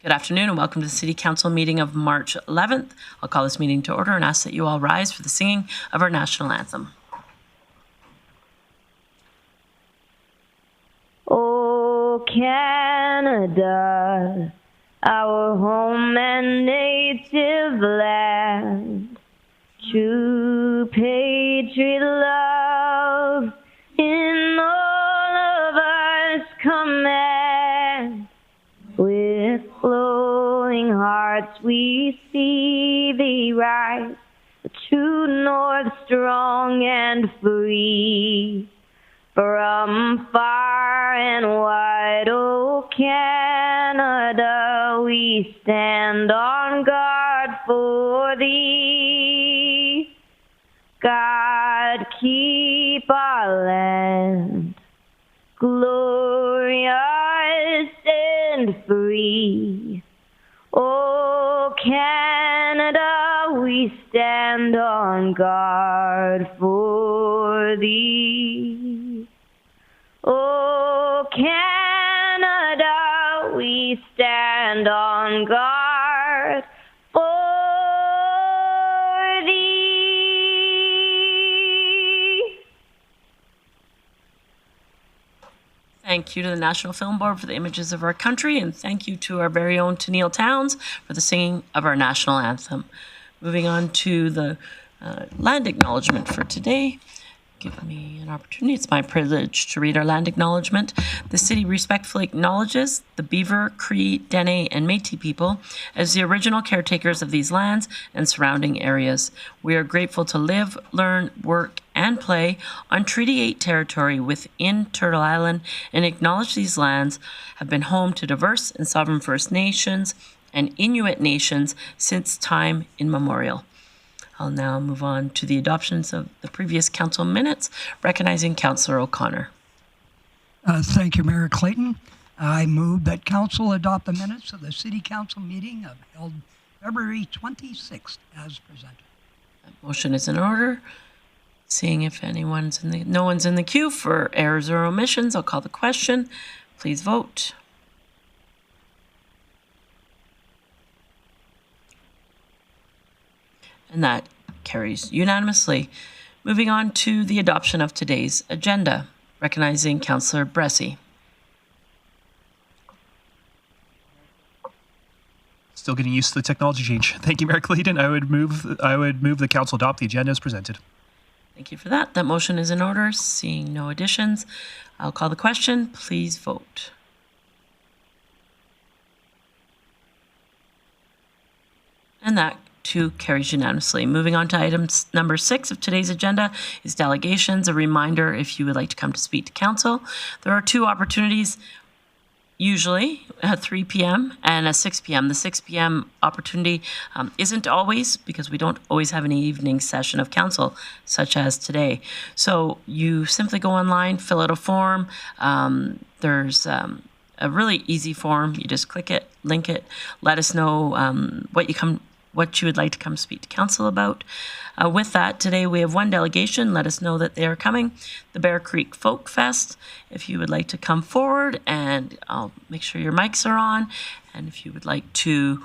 Good afternoon and welcome to the City Council meeting of March 11th. I'll call this meeting to order and ask that you all rise for the singing of our national anthem. Oh, Canada, our home and native land, true patriot love in all of us command. With glowing hearts we see thee rise, the true north strong and free. From far and wide, oh Canada, we stand on guard for thee. God, keep our land glorious and free. Oh Canada, we stand on guard for thee. Oh Canada, we stand on guard for thee. Thank you to the National Film Board for the images of our country, and thank you to our very own Tennille Towns for the singing of our national anthem. Moving on to the land acknowledgement for today. Give me an opportunity. It's my privilege to read our land acknowledgement. The city respectfully acknowledges the Beaver, Cree, Dene, and Métis people as the original caretakers of these lands and surrounding areas. We are grateful to live, learn, work, and play on Treaty 8 territory within Turtle Island and acknowledge these lands have been home to diverse and sovereign First Nations and Inuit nations since time immemorial. I'll now move on to the adoptions of the previous council minutes, recognizing Councillor O'Connor. Thank you, Mayor Clayton. I move that council adopt the minutes of the City Council meeting held February 26th as presented. That motion is in order. Seeing if no one's in the queue for errors or omissions, I'll call the question. Please vote. And that carries unanimously. Moving on to the adoption of today's agenda, recognizing Councillor Bressie. Still getting used to the technology change. Thank you, Mayor Clayton. I would move the council adopt the agenda as presented. Thank you for that. That motion is in order. Seeing no additions, I'll call the question. Please vote. And that too carries unanimously. Moving on to item number 6 of today's agenda is delegations. A reminder, if you would like to come to speak to council, there are 2 opportunities, usually at 3 p.m. and at 6 p.m. The 6 p.m. opportunity isn't always, because we don't always have an evening session of council, such as today. So you simply go online, fill out a form. There's a really easy form. You just click it, link it, let us know what you would like to come speak to council about. With that, today we have 1 delegation. Let us know that they are coming. The Bear Creek Folk Fest. If you would like to come forward, and I'll make sure your mics are on. And if you would like to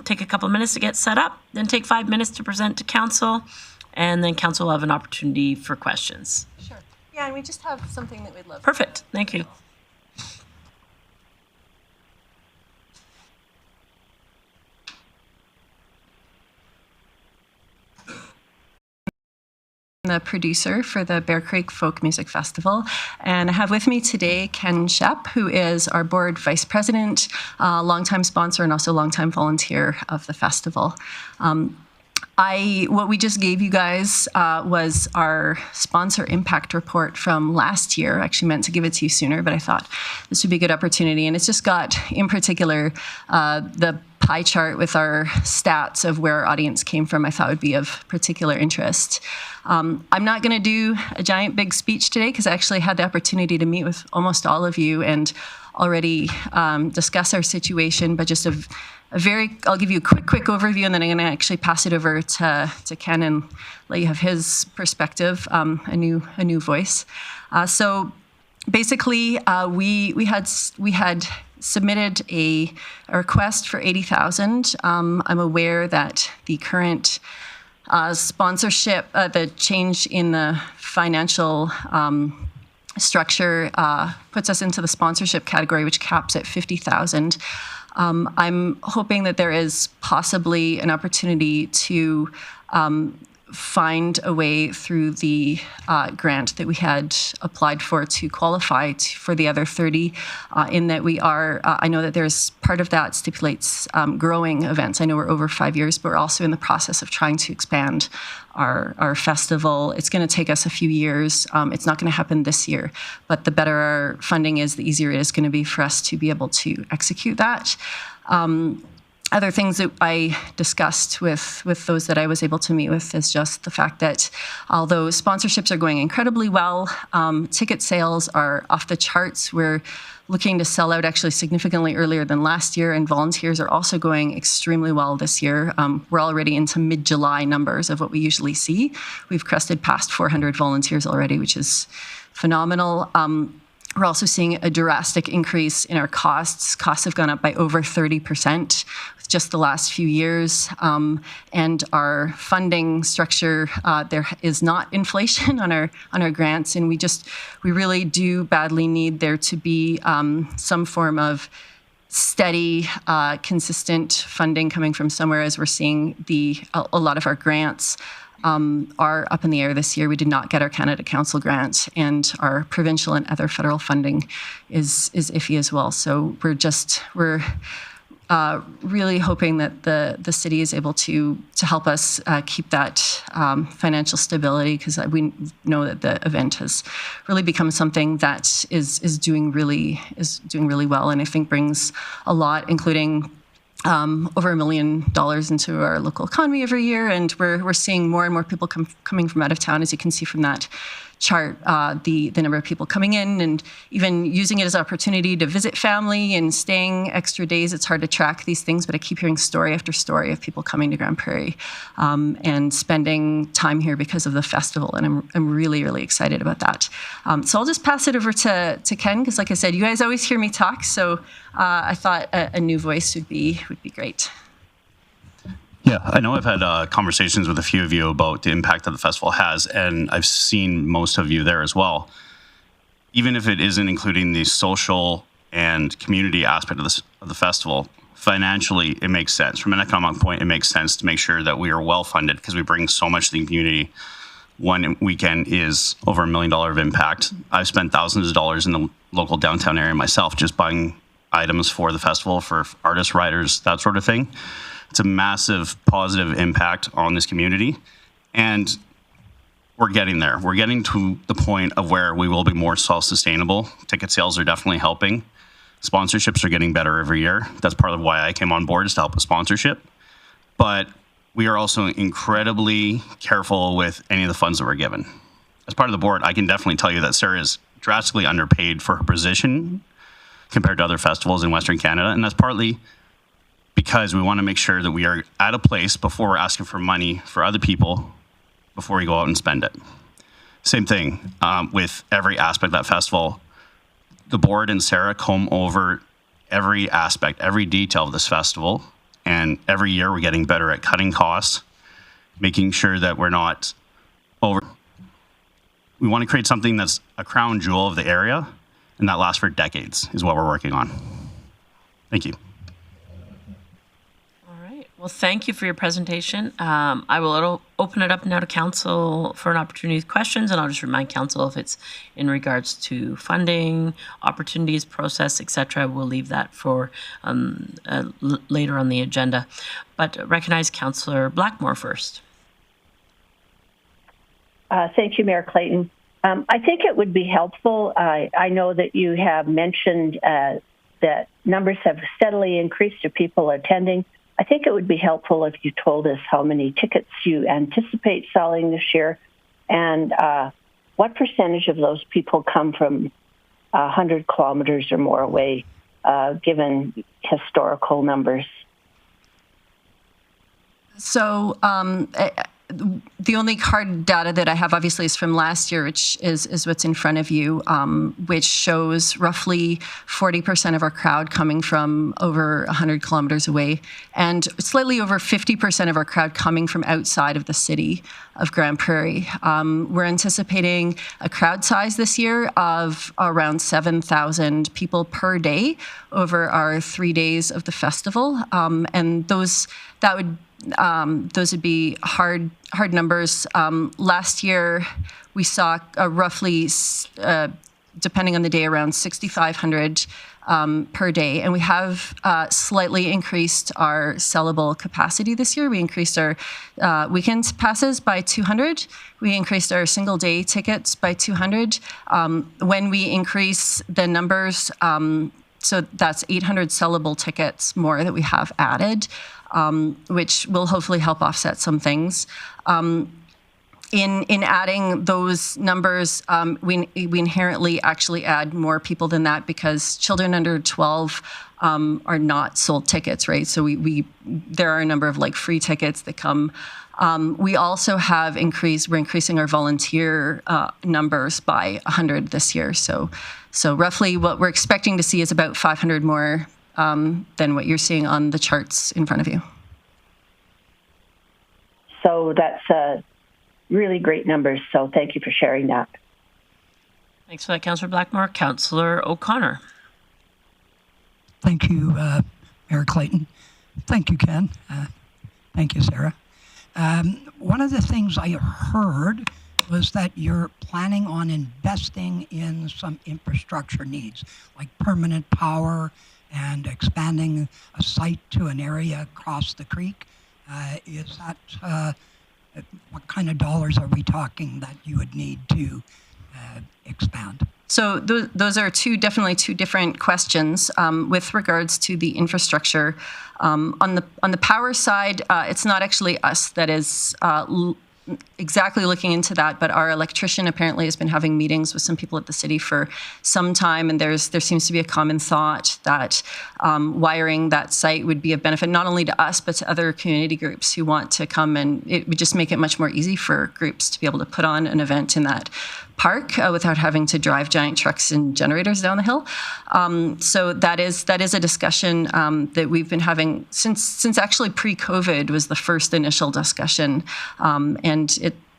take a couple of minutes to get set up, then take 5 minutes to present to council, and then council will have an opportunity for questions. Sure. Yeah, and we just have something that we'd love. Perfect. Thank you. The producer for the Bear Creek Folk Music Festival. And I have with me today Ken Shep, who is our board vice president, longtime sponsor, and also longtime volunteer of the festival. What we just gave you guys was our sponsor impact report from last year. I actually meant to give it to you sooner, but I thought this would be a good opportunity. And it's just got, in particular, the pie chart with our stats of where our audience came from. I thought would be of particular interest. I'm not going to do a giant big speech today because I actually had the opportunity to meet with almost all of you and already discuss our situation, but just I'll give you a quick overview, and then I'm going to actually pass it over to Ken and let you have his perspective, a new voice. So basically, we had submitted a request for $80,000. I'm aware that the current sponsorship, the change in the financial structure puts us into the sponsorship category, which caps at $50,000. I'm hoping that there is possibly an opportunity to find a way through the grant that we had applied for to qualify for the other 30, in that we are, I know that there's part of that stipulates growing events. I know we're over 5 years, but we're also in the process of trying to expand our festival. It's going to take us a few years. It's not going to happen this year, but the better our funding is, the easier it is going to be for us to be able to execute that. Other things that I discussed with those that I was able to meet with is just the fact that although sponsorships are going incredibly well, ticket sales are off the charts. We're looking to sell out actually significantly earlier than last year, and volunteers are also going extremely well this year. We're already into mid-July numbers of what we usually see. We've crested past 400 volunteers already, which is phenomenal. We're also seeing a drastic increase in our costs. Costs have gone up by over 30% with just the last few years. And our funding structure, there is not inflation on our grants. And we really do badly need there to be some form of steady, consistent funding coming from somewhere, as we're seeing a lot of our grants are up in the air this year. We did not get our Canada Council grant, and our provincial and other federal funding is iffy as well. So we're really hoping that the city is able to help us keep that financial stability, because we know that the event has really become something that is doing really well, and I think brings a lot, including over $1 million into our local economy every year, and we're seeing more and more people coming from out of town, as you can see from that chart, the number of people coming in and even using it as an opportunity to visit family and staying extra days. It's hard to track these things, but I keep hearing story after story of people coming to Grande Prairie and spending time here because of the festival, and I'm really, really excited about that. So I'll just pass it over to Ken, because like I said, you guys always hear me talk, so I thought a new voice would be great. Yeah, I know I've had conversations with a few of you about the impact that the festival has, and I've seen most of you there as well. Even if it isn't including the social and community aspect of the festival, financially, it makes sense. From an economic point, it makes sense to make sure that we are well funded, because we bring so much to the community. One weekend is over $1 million of impact. I've spent thousands of dollars in the local downtown area myself, just buying items for the festival, for artists, writers, that sort of thing. It's a massive positive impact on this community, and we're getting there. We're getting to the point of where we will be more self-sustainable. Ticket sales are definitely helping. Sponsorships are getting better every year. That's part of why I came on board, is to help with sponsorship. But we are also incredibly careful with any of the funds that we're given. As part of the board, I can definitely tell you that Sarah is drastically underpaid for her position compared to other festivals in Western Canada, and that's partly because we want to make sure that we are at a place before we're asking for money for other people before we go out and spend it. Same thing with every aspect of that festival. The board and Sarah comb over every aspect, every detail of this festival, and every year we're getting better at cutting costs, making sure that we're not over. We want to create something that's a crown jewel of the area, and that lasts for decades, is what we're working on. Thank you. Well, thank you for your presentation. I will open it up now to council for an opportunity with questions, and I'll just remind council if it's in regards to funding, opportunities, process, etc. We'll leave that for later on the agenda. But recognize Councillor Blackmore first. Thank you, Mayor Clayton. I think it would be helpful. I know that you have mentioned that numbers have steadily increased of people attending. I think it would be helpful if you told us how many tickets you anticipate selling this year, and what percentage of those people come from 100 kilometers or more away, given historical numbers. So The only hard data that I have, obviously, is from last year, which is what's in front of you, which shows roughly 40% of our crowd coming from over 100 kilometers away, and slightly over 50% of our crowd coming from outside of the city of Grande Prairie. We're anticipating a crowd size this year of around 7,000 people per day over our 3 days of the festival, and those would be hard numbers. Last year, we saw roughly, depending on the day, around 6,500 per day. And we have slightly increased our sellable capacity this year. We increased our weekend passes by 200. We increased our single day tickets by 200. When we increase the numbers, so that's 800 sellable tickets more that we have added, which will hopefully help offset some things. In adding those numbers, we inherently actually add more people than that because children under 12 are not sold tickets, right? So there are a number of like free tickets that come. We also have we're increasing our volunteer numbers by 100 this year. So roughly what we're expecting to see is about 500 more than what you're seeing on the charts in front of you. So that's really great numbers. So thank you for sharing that. Thanks for that, Councillor Blackmore. Councillor O'Connor. Thank you, Mayor Clayton. Thank you, Ken. Thank you, Sarah. One of the things I heard was that you're planning on investing in some infrastructure needs, like permanent power and expanding a site to an area across the creek. Is that, what kind of dollars are we talking that you would need to expand? So those are definitely two different questions. With regards to the infrastructure, on the power side, it's not actually us that is exactly looking into that, but our electrician apparently has been having meetings with some people at the city for some time, and there seems to be a common thought that wiring that site would be of benefit not only to us but to other community groups who want to come, and it would just make it much more easy for groups to be able to put on an event in that park without having to drive giant trucks and generators down the hill. So that is a discussion that we've been having since actually pre-COVID was the first initial discussion, and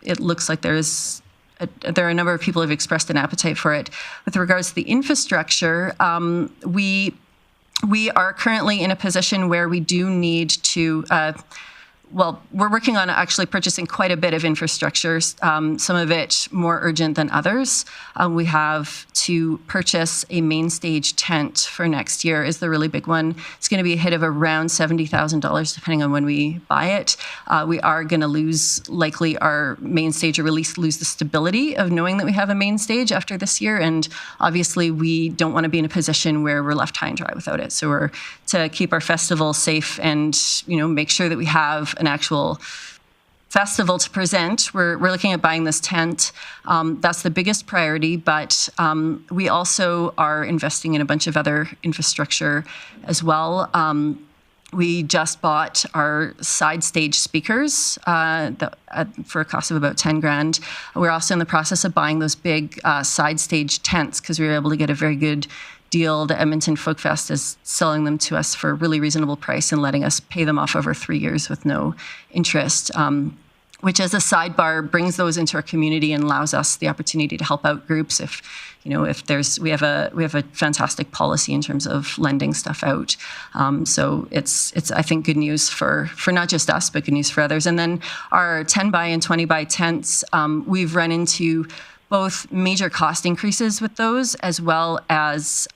it looks like there are a number of people who have expressed an appetite for it. With regards to the infrastructure, we are currently in a position where we do need to. We're working on actually purchasing quite a bit of infrastructure, some of it more urgent than others. We have to purchase a main stage tent for next year is the really big one. It's going to be a hit of around $70,000 depending on when we buy it. We are going to lose likely our main stage, or at least lose the stability of knowing that we have a main stage after this year. And obviously we don't want to be in a position where we're left high and dry without it. So we're to keep our festival safe and make sure that we have an actual festival to present. We're looking at buying this tent. That's the biggest priority, but we also are investing in a bunch of other infrastructure as well. We just bought our side stage speakers for a cost of about 10 grand. We're also in the process of buying those big side stage tents because we were able to get a very good deal. The Edmonton Folk Fest is selling them to us for a really reasonable price and letting us pay them off over 3 years with no interest, which as a sidebar brings those into our community and allows us the opportunity to help out groups if we have a fantastic policy in terms of lending stuff out. So it's I think good news for not just us, but good news for others. And then our 10 by and 20 by tents, we've run into both major cost increases with those, as well as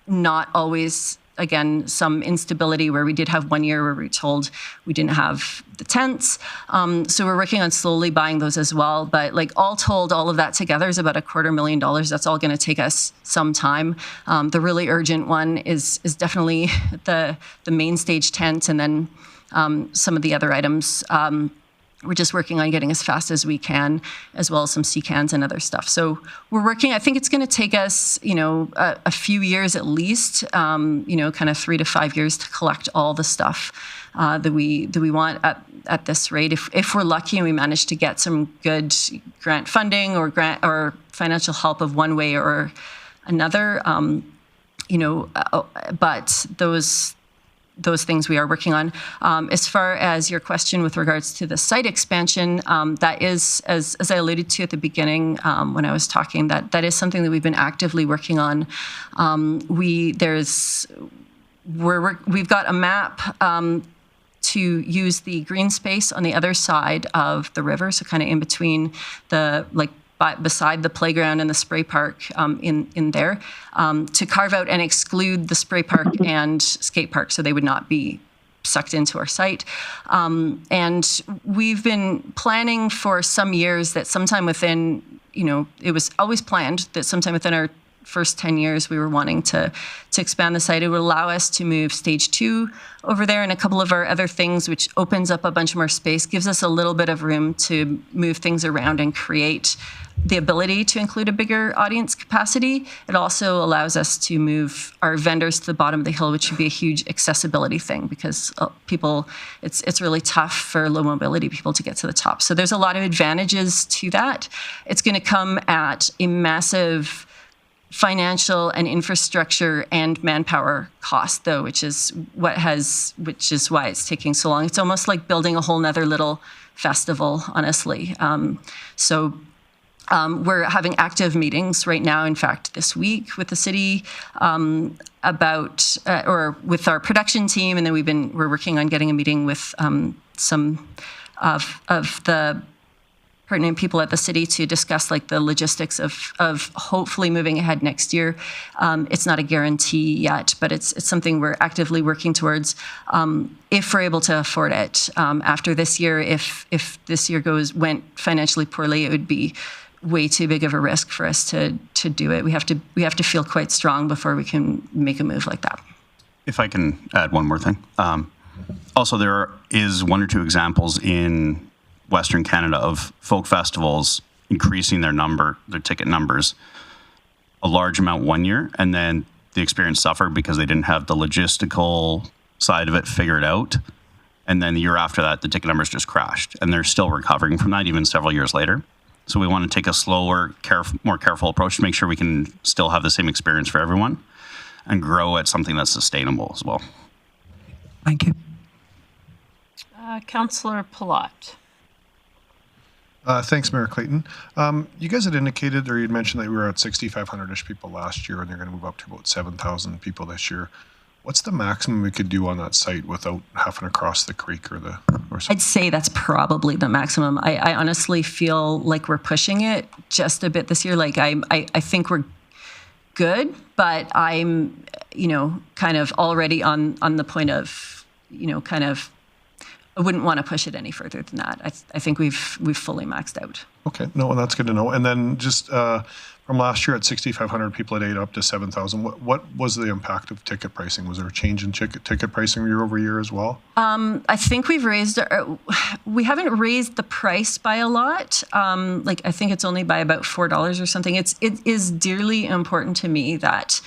not always, again, some instability where we did have 1 year where we were told we didn't have the tents. So we're working on slowly buying those as well. But all told, all of that together is about $250,000. That's all going to take us some time. The really urgent one is definitely the main stage tent, and then some of the other items. We're just working on getting as fast as we can, as well as some sea cans and other stuff. So we're working. I think it's going to take us, a few years at least, kind of 3 to 5 years to collect all the stuff that we want at this rate. If we're lucky and we manage to get some good grant funding or financial help of one way or another, but those things we are working on. As far as your question with regards to the site expansion, that is, as I alluded to at the beginning when I was talking, that is something that we've been actively working on. We've got a map to use the green space on the other side of the river, so kind of in between beside the playground and the spray park in there, to carve out and exclude the spray park and skate park so they would not be sucked into our site. And we've been planning for some years that sometime within, it was always planned that sometime within our first 10 years, we were wanting to expand the site. It would allow us to move stage 2 over there and a couple of our other things, which opens up a bunch more space, gives us a little bit of room to move things around and create the ability to include a bigger audience capacity. It also allows us to move our vendors to the bottom of the hill, which would be a huge accessibility thing because it's really tough for low mobility people to get to the top. So there's a lot of advantages to that. It's going to come at a massive financial and infrastructure and manpower cost, though, which is why it's taking so long. It's almost like building a whole nother little festival, honestly. We're having active meetings right now, in fact, this week with the city about, or with our production team, and then we're working on getting a meeting with some of the pertinent people at the city to discuss the logistics of hopefully moving ahead next year. It's not a guarantee yet, but it's something we're actively working towards if we're able to afford it. After this year, if this year went financially poorly, it would be way too big of a risk for us to do it. We have to feel quite strong before we can make a move like that. If I can add one more thing. Also, there is one or two examples in Western Canada of folk festivals increasing their ticket numbers a large amount one year, and then the experience suffered because they didn't have the logistical side of it figured out. And then the year after that, the ticket numbers just crashed, and they're still recovering from that even several years later. So we want to take a slower, more careful approach to make sure we can still have the same experience for everyone and grow at something that's sustainable as well. Thank you. Councillor Palat. Thanks, Mayor Clayton. You guys had indicated, or you'd mentioned that we were at 6,500-ish people last year, and they're going to move up to about 7,000 people this year. What's the maximum we could do on that site without having to cross the creek or something? I'd say that's probably the maximum. I honestly feel like we're pushing it just a bit this year. I think we're good, but I'm, kind of already on the point of, I wouldn't want to push it any further than that. I think we've fully maxed out. Okay, no, and that's good to know. And then just from last year at 6,500 people a day up to 7,000, what was the impact of ticket pricing? Was there a change in ticket pricing year over year as well? I think we haven't raised the price by a lot. I think it's only by about $4 or something. It is dearly important to me that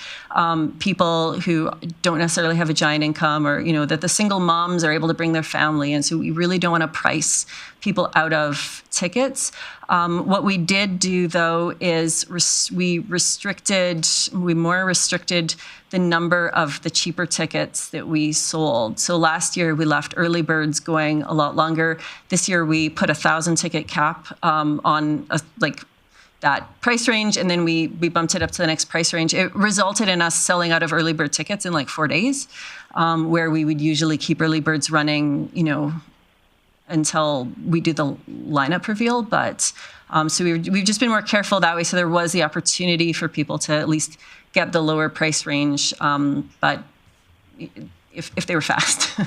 people who don't necessarily have a giant income, or that the single moms are able to bring their family, and so we really don't want to price people out of tickets. What we did do, though, is we more restricted the number of the cheaper tickets that we sold. So last year we left early birds going a lot longer. This year we put 1,000 ticket cap on that price range, and then we bumped it up to the next price range. It resulted in us selling out of early bird tickets in 4 days, where we would usually keep early birds running, until we do the lineup reveal. But so we've just been more careful that way. So there was the opportunity for people to at least get the lower price range, but if they were fast.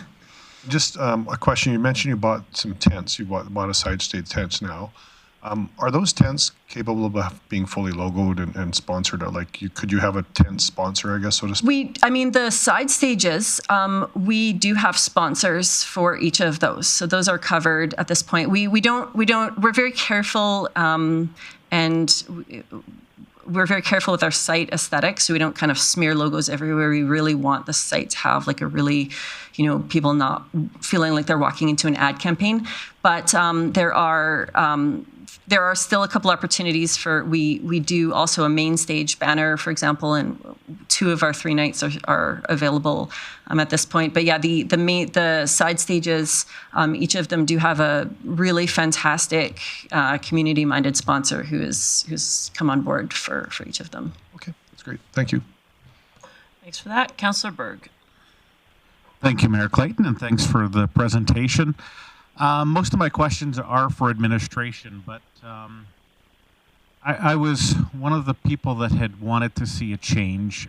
Just a question. You mentioned you bought some tents. You bought a side stage tents now. Are those tents capable of being fully logoed and sponsored? Could you have a tent sponsor, I guess, so to speak? The side stages, we do have sponsors for each of those. So those are covered at this point. We're very careful, and we're very careful with our site aesthetics, so we don't kind of smear logos everywhere. We really want the site to have like a really, people not feeling like they're walking into an ad campaign. But there are still a couple opportunities for, we do also a main stage banner, for example, and 2 of our 3 nights are available at this point. But yeah, the side stages, each of them do have a really fantastic community-minded sponsor who's come on board for each of them. Okay, that's great. Thank you. Thanks for that. Councillor Berg. Thank you, Mayor Clayton, and thanks for the presentation. Most of my questions are for administration, but I was one of the people that had wanted to see a change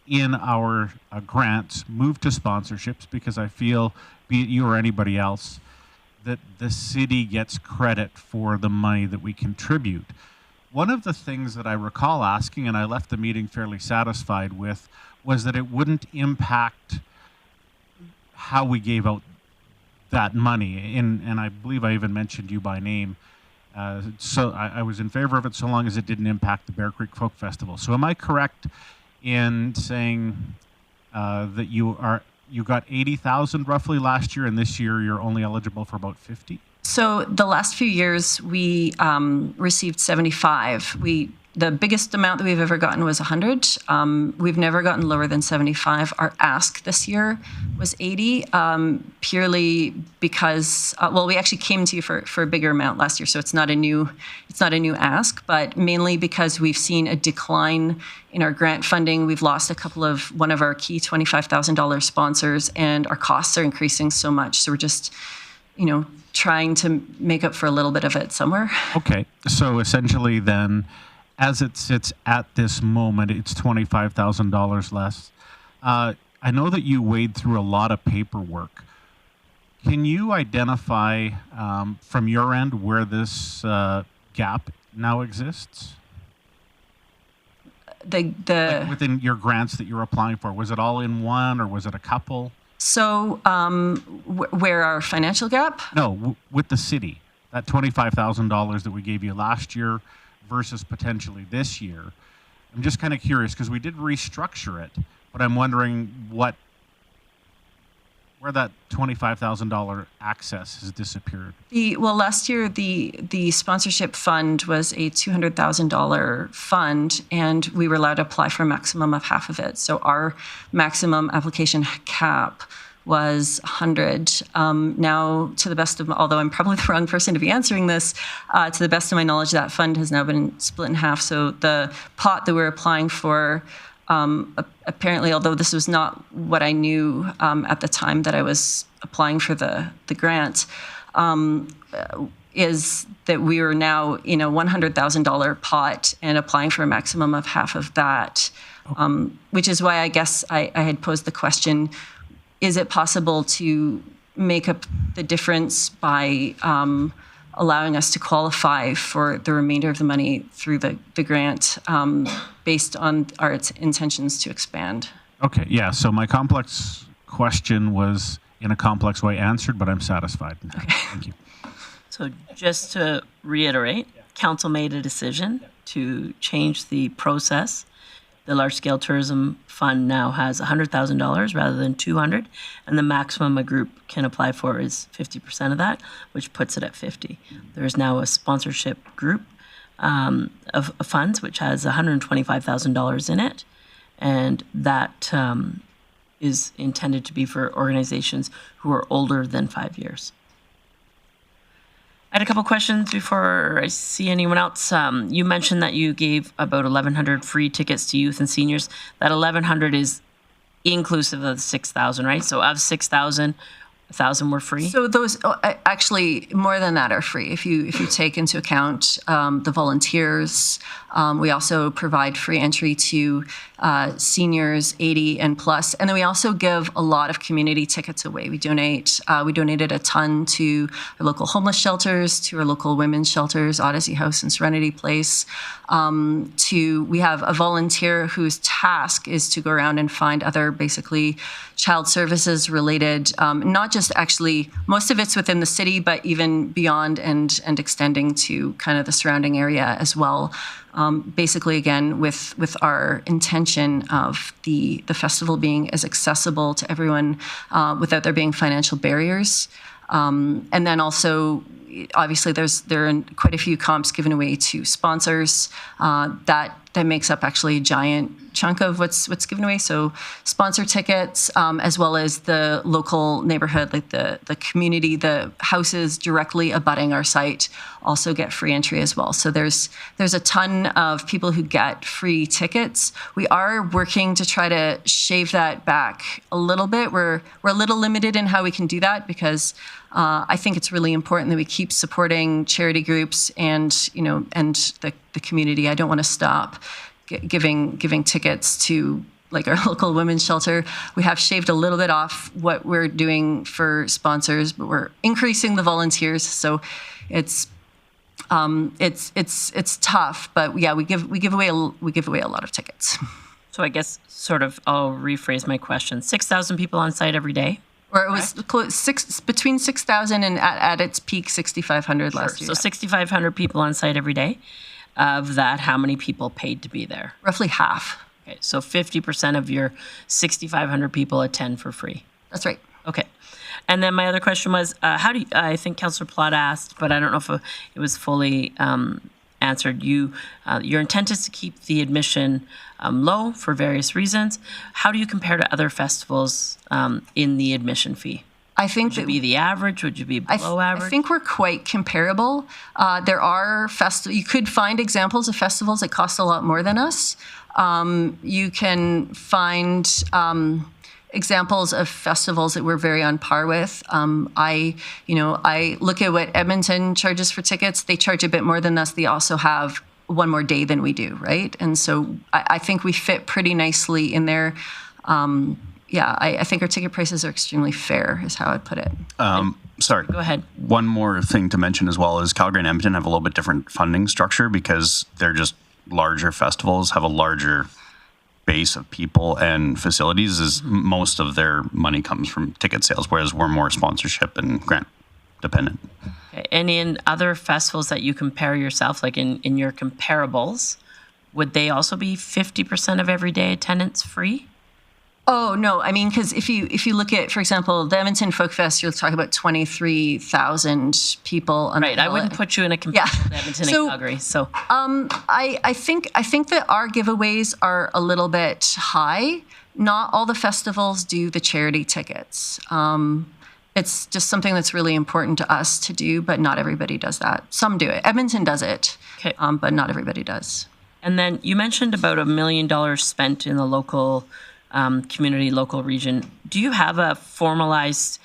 in our grants move to sponsorships, because I feel, be it you or anybody else, that the city gets credit for the money that we contribute. One of the things that I recall asking, and I left the meeting fairly satisfied with, was that it wouldn't impact how we gave out that money. And I believe I even mentioned you by name. So I was in favor of it so long as it didn't impact the Bear Creek Folk Festival. So am I correct in saying that you got 80,000 roughly last year, and this year you're only eligible for about 50? So the last few years we received 75. The biggest amount that we've ever gotten was 100. We've never gotten lower than 75. Our ask this year was 80, purely because, we actually came to you for a bigger amount last year, so it's not a new ask, but mainly because we've seen a decline in our grant funding. We've lost one of our key $25,000 sponsors, and our costs are increasing so much. So we're just, trying to make up for a little bit of it somewhere. Okay, so essentially then, as it sits at this moment, it's $25,000 less. I know that you wade through a lot of paperwork. Can you identify from your end where this gap now exists? Like within your grants that you're applying for, was it all in one or was it a couple? So where our financial gap? No, with the city, that $25,000 that we gave you last year versus potentially this year. I'm just kind of curious because we did restructure it, but I'm wondering where that $25,000 access has disappeared. Last year the sponsorship fund was a $200,000 fund, and we were allowed to apply for a maximum of half of it. So our maximum application cap was 100. Now, to the best of, although I'm probably the wrong person to be answering this, to the best of my knowledge, that fund has now been split in half. So the pot that we're applying for, apparently, although this was not what I knew at the time that I was applying for the grant, is that we are now in a $100,000 pot and applying for a maximum of half of that, which is why I guess I had posed the question, is it possible to make up the difference by allowing us to qualify for the remainder of the money through the grant based on our intentions to expand? Okay, yeah, so my complex question was in a complex way answered, but I'm satisfied. Okay. Thank you. So just to reiterate, Council made a decision to change the process. The large-scale tourism fund now has $100,000 rather than $200,000, and the maximum a group can apply for is 50% of that, which puts it at 50. There is now a sponsorship group of funds which has $125,000 in it, and that is intended to be for organizations who are older than 5 years. I had a couple questions before I see anyone else. You mentioned that you gave about 1,100 free tickets to youth and seniors. That 1,100 is inclusive of the 6,000, right? So of 6,000, 1,000 were free? So those, actually, more than that are free. If you take into account the volunteers, we also provide free entry to seniors 80 and plus, and then we also give a lot of community tickets away. We donated a ton to our local homeless shelters, to our local women's shelters, Odyssey House and Serenity Place. We have a volunteer whose task is to go around and find other basically child services related, not just actually, most of it's within the city, but even beyond and extending to kind of the surrounding area as well. Basically, again, with our intention of the festival being as accessible to everyone without there being financial barriers. And then also, obviously, there are quite a few comps given away to sponsors. That makes up actually a giant chunk of what's given away. So sponsor tickets, as well as the local neighborhood, like the community, the houses directly abutting our site also get free entry as well. So there's a ton of people who get free tickets. We are working to try to shave that back a little bit. We're a little limited in how we can do that because I think it's really important that we keep supporting charity groups and the community. I don't want to stop giving tickets to like our local women's shelter. We have shaved a little bit off what we're doing for sponsors, but we're increasing the volunteers. So it's tough, but yeah, we give away a lot of tickets. So I guess I'll rephrase my question. 6,000 people on site every day? Or it was between 6,000 and at its peak 6,500 last year. So 6,500 people on site every day. Of that, how many people paid to be there? Roughly half. Okay, so 50% of your 6,500 people attend for free. That's right. Okay. And then my other question was, I think Councillor Plott asked, but I don't know if it was fully answered. Your intent is to keep the admission low for various reasons. How do you compare to other festivals in the admission fee? I think would you be the average? Would you be below average? I think we're quite comparable. There are you could find examples of festivals that cost a lot more than us. You can find examples of festivals that we're very on par with. I look at what Edmonton charges for tickets. They charge a bit more than us. They also have one more day than we do, right? And so I think we fit pretty nicely in there. I think our ticket prices are extremely fair, is how I'd put it. Sorry. Go ahead. One more thing to mention as well is Calgary and Edmonton have a little bit different funding structure because they're just larger festivals, have a larger base of people and facilities, as most of their money comes from ticket sales, whereas we're more sponsorship and grant dependent. Okay. And in other festivals that you compare yourself, like in your comparables, would they also be 50% of everyday attendance free? Oh, no. I mean, because if you look at, for example, the Edmonton Folk Fest, you'll talk about 23,000 people. Right. I wouldn't put you in a comparison to Edmonton and Calgary. So I think that our giveaways are a little bit high. Not all the festivals do the charity tickets. It's just something that's really important to us to do, but not everybody does that. Some do it. Edmonton does it, okay. But not everybody does. And then you mentioned about $1 million spent in the local community, local region. Do you have a formalized,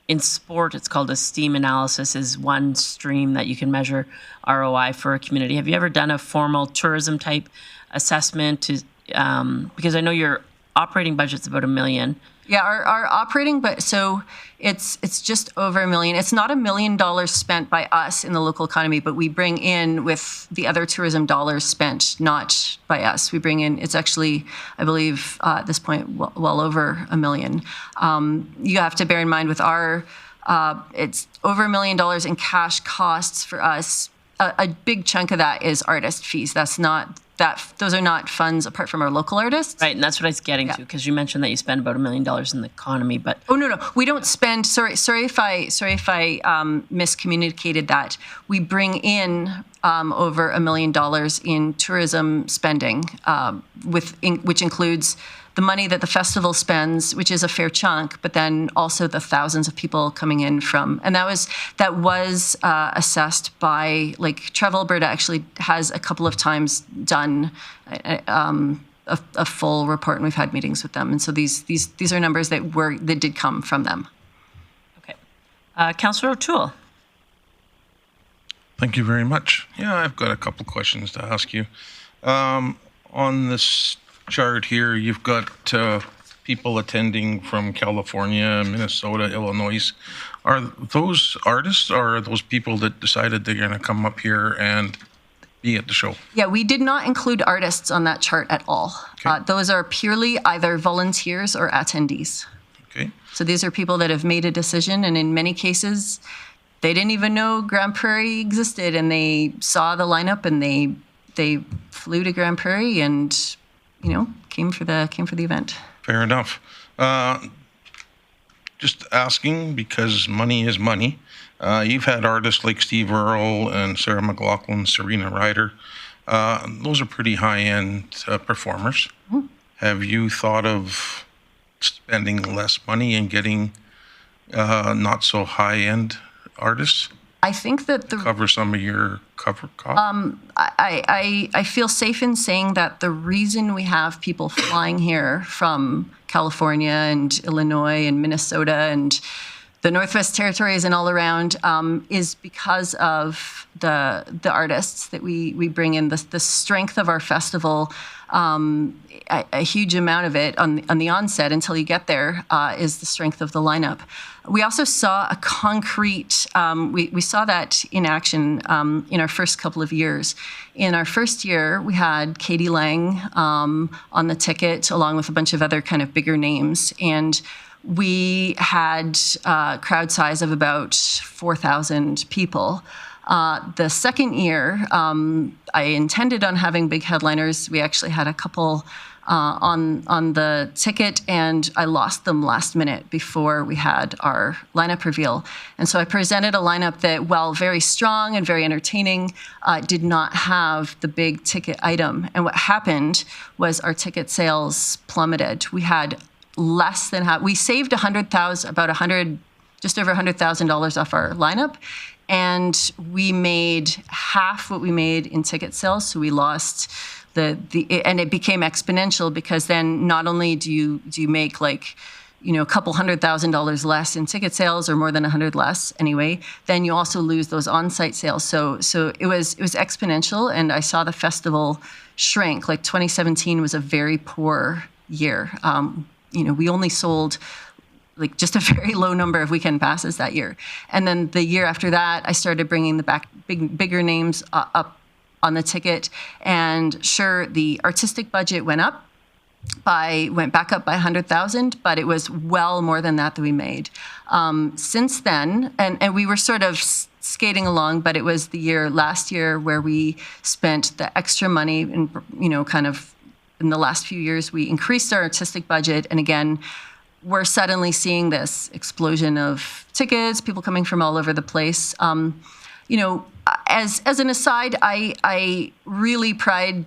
in sport, it's called a STEAM analysis, is one stream that you can measure ROI for a community. Have you ever done a formal tourism type assessment? Because I know your operating budget's about $1 million. Yeah, our operating, but so it's just over $1 million. It's not $1 million spent by us in the local economy, but we bring in with the other tourism dollars spent, not by us. We bring in, it's actually, I believe, at this point, well over $1 million. You have to bear in mind with our, it's over $1 million in cash costs for us. A big chunk of that is artist fees. Those are not funds apart from our local artists. Right, and that's what I was getting to, because you mentioned that you spend about $1 million in the economy, but... Oh, no, we don't spend, sorry if I miscommunicated that. We bring in over $1 million in tourism spending, which includes the money that the festival spends, which is a fair chunk, but then also the thousands of people coming in from, and that was assessed by, like, Travel Alberta actually has a couple of times done a full report, and we've had meetings with them, and so these are numbers that did come from them. Okay, Councillor O'Toole. Thank you very much. Yeah, I've got a couple questions to ask you. On this chart here, you've got people attending from California, Minnesota, Illinois. Are those artists, or are those people that decided they're going to come up here and be at the show? Yeah, we did not include artists on that chart at all. Okay. Those are purely either volunteers or attendees. Okay. So these are people that have made a decision, and in many cases, they didn't even know Grande Prairie existed, and they saw the lineup and they flew to Grande Prairie and, you know, came for the event. Fair enough. Just asking because money is money. You've had artists like Steve Earle and Sarah McLachlan, Serena Ryder. Those are pretty high-end performers. Mm-hmm. Have you thought of spending less money and getting not so high-end artists? I think that cover some of your cover costs? I feel safe in saying that the reason we have people flying here from California and Illinois and Minnesota and the Northwest Territories and all around is because of the artists that we bring in, the strength of our festival. A huge amount of it on the onset until you get there is the strength of the lineup. We also saw a concrete, we saw that in action in our first couple of years. In our first year, we had Katie Lang on the ticket along with a bunch of other kind of bigger names. And we had a crowd size of about 4,000 people. The second year, I intended on having big headliners. We actually had a couple on the ticket, and I lost them last minute before we had our lineup reveal. And so I presented a lineup that, while very strong and very entertaining, did not have the big ticket item. And what happened was our ticket sales plummeted. We had less than half. We saved just over $100,000 off our lineup. And we made half what we made in ticket sales, so we lost and it became exponential because then not only do you make like, you know, a couple $100,000 less in ticket sales, or more than 100 less anyway, then you also lose those on-site sales. So it was exponential, and I saw the festival shrink. Like 2017 was a very poor year. You know, we only sold like just a very low number of weekend passes that year. And then the year after that, I started bringing the bigger names up on the ticket. And sure, the artistic budget went back up by 100,000, but it was well more than that we made. Since then, and we were sort of skating along, but it was last year where we spent the extra money and, you know, kind of in the last few years, we increased our artistic budget. And again, we're suddenly seeing this explosion of tickets, people coming from all over the place. You know, as an aside, I really pride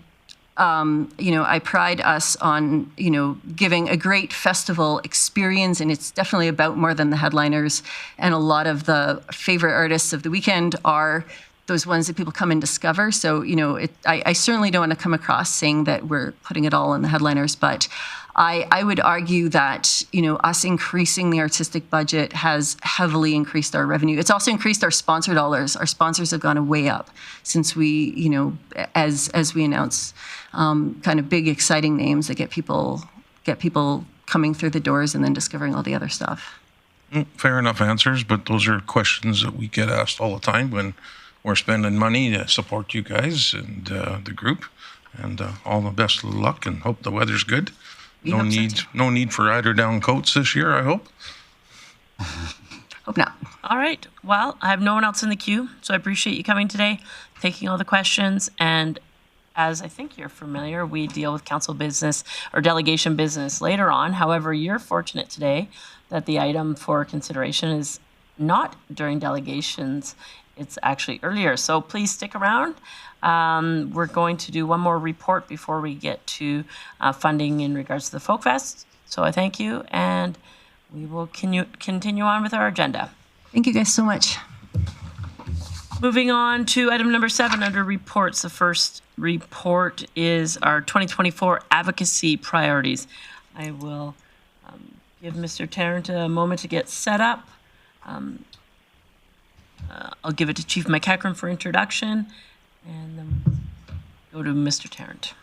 us on, you know, giving a great festival experience, and it's definitely about more than the headliners. And a lot of the favorite artists of the weekend are those ones that people come and discover. So, you know, I certainly don't want to come across saying that we're putting it all on the headliners, but I would argue that, you know, us increasing the artistic budget has heavily increased our revenue. It's also increased our sponsor dollars. Our sponsors have gone way up since we, you know, as we announce kind of big, exciting names that get people coming through the doors and then discovering all the other stuff. Fair enough answers, but those are questions that we get asked all the time when we're spending money to support you guys and the group. And all the best of luck, and hope the weather's good. No need for eider-down coats this year, I hope. Hope not. All right. Well, I have no one else in the queue, so I appreciate you coming today, taking all the questions. And as I think you're familiar, we deal with council business or delegation business later on. However, you're fortunate today that the item for consideration is not during delegations. It's actually earlier. So please stick around. We're going to do one more report before we get to funding in regards to the Folk Fest. So I thank you, and we will continue on with our agenda. Thank you guys so much. Moving on to item number 7 under reports. The first report is our 2024 Advocacy Priorities. I will give Mr. Tarrant a moment to get set up. I'll give it to Chief McEachran for introduction, and then go to Mr. Tarrant.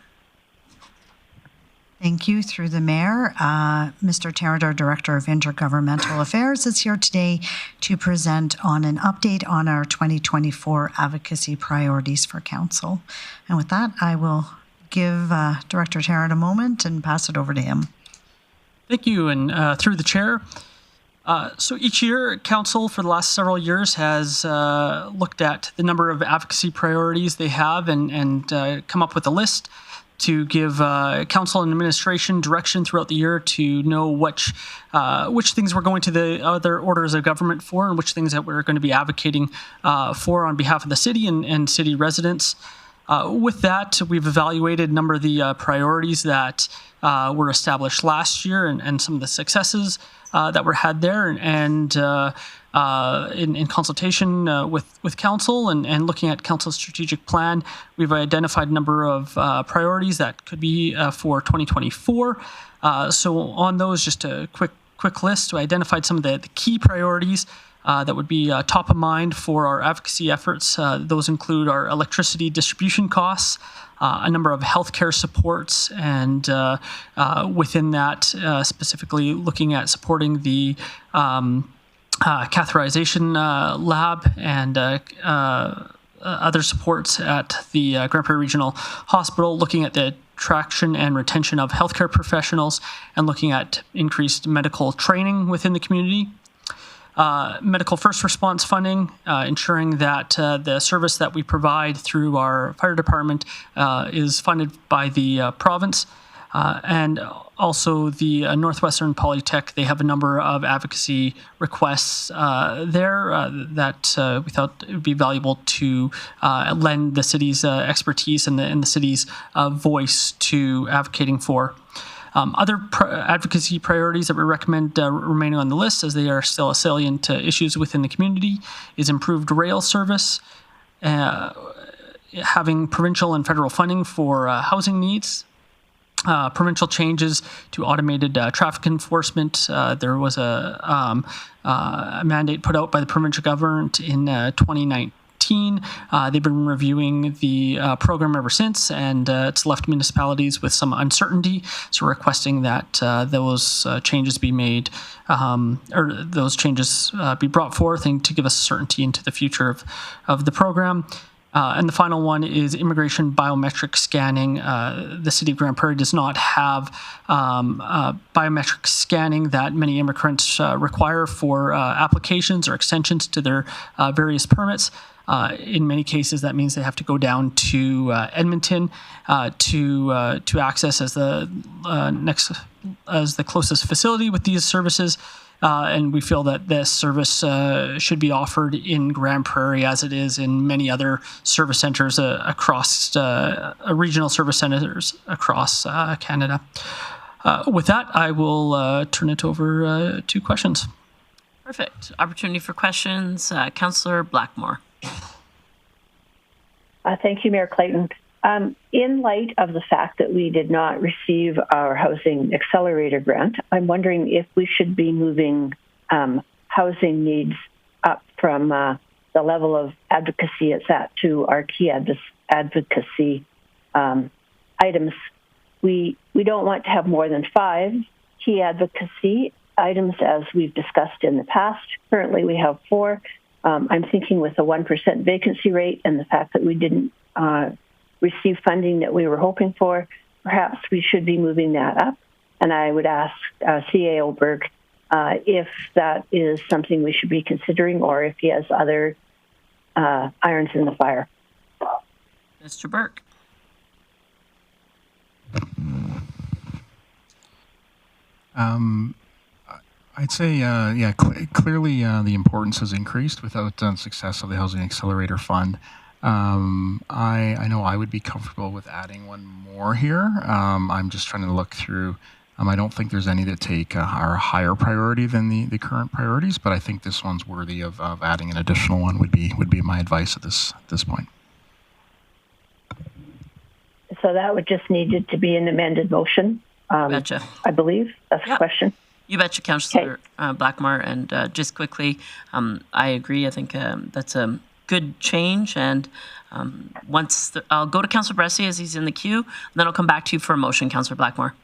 Thank you. Through the Mayor, Mr. Tarrant, our Director of Intergovernmental Affairs, is here today to present on an update on our 2024 Advocacy Priorities for Council. And with that, I will give Director Tarrant a moment and pass it over to him. Thank you. And through the Chair, So each year, Council for the last several years has looked at the number of advocacy priorities they have and come up with a list to give Council and administration direction throughout the year to know which things we're going to the other orders of government for and which things that we're going to be advocating for on behalf of the city and city residents. With that, we've evaluated a number of the priorities that were established last year and some of the successes that were had there, and in consultation with Council and looking at Council's strategic plan, we've identified a number of priorities that could be for 2024. So on those, just a quick list, we identified some of the key priorities that would be top of mind for our advocacy efforts. Those include our electricity distribution costs, a number of healthcare supports, and within that, specifically looking at supporting the catheterization lab and other supports at the Grande Prairie Regional Hospital, looking at the attraction and retention of healthcare professionals, and looking at increased medical training within the community. Medical first response funding, ensuring that the service that we provide through our fire department is funded by the province. And also the Northwestern Polytech, they have a number of advocacy requests there that we thought it would be valuable to lend the city's expertise and the city's voice to advocating for. Other advocacy priorities that we recommend remaining on the list, as they are still salient issues within the community, is improved rail service, having provincial and federal funding for housing needs, provincial changes to automated traffic enforcement. There was a mandate put out by the provincial government in 2019. They've been reviewing the program ever since, and it's left municipalities with some uncertainty. So we're requesting that those changes be made, or those changes be brought forth, and to give us certainty into the future of the program. And the final one is immigration biometric scanning. The city of Grande Prairie does not have biometric scanning that many immigrants require for applications or extensions to their various permits. In many cases, that means they have to go down to Edmonton to access as the closest facility with these services. And we feel that this service should be offered in Grande Prairie, as it is in many other service centers across regional service centers across Canada. With that, I will turn it over to questions. Perfect. Opportunity for questions. Councillor Blackmore. Thank you, Mayor Clayton. In light of the fact that we did not receive our Housing Accelerator grant, I'm wondering if we should be moving housing needs up from the level of advocacy it's at to our key advocacy items. We don't want to have more than 5 key advocacy items, as we've discussed in the past. Currently, we have 4. I'm thinking with a 1% vacancy rate and the fact that we didn't receive funding that we were hoping for, perhaps we should be moving that up. And I would ask CAO Burke if that is something we should be considering, or if he has other irons in the fire. Mr. Burke. I'd say, clearly the importance has increased without success of the Housing Accelerator Fund. I know I would be comfortable with adding one more here. I'm just trying to look through. I don't think there's any that take are a higher priority than the current priorities, but I think this one's worthy of adding an additional one. Would be my advice at this point. So that would just need to be an amended motion. Betcha. I believe that's the question. You betcha, Councillor Blackmore. And just quickly, I agree. I think that's a good change. And I'll go to Councillor Bressie as he's in the queue, and then I'll come back to you for a motion, Councillor Blackmore.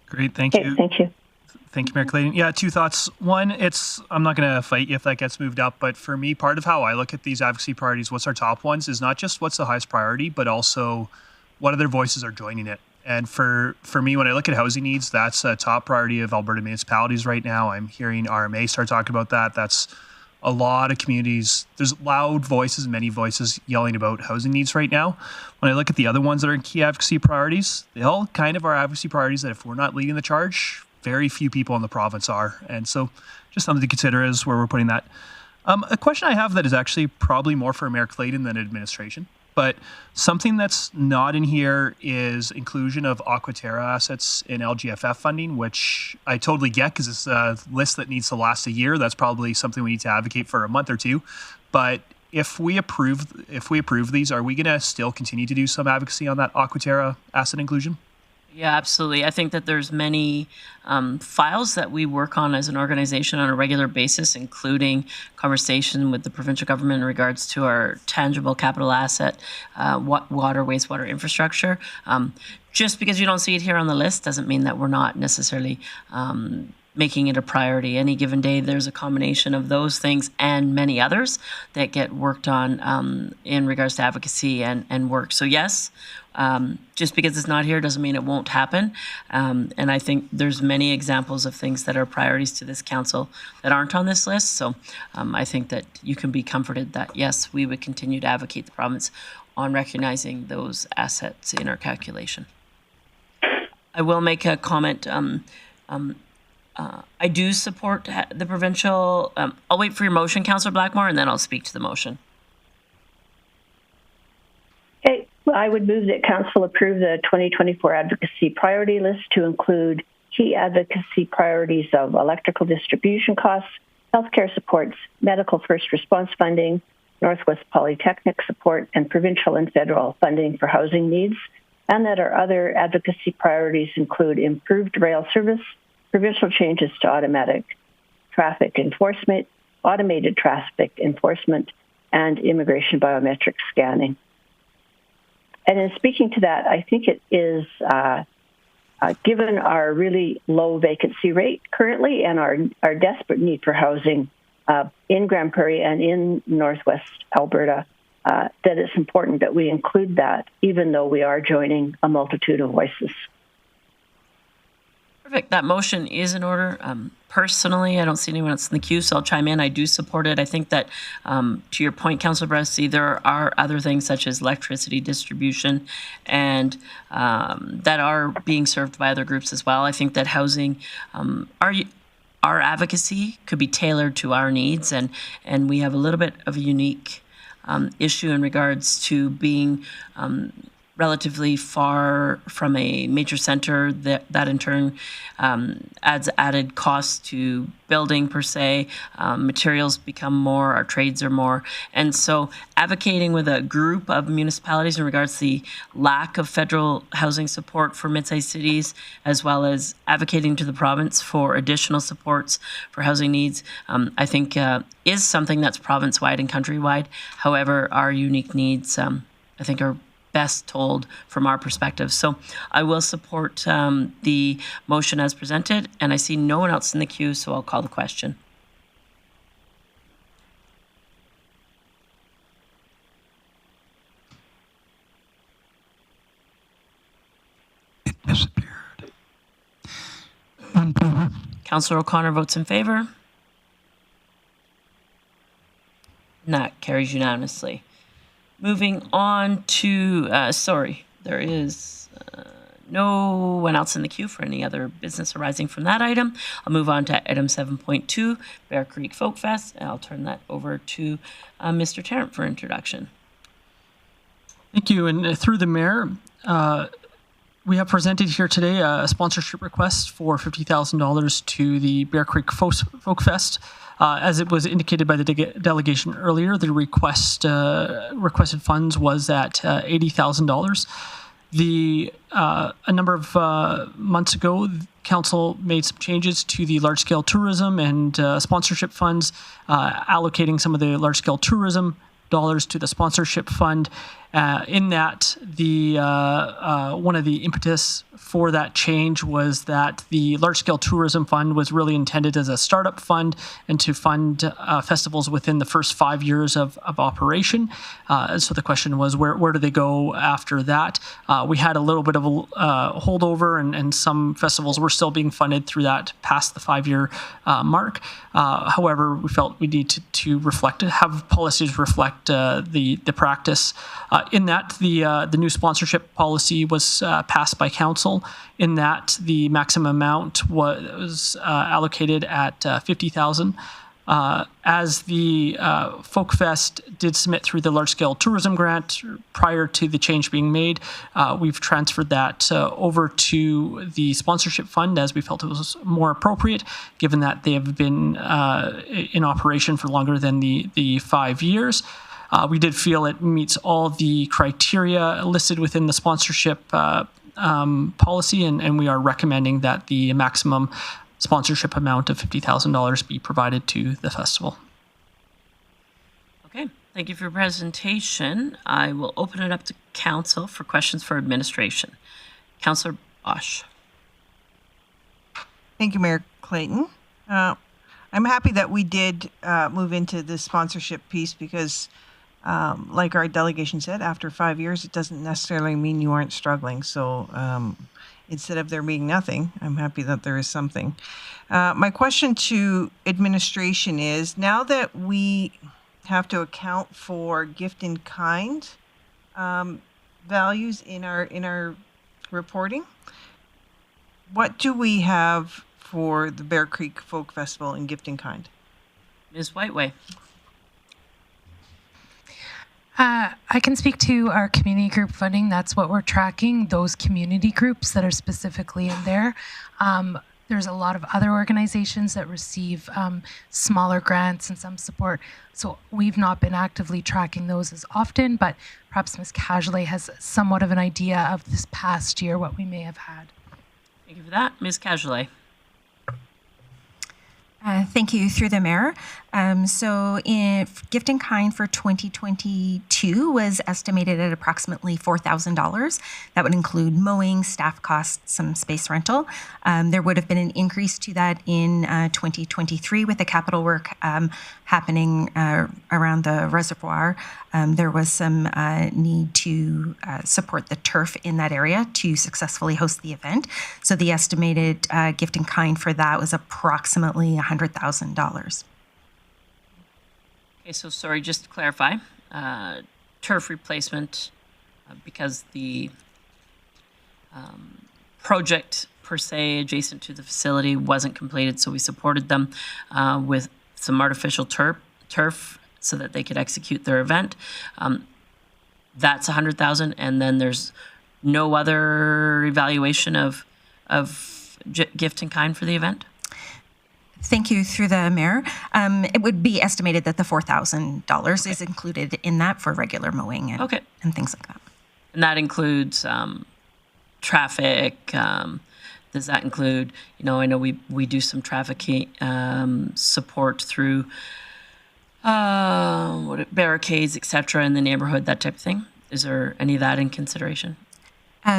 Great, thank you. Thank you. Thank you, Mayor Clayton. Yeah, 2 thoughts. One, I'm not going to fight you if that gets moved up, but for me, part of how I look at these advocacy priorities, what's our top ones, is not just what's the highest priority, but also what other voices are joining it. And for me, when I look at housing needs, that's a top priority of Alberta municipalities right now. I'm hearing RMA start talking about that. That's a lot of communities. There's loud voices, many voices yelling about housing needs right now. When I look at the other ones that are in key advocacy priorities, they all kind of are advocacy priorities that if we're not leading the charge, very few people in the province are. And so just something to consider is where we're putting that. A question I have that is actually probably more for Mayor Clayton than administration, but something that's not in here is inclusion of Aquaterra assets in LGFF funding, which I totally get because it's a list that needs to last a year. That's probably something we need to advocate for a month or two. But if we approve these, are we going to still continue to do some advocacy on that Aquaterra asset inclusion? Yeah, absolutely. I think that there's many files that we work on as an organization on a regular basis, including conversation with the provincial government in regards to our tangible capital asset, water, wastewater infrastructure. Just because you don't see it here on the list doesn't mean that we're not necessarily making it a priority. Any given day, there's a combination of those things and many others that get worked on in regards to advocacy and work. So yes, just because it's not here doesn't mean it won't happen. And I think there's many examples of things that are priorities to this council that aren't on this list. So I think that you can be comforted that, yes, we would continue to advocate the province on recognizing those assets in our calculation. I will make a comment. I do support the provincial. I'll wait for your motion, Councillor Blackmore, and then I'll speak to the motion. Okay, I would move that Council approve the 2024 advocacy priority list to include key advocacy priorities of electrical distribution costs, healthcare supports, medical first response funding, Northwest Polytechnic support, and provincial and federal funding for housing needs, and that our other advocacy priorities include improved rail service, provincial changes to automated traffic enforcement, and immigration biometric scanning. And in speaking to that, I think it is, given our really low vacancy rate currently and our desperate need for housing in Grande Prairie and in Northwest Alberta, that it's important that we include that, even though we are joining a multitude of voices. Perfect. That motion is in order. Personally, I don't see anyone else in the queue, so I'll chime in. I do support it. I think that, to your point, Councillor Bressy, there are other things such as electricity distribution and that are being served by other groups as well. I think that housing, our advocacy could be tailored to our needs, and we have a little bit of a unique issue in regards to being relatively far from a major center that in turn adds added costs to building per se. Materials become more, our trades are more. And so advocating with a group of municipalities in regards to the lack of federal housing support for mid-sized cities, as well as advocating to the province for additional supports for housing needs, I think is something that's province-wide and countrywide. However, our unique needs, I think, are best told from our perspective. So I will support the motion as presented, and I see no one else in the queue, so I'll call the question. It disappeared. In favor. Councillor O'Connor votes in favor. And that carries unanimously. Moving on to, there is no one else in the queue for any other business arising from that item. I'll move on to item 7.2, Bear Creek Folk Fest, and I'll turn that over to Mr. Tarrant for introduction. Thank you, and through the mayor, we have presented here today a sponsorship request for $50,000 to the Bear Creek Folk Fest. As it was indicated by the delegation earlier, the requested funds was at $80,000. A number of months ago, Council made some changes to the large-scale tourism and sponsorship funds, allocating some of the large-scale tourism dollars to the sponsorship fund. In that, the one of the impetus for that change was that the large-scale tourism fund was really intended as a startup fund and to fund festivals within the first 5 years of operation. And so the question was, where do they go after that? We had a little bit of a holdover, and some festivals were still being funded through that past the 5-year mark. However, we felt we need to have policies reflect the practice. In that, the new sponsorship policy was passed by council. In that, the maximum amount was allocated at $50,000. As the Folk Fest did submit through the large-scale tourism grant prior to the change being made, we've transferred that over to the sponsorship fund as we felt it was more appropriate, given that they have been in operation for longer than the 5 years. We did feel it meets all the criteria listed within the sponsorship policy, and we are recommending that the maximum sponsorship amount of $50,000 be provided to the festival. Okay, thank you for your presentation. I will open it up to council for questions for administration. Councillor Bosch. Thank you, Mayor Clayton. I'm happy that we did move into this sponsorship piece because, like our delegation said, after 5 years, it doesn't necessarily mean you aren't struggling. So instead of there being nothing, I'm happy that there is something. My question to administration is, now that we have to account for gift in kind values in our reporting, what do we have for the Bear Creek Folk Festival in gift in kind? Ms. Whiteway. I can speak to our community group funding. That's what we're tracking, those community groups that are specifically in there. There's a lot of other organizations that receive smaller grants and some support. So we've not been actively tracking those as often, but perhaps Ms. Cajolet has somewhat of an idea of this past year, what we may have had. Thank you for that. Ms. Cajolet. Thank you, through the mayor. So gift in kind for 2022 was estimated at approximately $4,000. That would include mowing, staff costs, some space rental. There would have been an increase to that in 2023 with the capital work happening around the reservoir. There was some need to support the turf in that area to successfully host the event. So the estimated gift in kind for that was approximately $100,000. Okay, so sorry, just to clarify, turf replacement, because the project per se adjacent to the facility wasn't completed, so we supported them with some artificial turf so that they could execute their event. That's $100,000, and then there's no other evaluation of gift in kind for the event? Thank you, through the mayor. It would be estimated that the $4,000 is included in that for regular mowing and things like that. And that includes traffic. Does that include, I know we do some traffic support through barricades, et cetera, in the neighborhood, that type of thing. Is there any of that in consideration?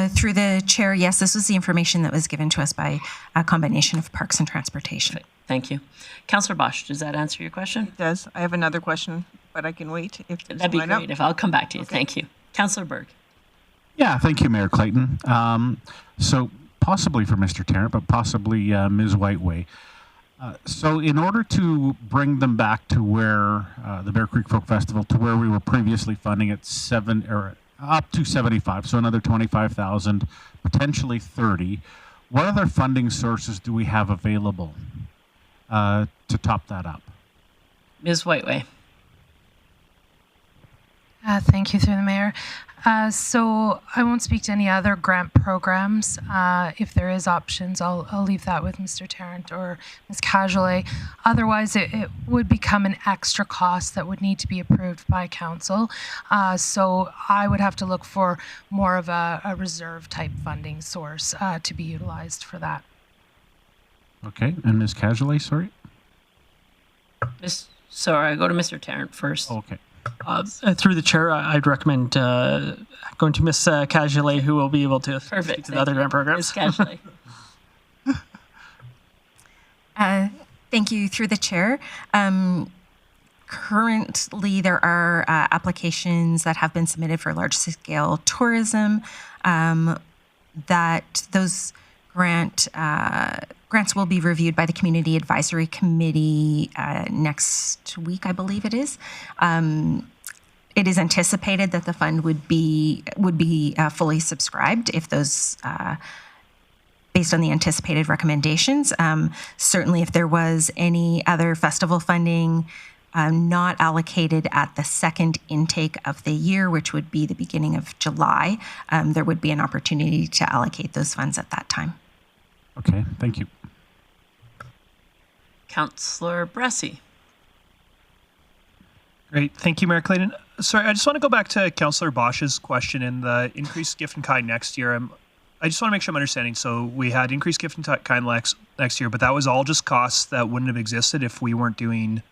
Through the chair, yes, this was the information that was given to us by a combination of Parks and Transportation. Perfect. Thank you. Councillor Bosch, does that answer your question? It does. I have another question, but I can wait. That'd be great if I'll come back to you. Okay. Thank you. Councillor Berg. Yeah, thank you, Mayor Clayton. So possibly for Mr. Tarrant, but possibly Ms. Whiteway. So in order to bring them back to where the Bear Creek Folk Festival, to where we were previously funding at up to 75, so another 25,000, potentially 30. What other funding sources do we have available to top that up? Ms. Whiteway. Thank you, through the mayor. So I won't speak to any other grant programs. If there is options, I'll leave that with Mr. Tarrant or Ms. Cajolet. Otherwise, it would become an extra cost that would need to be approved by council. So I would have to look for more of a reserve type funding source to be utilized for that. Okay, and Ms. Cajolet, sorry? Sorry, I go to Mr. Tarrant first. Okay. Through the chair, I'd recommend going to Ms. Cajolet, who will be able to speak to the other grant programs. Ms. Cajolet. Thank you. Through the chair. Currently, there are applications that have been submitted for large-scale tourism. That those grants will be reviewed by the Community Advisory Committee next week, I believe it is. It is anticipated that the fund would be fully subscribed if those. Based on the anticipated recommendations. Certainly, if there was any other festival funding not allocated at the second intake of the year, which would be the beginning of July, there would be an opportunity to allocate those funds at that time. Okay, thank you. Councillor Bressie. Great. Thank you, Mayor Clayton. Sorry, I just want to go back to Councillor Bosch's question and the increased gift in kind next year. I just want to make sure I'm understanding. So we had increased gift in kind next year, but that was all just costs that wouldn't have existed if we weren't doing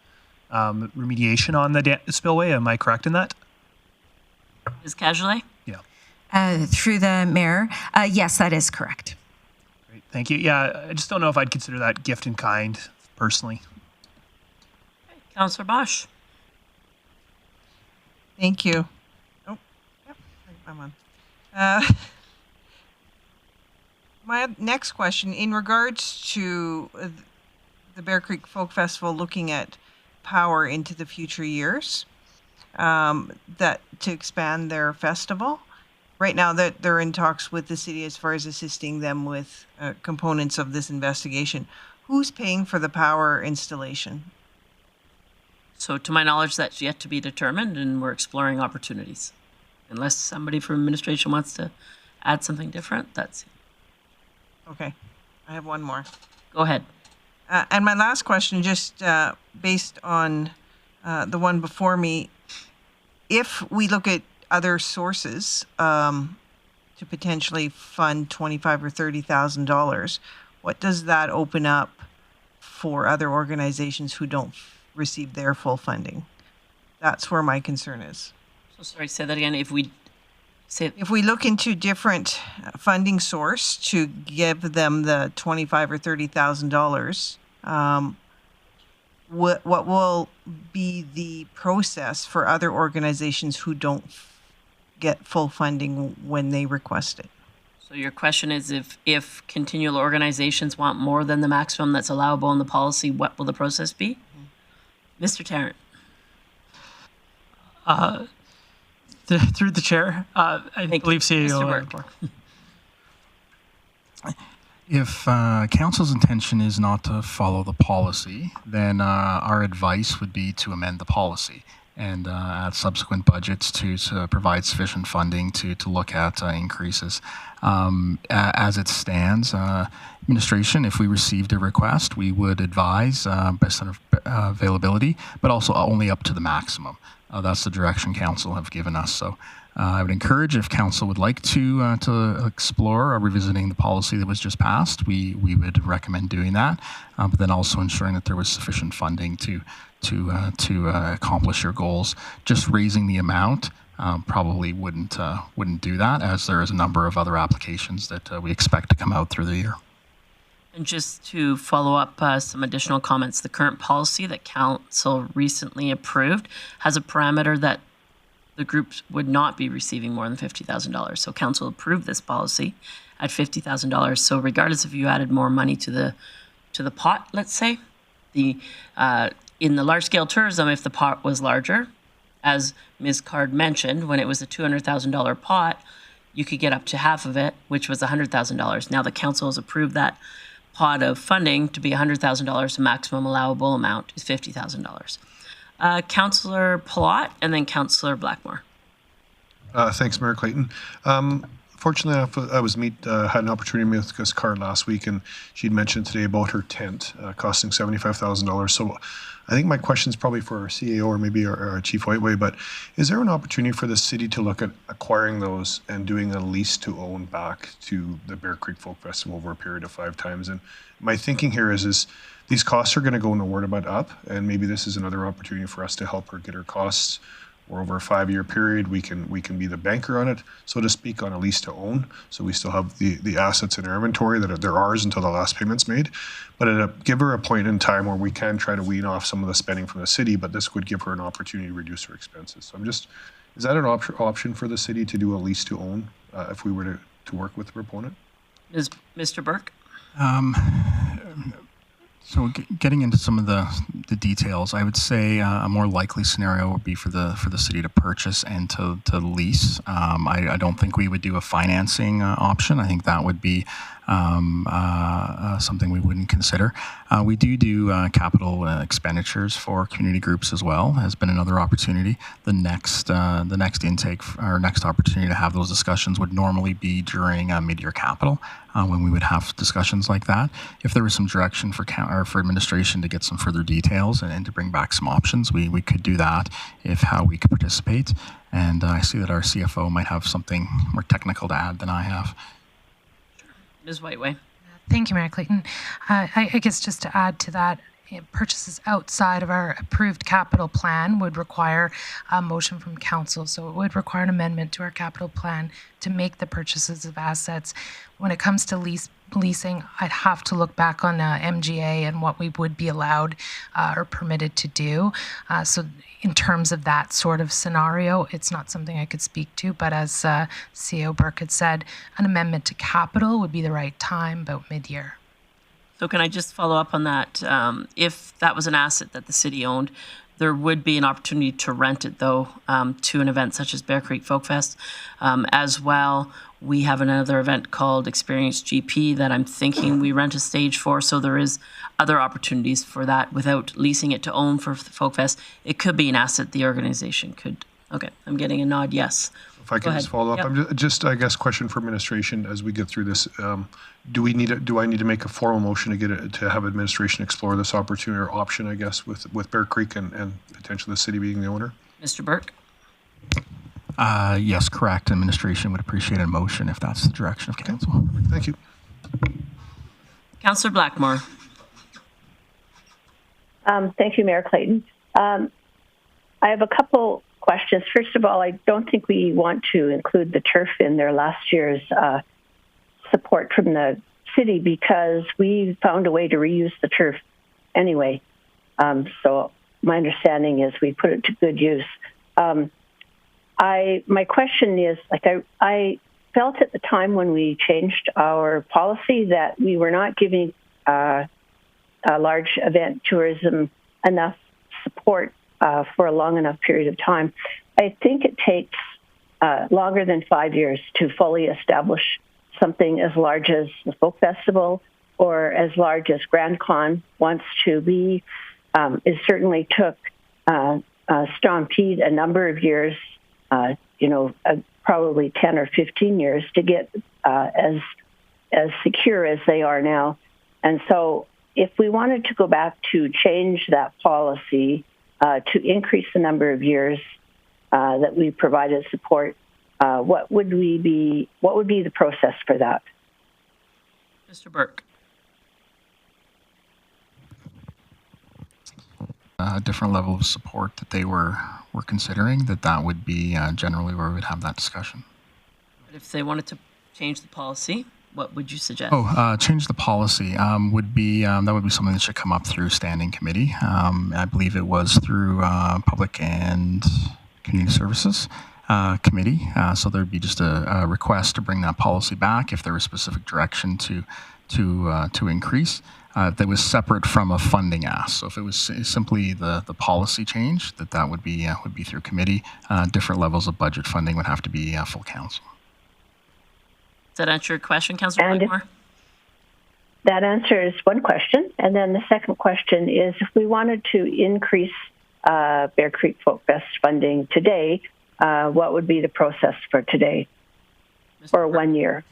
remediation on the spillway. Am I correct in that? Ms. Cajolet? Yeah. Through the mayor, yes, that is correct. Great. Thank you. Yeah, I just don't know if I'd consider that gift in kind personally. Okay. Councillor Bosch. Thank you. Oh, yep, I'm on. My next question, in regards to the Bear Creek Folk Festival looking at power into the future years, that to expand their festival. Right now that they're in talks with the city as far as assisting them with components of this investigation. Who's paying for the power installation? So to my knowledge, that's yet to be determined, and we're exploring opportunities. Unless somebody from administration wants to add something different, that's... Okay, I have one more. Go ahead. And my last question, just based on the one before me, if we look at other sources to potentially fund $25,000 or $30,000, what does that open up for other organizations who don't receive their full funding? That's where my concern is. So sorry, say that again. If we look into different funding source to give them the $25,000 or $30,000, what will be the process for other organizations who don't get full funding when they request it? So your question is if continual organizations want more than the maximum that's allowable in the policy, what will the process be? Mr. Tarrant. Through the chair, I believe CEO. If council's intention is not to follow the policy, then our advice would be to amend the policy and add subsequent budgets to provide sufficient funding to look at increases. As it stands, administration, if we received a request, we would advise based on availability, but also only up to the maximum. That's the direction council have given us. So I would encourage, if council would like to explore revisiting the policy that was just passed, we would recommend doing that. But then also ensuring that there was sufficient funding to accomplish your goals. Just raising the amount probably wouldn't do that, as there is a number of other applications that we expect to come out through the year. And just to follow up some additional comments, the current policy that council recently approved has a parameter that the groups would not be receiving more than $50,000. So council approved this policy at $50,000. So regardless if you added more money to the pot, let's say, in the large scale tourism, if the pot was larger, as Ms. Card mentioned, when it was a $200,000 pot, you could get up to half of it, which was $100,000. Now the council has approved that pot of funding to be $100,000. The maximum allowable amount is $50,000. Councillor Palat and then Councillor Blackmore. Thanks, Mayor Clayton. Fortunately enough, I had an opportunity to meet with Ms. Card last week, and she'd mentioned today about her tent costing $75,000. So I think my question is probably for our CAO or maybe our Chief Whiteway, but is there an opportunity for the city to look at acquiring those and doing a lease to own back to the Bear Creek Folk Festival over a period of 5 times? And my thinking here is these costs are going to go in the word about up, and maybe this is another opportunity for us to help her get her costs or over a 5-year period, we can be the banker on it, so to speak, on a lease to own. So we still have the assets in our inventory that they're ours until the last payment's made. But give her a point in time where we can try to wean off some of the spending from the city, but this would give her an opportunity to reduce her expenses. So is that an option for the city to do a lease to own if we were to work with the proponent? Mr. Burke? So getting into some of the details, I would say a more likely scenario would be for the city to purchase and to lease. I don't think we would do a financing option. I think that would be something we wouldn't consider. We do capital expenditures for community groups as well. Has been another opportunity. The next intake or next opportunity to have those discussions would normally be during mid-year capital when we would have discussions like that. If there was some direction for administration to get some further details and to bring back some options, we could do that if how we could participate. And I see that our CFO might have something more technical to add than I have. Ms. Whiteway. Thank you, Mayor Clayton. I guess just to add to that, purchases outside of our approved capital plan would require a motion from council. So it would require an amendment to our capital plan to make the purchases of assets. When it comes to leasing, I'd have to look back on MGA and what we would be allowed or permitted to do. So in terms of that sort of scenario, it's not something I could speak to, but as CEO Burke had said, an amendment to capital would be the right time, about mid-year. So can I just follow up on that? If that was an asset that the city owned, there would be an opportunity to rent it, though, to an event such as Bear Creek Folk Fest. As well, we have another event called Experience GP that I'm thinking we rent a stage for, so there is other opportunities for that without leasing it to own for Folk Fest. It could be an asset the organization could. Okay, I'm getting a nod, yes. If I can just follow up, I'm just I guess, question for administration as we get through this. Do I need to make a formal motion to have administration explore this opportunity or option, I guess, with Bear Creek and potentially the city being the owner? Mr. Burke? Yes, correct. Administration would appreciate a motion if that's the direction of council. Thank you. Councillor Blackmore. Thank you, Mayor Clayton. I have a couple questions. First of all, I don't think we want to include the turf in their last year's support from the city because we found a way to reuse the turf anyway. So my understanding is we put it to good use. My question is, I felt at the time when we changed our policy that we were not giving large event tourism enough support for a long enough period of time. I think it takes longer than 5 years to fully establish something as large as the Folk Festival or as large as Grand Con wants to be. It certainly took Stampede a number of years, probably 10 or 15 years to get as secure as they are now. And so if we wanted to go back to change that policy to increase the number of years that we provided support, what would be the process for that? Mr. Burke. A different level of support that they were considering, that would be generally where we would have that discussion. But if they wanted to change the policy, what would you suggest? Change the policy would be something that should come up through standing committee. I believe it was through Public and Community Services Committee. So there'd be just a request to bring that policy back if there was specific direction to increase. That was separate from a funding ask. So if it was simply the policy change, that would be through committee. Different levels of budget funding would have to be full council. Does that answer your question, Councillor Blackmore? That answers one question. And then the second question is, if we wanted to increase Bear Creek Folk Fest funding today, what would be the process for today or 1 year?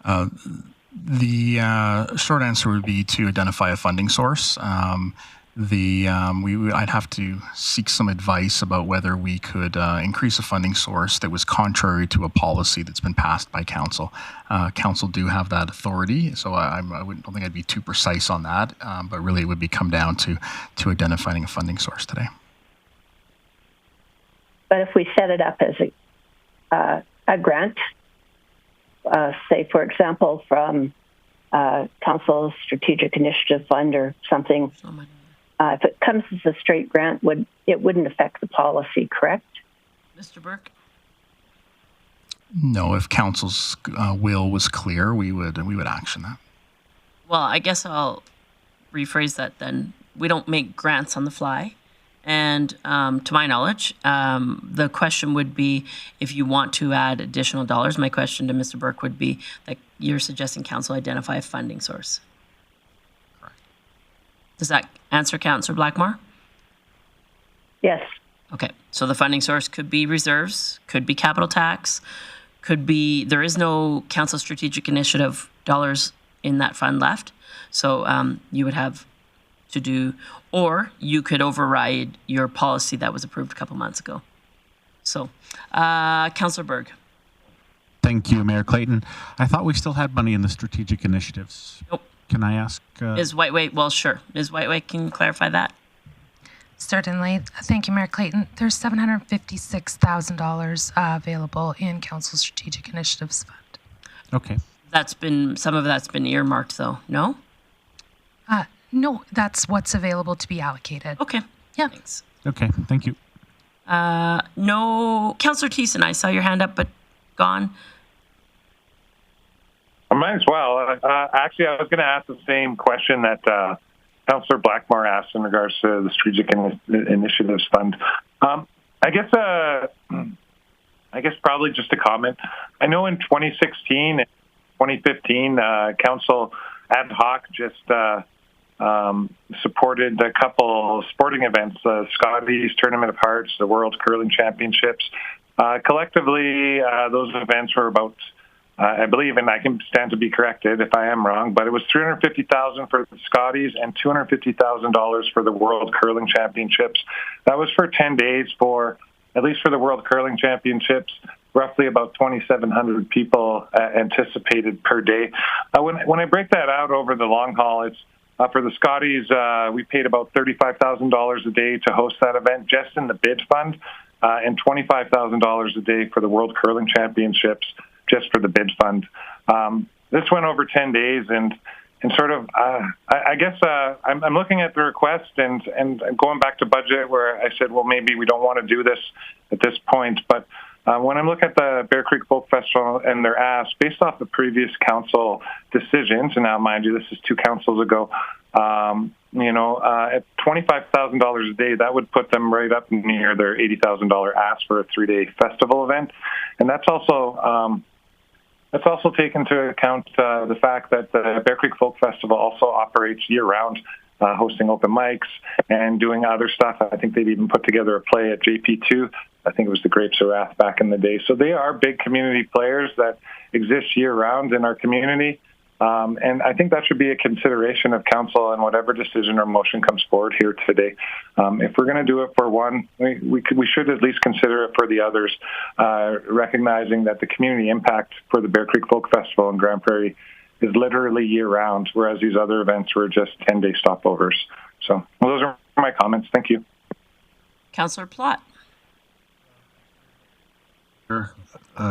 The short answer would be to identify a funding source. I'd have to seek some advice about whether we could increase a funding source that was contrary to a policy that's been passed by council. Council do have that authority, so I don't think I'd be too precise on that, but really it would come down to identifying a funding source today. But if we set it up as a grant, say, for example, from Council's Strategic Initiative Fund or something, if it comes as a straight grant, it wouldn't affect the policy, correct? Mr. Burke? No, if council's will was clear, we would action that. Well, I guess I'll rephrase that then. We don't make grants on the fly. And to my knowledge, the question would be if you want to add additional dollars. My question to Mr. Burke would be that you're suggesting council identify a funding source. Correct. Does that answer Councillor Blackmore? Yes. Okay, so the funding source could be reserves, could be capital tax, could be, there is no council strategic initiative dollars in that fund left. So you would have to do, or you could override your policy that was approved a couple months ago. So, Councillor Berg. Thank you, Mayor Clayton. I thought we still had money in the strategic initiatives. Nope. Can I ask? Ms. Whiteway, well, sure. Ms. Whiteway, can you clarify that? Certainly. Thank you, Mayor Clayton. There's $756,000 available in Council Strategic Initiatives Fund. Okay. Some of that's been earmarked, though. No? No, that's what's available to be allocated. Okay. Yeah. Thanks. Okay, thank you. No. Councillor Thiessen, I saw your hand up, but gone. Mine as well. Actually, I was going to ask the same question that Councillor Blackmore asked in regards to the Strategic Initiatives Fund. I guess probably just a comment. I know in 2016 and 2015, Council ad hoc just supported a couple sporting events, the Scotties Tournament of Hearts, the World Curling Championships. Collectively, those events were about, I believe, and I can stand to be corrected if I am wrong, but it was $350,000 for the Scotties and $250,000 for the World Curling Championships. That was for 10 days for, at least for the World Curling Championships, roughly about 2,700 people anticipated per day. When I break that out over the long haul, it's for the Scotties, we paid about $35,000 a day to host that event just in the bid fund, and $25,000 a day for the World Curling Championships just for the bid fund. This went over 10 days, and sort of, I guess I'm looking at the request and going back to budget where I said, well, maybe we don't want to do this at this point, but when I look at the Bear Creek Folk Festival and their ask, based off the previous council decisions, and now mind you, this is 2 councils ago, at $25,000 a day, that would put them right up near their $80,000 ask for a 3-day festival event. And that's also taken into account the fact that the Bear Creek Folk Festival also operates year-round, hosting open mics and doing other stuff. I think they've even put together a play at JP2. I think it was the Grapes of Wrath back in the day. So they are big community players that exist year-round in our community. And I think that should be a consideration of council and whatever decision or motion comes forward here today. If we're going to do it for one, we should at least consider it for the others, recognizing that the community impact for the Bear Creek Folk Festival in Grande Prairie is literally year-round, whereas these other events were just 10-day stopovers. So those are my comments. Thank you. Councillor Plott.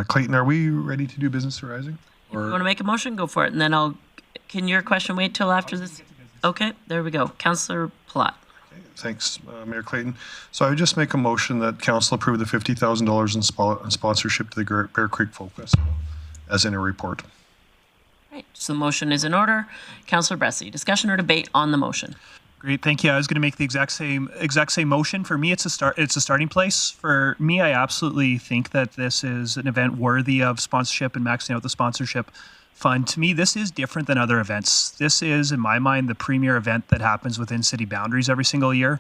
Clayton, are we ready to do business arising? If you want to make a motion, go for it. And then can your question wait till after this? Okay, there we go. Councillor Plott. Okay, thanks, Mayor Clayton. So I would just make a motion that council approve the $50,000 in sponsorship to the Bear Creek Folk Festival as in a report. Right, so the motion is in order. Councillor Bressie, discussion or debate on the motion? Great, thank you. I was going to make the exact same motion. For me, it's a starting place. For me, I absolutely think that this is an event worthy of sponsorship and maxing out the sponsorship fund. To me, this is different than other events. This is, in my mind, the premier event that happens within city boundaries every single year.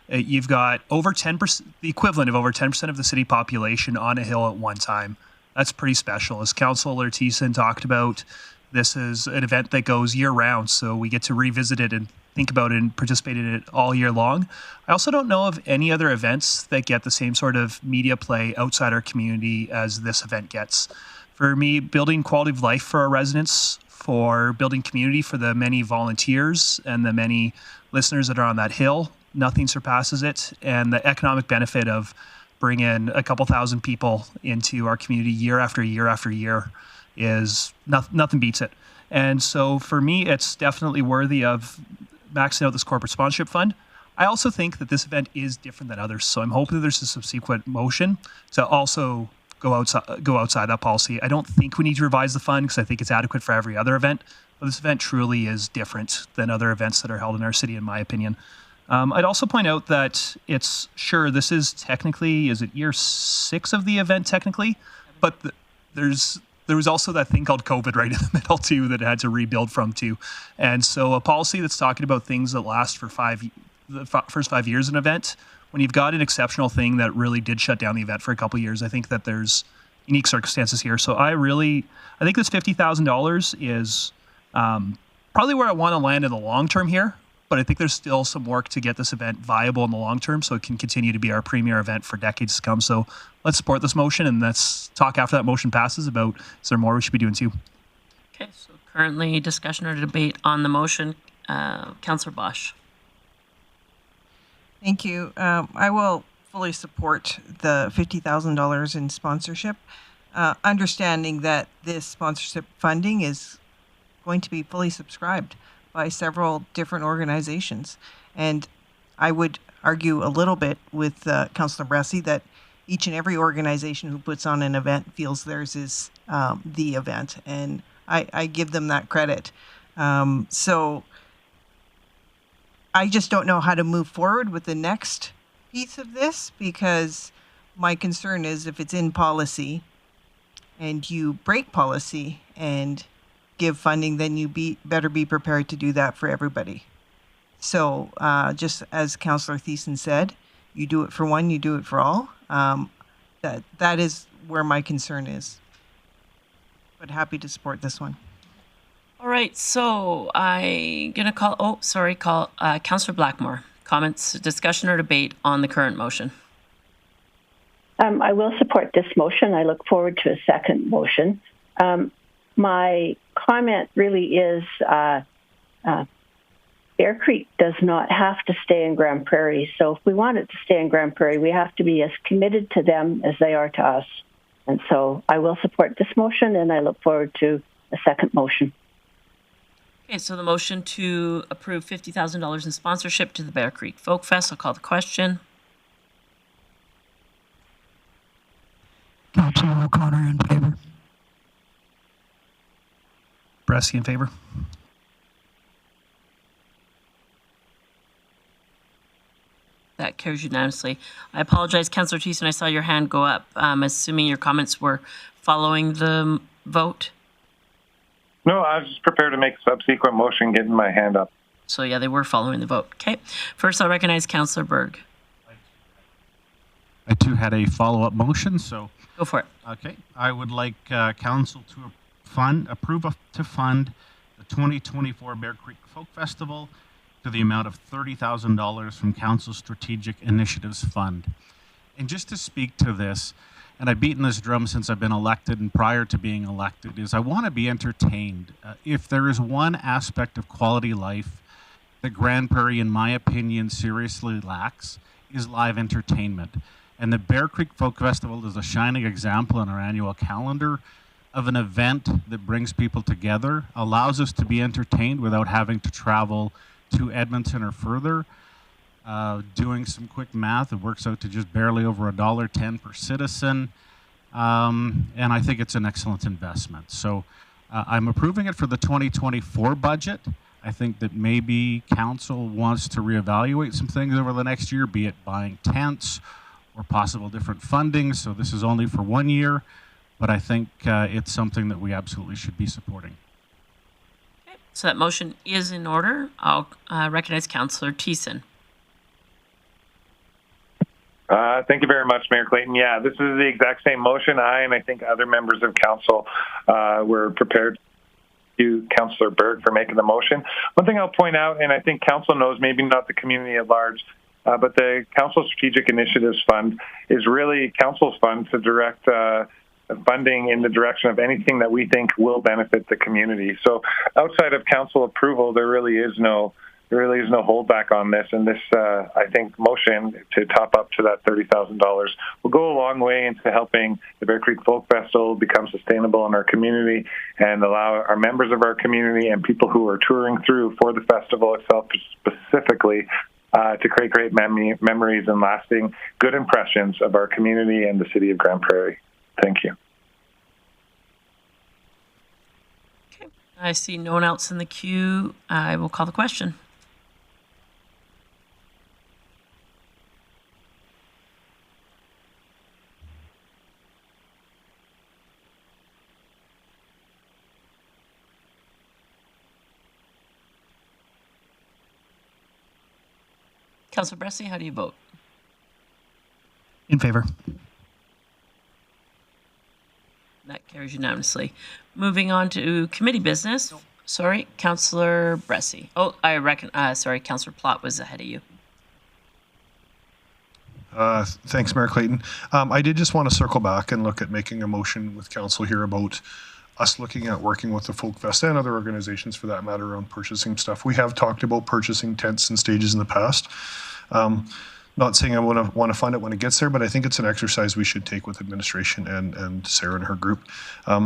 You've got over 10%, the equivalent of over 10% of the city population on a hill at one time. That's pretty special. As Councillor Thiessen talked about, this is an event that goes year-round, so we get to revisit it and think about it and participate in it all year long. I also don't know of any other events that get the same sort of media play outside our community as this event gets. For me, building quality of life for our residents, for building community for the many volunteers and the many listeners that are on that hill, nothing surpasses it. And the economic benefit of bring in a couple thousand people into our community year after year after year is nothing beats it. And so for me, it's definitely worthy of maxing out this corporate sponsorship fund. I also think that this event is different than others. So I'm hoping that there's a subsequent motion to also go outside that policy. I don't think we need to revise the fund because I think it's adequate for every other event. But this event truly is different than other events that are held in our city, in my opinion. I'd also point out that this is technically, is it year 6 of the event technically? But there was also that thing called COVID right in the middle too that it had to rebuild from too. And so a policy that's talking about things that last for the first 5 years of an event, when you've got an exceptional thing that really did shut down the event for a couple of years, I think that there's unique circumstances here. So I think this $50,000 is probably where I want to land in the long term here. But I think there's still some work to get this event viable in the long term so it can continue to be our premier event for decades to come. So let's support this motion, and let's talk after that motion passes about is there more we should be doing too. Okay, so currently discussion or debate on the motion. Councillor Bosch. Thank you. I will fully support the $50,000 in sponsorship, understanding that this sponsorship funding is going to be fully subscribed by several different organizations. And I would argue a little bit with Councillor Bressie that each and every organization who puts on an event feels theirs is the event. And I give them that credit. So I just don't know how to move forward with the next piece of this, because my concern is if it's in policy and you break policy and give funding, then you better be prepared to do that for everybody. So just as Councillor Thiessen said, you do it for one, you do it for all. That is where my concern is. But happy to support this one. All right, so I'm going to call Councillor Blackmore. Comments, discussion, or debate on the current motion? I will support this motion. I look forward to a second motion. My comment really is Bear Creek does not have to stay in Grande Prairie. So if we want it to stay in Grande Prairie, we have to be as committed to them as they are to us. And so I will support this motion, and I look forward to a second motion. Okay, so the motion to approve $50,000 in sponsorship to the Bear Creek Folk Fest. I'll call the question. Councillor O'Connor in favor. Bressie in favor. That carries unanimously. I apologize, Councillor Thiessen, I saw your hand go up. Assuming your comments were following the vote? No, I was just prepared to make a subsequent motion, getting my hand up. So yeah, they were following the vote. Okay. First, I'll recognize Councillor Berg. I too had a follow-up motion, so. Go for it. Okay. I would like council to approve to fund the 2024 Bear Creek Folk Festival to the amount of $30,000 from Council's Strategic Initiatives Fund. And just to speak to this, and I've beaten this drum since I've been elected and prior to being elected, is I want to be entertained. If there is one aspect of quality life that Grande Prairie, in my opinion, seriously lacks, is live entertainment. And the Bear Creek Folk Festival is a shining example in our annual calendar of an event that brings people together, allows us to be entertained without having to travel to Edmonton or further. Doing some quick math, it works out to just barely over $1.10 per citizen. And I think it's an excellent investment. So I'm approving it for the 2024 budget. I think that maybe council wants to reevaluate some things over the next year, be it buying tents or possible different funding. So this is only for 1 year, but I think it's something that we absolutely should be supporting. Okay. So that motion is in order. I'll recognize Councillor Thiessen. Thank you very much, Mayor Clayton. Yeah, this is the exact same motion. I think other members of council were prepared to Councillor Berg for making the motion. One thing I'll point out, and I think council knows, maybe not the community at large, but the Council Strategic Initiatives Fund is really council's fund to direct funding in the direction of anything that we think will benefit the community. So outside of council approval, there really is no there really is no holdback on this. And this, I think, motion to top up to that $30,000 will go a long way into helping the Bear Creek Folk Festival become sustainable in our community and allow our members of our community and people who are touring through for the festival itself specifically to create great memories and lasting good impressions of our community and the city of Grande Prairie. Thank you. Okay. I see no one else in the queue. I will call the question. Councillor Bressy, how do you vote? In favor. That carries unanimously. Moving on to committee business. Sorry, Councillor Bressy. Oh, I reckon, sorry, Councillor Plott was ahead of you. Thanks, Mayor Clayton. I did just want to circle back and look at making a motion with council here about us looking at working with the Folk Fest and other organizations for that matter around purchasing stuff. We have talked about purchasing tents and stages in the past. Not saying I want to fund it when it gets there, but I think it's an exercise we should take with administration and Sarah and her group.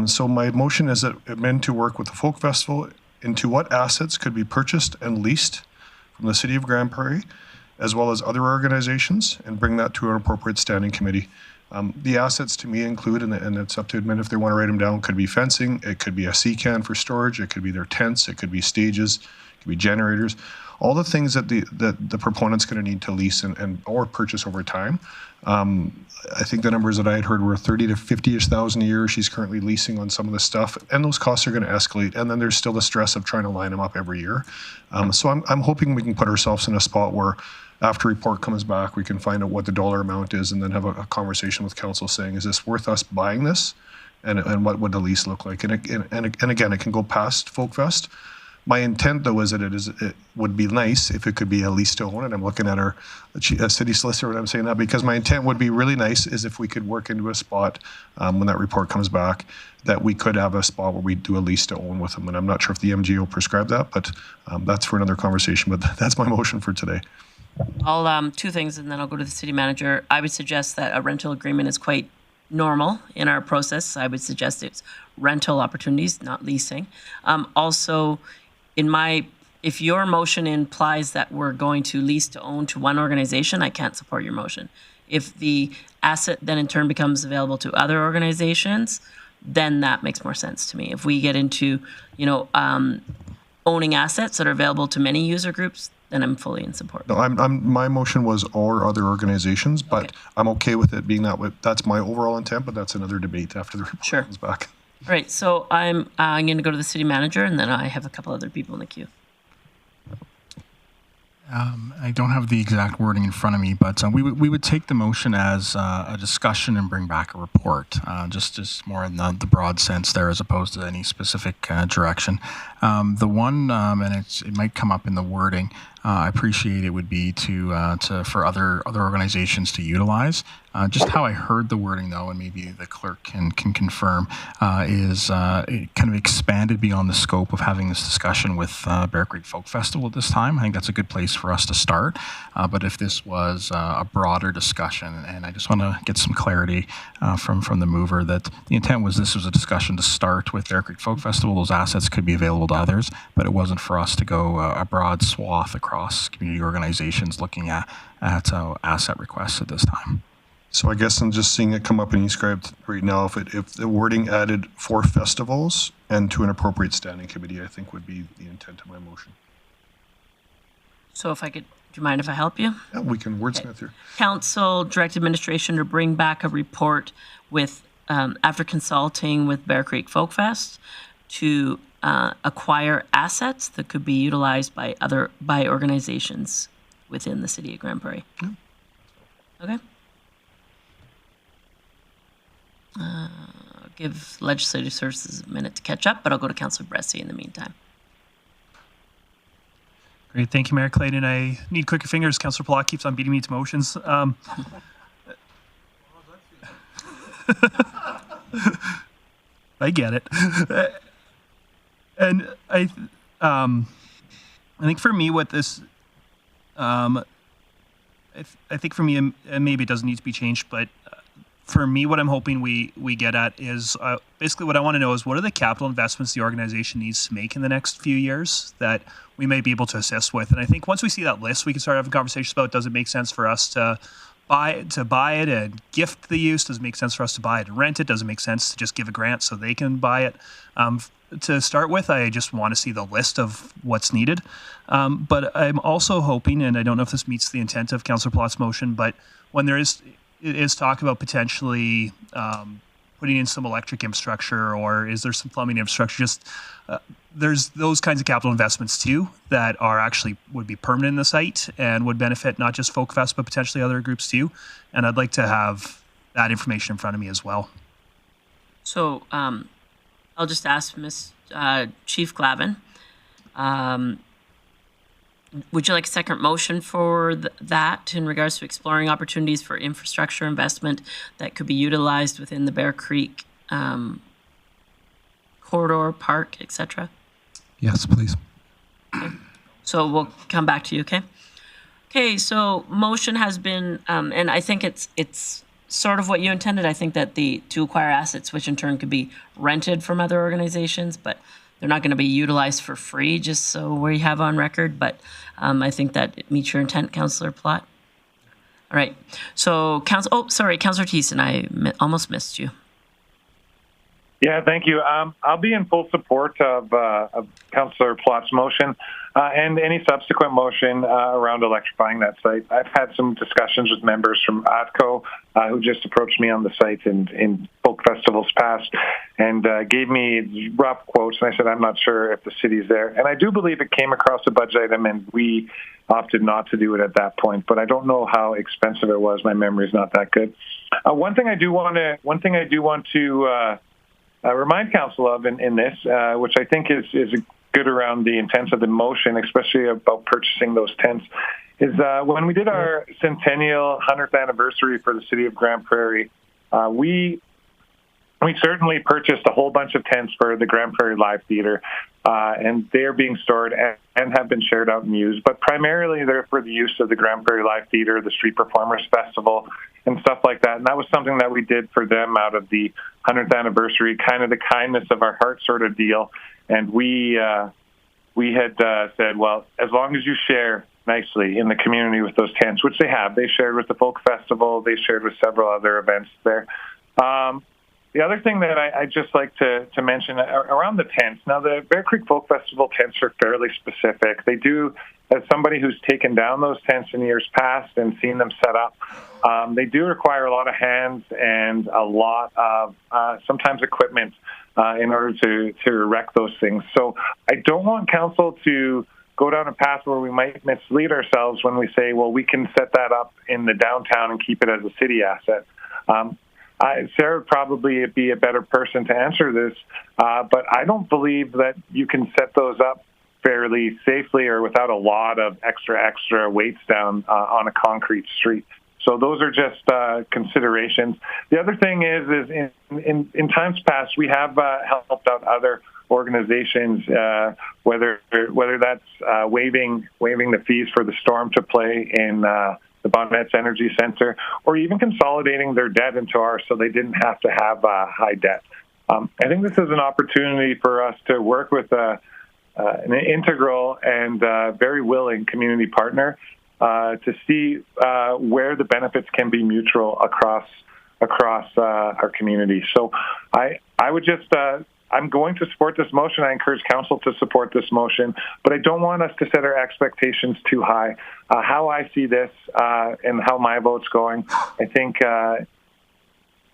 So my motion is that meant to work with the Folk Festival into what assets could be purchased and leased from the city of Grande Prairie, as well as other organizations, and bring that to an appropriate standing committee. The assets to me include, and it's up to admin if they want to write them down, could be fencing, it could be a sea can for storage, it could be their tents, it could be stages, it could be generators, all the things that the proponent's going to need to lease and or purchase over time. I think the numbers that I had heard were 30 to 50-ish thousand a year. She's currently leasing on some of the stuff, and those costs are going to escalate. And then there's still the stress of trying to line them up every year. So I'm hoping we can put ourselves in a spot where after report comes back, we can find out what the dollar amount is and then have a conversation with council saying, is this worth us buying this? And what would the lease look like? And again, it can go past Folk Fest. My intent, though, is that it would be nice if it could be a lease to own. And I'm looking at our city solicitor when I'm saying that, because my intent would be really nice is if we could work into a spot when that report comes back that we could have a spot where we do a lease to own with them. And I'm not sure if the MGO prescribed that, but that's for another conversation. But that's my motion for today. I'll two things, and then I'll go to the city manager. I would suggest that a rental agreement is quite normal in our process. I would suggest it's rental opportunities, not leasing. Also, if your motion implies that we're going to lease to own to one organization, I can't support your motion. If the asset then in turn becomes available to other organizations, then that makes more sense to me. If we get into, owning assets that are available to many user groups, then I'm fully in support. No, my motion was or other organizations, but okay. I'm okay with it being that way. That's my overall intent, but that's another debate after the report comes back. All right, so I'm going to go to the city manager, and then I have a couple other people in the queue. I don't have the exact wording in front of me, but we would take the motion as a discussion and bring back a report, just more in the broad sense there as opposed to any specific direction. The one, and it might come up in the wording, I appreciate it would be for other organizations to utilize. Just how I heard the wording, though, and maybe the clerk can confirm, is it kind of expanded beyond the scope of having this discussion with Bear Creek Folk Festival at this time. I think that's a good place for us to start. But if this was a broader discussion, and I just want to get some clarity from the mover that the intent was this was a discussion to start with Bear Creek Folk Festival. Those assets could be available to others, but it wasn't for us to go a broad swath across community organizations looking at asset requests at this time. So I guess I'm just seeing it come up in e-script right now. If the wording added for festivals and to an appropriate standing committee, I think would be the intent of my motion. So if I could, do you mind if I help you? Yeah, we can wordsmith here. Council direct administration to bring back a report with, after consulting with Bear Creek Folk Fest, to acquire assets that could be utilized by organizations within the city of Grande Prairie. Yeah. Okay. I'll give Legislative Services a minute to catch up, but I'll go to Councillor Bressy in the meantime. Great, thank you, Mayor Clayton. I need quicker fingers. Councillor Plott keeps on beating me to motions. I get it. And I think for me, what this, I think for me, and maybe it doesn't need to be changed, but for me, what I'm hoping we get at is basically what I want to know is what are the capital investments the organization needs to make in the next few years that we may be able to assist with. And I think once we see that list, we can start having conversations about, does it make sense for us to buy it and gift the use? Does it make sense for us to buy it and rent it? Does it make sense to just give a grant so they can buy it? To start with, I just want to see the list of what's needed. But I'm also hoping, and I don't know if this meets the intent of Councillor Plott's motion, but when there is talk about potentially putting in some electric infrastructure, or is there some plumbing infrastructure, just there's those kinds of capital investments too that are actually would be permanent in the site and would benefit not just Folk Fest, but potentially other groups too. And I'd like to have that information in front of me as well. So I'll just ask Chief Glavin, would you like a second motion for that in regards to exploring opportunities for infrastructure investment that could be utilized within the Bear Creek corridor, park, etc.? Yes, please. Okay. So we'll come back to you, okay? Okay, so motion has been, and I think it's sort of what you intended. I think that to acquire assets, which in turn could be rented from other organizations, but they're not going to be utilized for free, just so we have on record. But I think that it meets your intent, Councillor Plott. All right. So, Councillor Thiessen, I almost missed you. Yeah, thank you. I'll be in full support of Councillor Plott's motion and any subsequent motion around electrifying that site. I've had some discussions with members from ATCO who just approached me on the site in Folk Festivals past and gave me rough quotes, and I said, I'm not sure if the city's there. And I do believe it came across a budget item, and we opted not to do it at that point, but I don't know how expensive it was. My memory's not that good. One thing I do want to remind council of in this, which I think is good around the intent of the motion, especially about purchasing those tents, is when we did our centennial 100th anniversary for the city of Grande Prairie, we certainly purchased a whole bunch of tents for the Grande Prairie Live Theatre, and they're being stored and have been shared out and used, but primarily they're for the use of the Grande Prairie Live Theatre, the Street Performers Festival, and stuff like that. And that was something that we did for them out of the 100th anniversary, kind of the kindness of our heart sort of deal. And we had said, well, as long as you share nicely in the community with those tents, which they have. They shared with the Folk Festival. They shared with several other events there. The other thing that I'd just like to mention around the tents, now the Bear Creek Folk Festival tents are fairly specific. They do, as somebody who's taken down those tents in years past and seen them set up, they do require a lot of hands and a lot of sometimes equipment in order to erect those things. So I don't want council to go down a path where we might mislead ourselves when we say, well, we can set that up in the downtown and keep it as a city asset. Sarah would probably be a better person to answer this, but I don't believe that you can set those up fairly safely or without a lot of extra weights down on a concrete street. So those are just considerations. The other thing is in times past, we have helped out other organizations, whether that's waiving the fees for the Storm to play in the Bonnets Energy Center, or even consolidating their debt into ours so they didn't have to have high debt. I think this is an opportunity for us to work with an integral and very willing community partner to see where the benefits can be mutual across our community. So I would just I'm going to support this motion. I encourage council to support this motion, but I don't want us to set our expectations too high. How I see this and how my vote's going, I think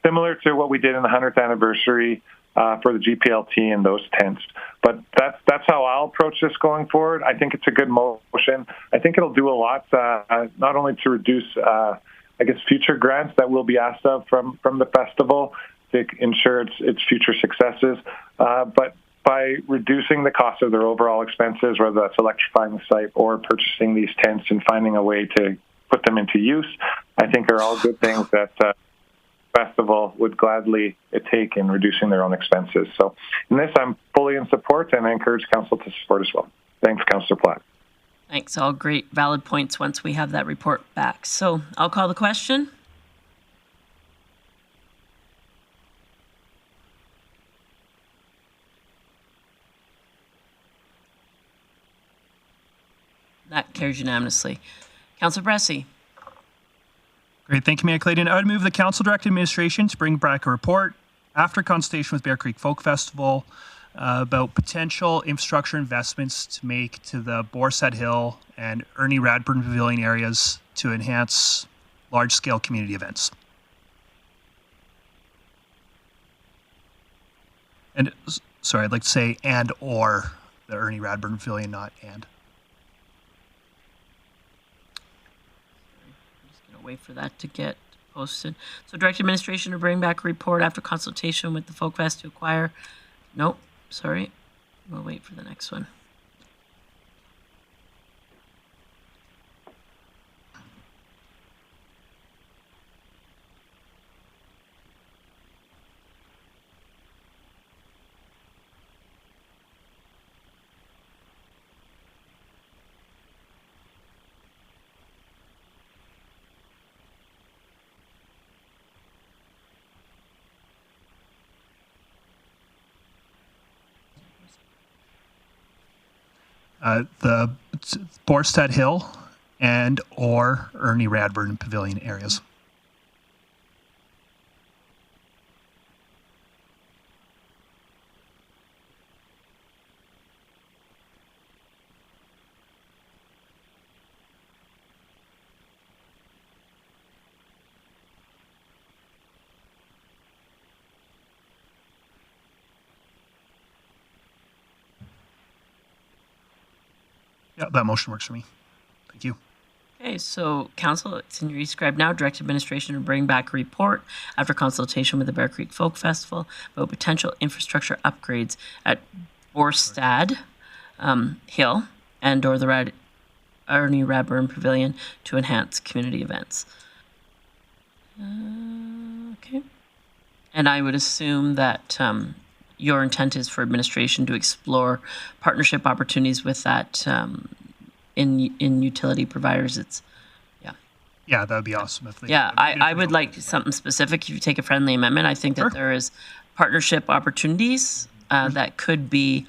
similar to what we did in the 100th anniversary for the GPLT and those tents. But that's how I'll approach this going forward. I think it's a good motion. I think it'll do a lot, not only to reduce, future grants that will be asked of from the festival to ensure its future successes, but by reducing the cost of their overall expenses, whether that's electrifying the site or purchasing these tents and finding a way to put them into use, I think are all good things that festival would gladly take in reducing their own expenses. So in this, I'm fully in support, and I encourage council to support as well. Thanks, Councillor Platt. Thanks. All great valid points once we have that report back. So I'll call the question. That carries unanimously. Councillor Bressy. Great. Thank you, Mayor Clayton. I would move the council direct administration to bring back a report after consultation with Bear Creek Folk Festival about potential infrastructure investments to make to the Borstad Hill and Ernie Radbourne Pavilion areas to enhance large-scale community events. And sorry, I'd like to say and or the Ernie Radbourne Pavilion, not and. Wait for that to get posted. So direct administration to bring back a report after consultation with the Folk Fest to acquire. Nope, sorry. We'll wait for the next one. The Borstad Hill and or Ernie Radbourne Pavilion areas. Yeah, that motion works for me. Thank you. Okay, so council, it's in your e-scribe now. Direct administration to bring back a report after consultation with the Bear Creek Folk Festival about potential infrastructure upgrades at Borstad Hill and or the Ernie Radbourne Pavilion to enhance community events. Okay. And I would assume that your intent is for administration to explore partnership opportunities with that in utility providers. It's yeah, that would be awesome. If they yeah, I would like something specific. If you take a friendly amendment, I think that there is partnership opportunities that could be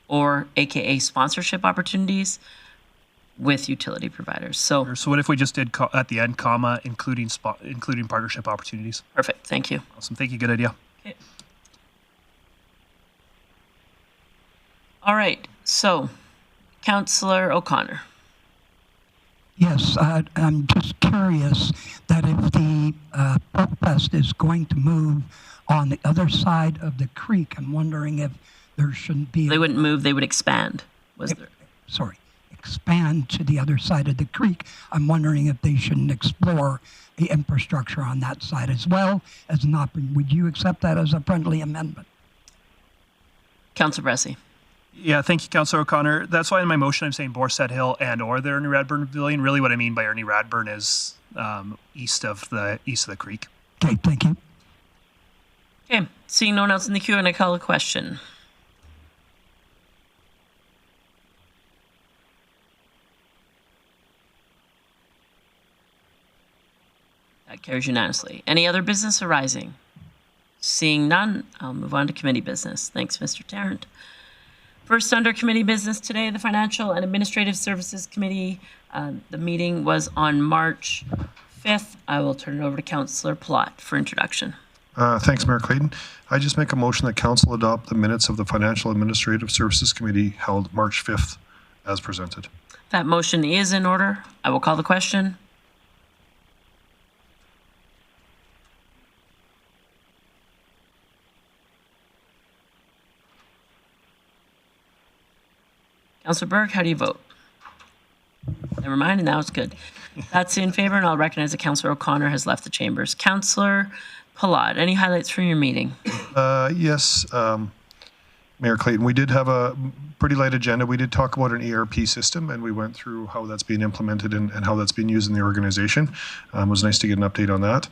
or AKA sponsorship opportunities with utility providers. So what if we just did at the end, comma, including partnership opportunities? Perfect. Thank you. Awesome. Thank you. Good idea. Okay. All right. So, Councillor O'Connor. Yes, I'm just curious that if the Folk Fest is going to move on the other side of the creek, I'm wondering if there shouldn't be... They wouldn't move, they would expand, was there? Sorry, expand to the other side of the creek. I'm wondering if they shouldn't explore the infrastructure on that side as well as not. Would you accept that as a friendly amendment? Councillor Bressy. Yeah, thank you, Councillor O'Connor. That's why in my motion I'm saying Borstad Hill and or the Ernie Radbourne Pavilion. Really what I mean by Ernie Radbourne is east of the creek. Okay, thank you. Okay, seeing no one else in the queue, and I call a question. That carries unanimously. Any other business arising? Seeing none, I'll move on to committee business. Thanks, Mr. Tarrant. First, under committee business today, the Financial and Administrative Services Committee. The meeting was on March 5th. I will turn it over to Councillor Plott for introduction. Thanks, Mayor Clayton. I just make a motion that Council adopt the minutes of the Financial Administrative Services Committee held March 5th as presented. That motion is in order. I will call the question. Councillor Berg, how do you vote? Never mind, and now it's good. That's in favor, and I'll recognize that Councillor O'Connor has left the chambers. Councillor Plott, any highlights from your meeting? Yes. Mayor Clayton, we did have a pretty light agenda. We did talk about an ERP system, and we went through how that's being implemented and how that's being used in the organization. It was nice to get an update on that.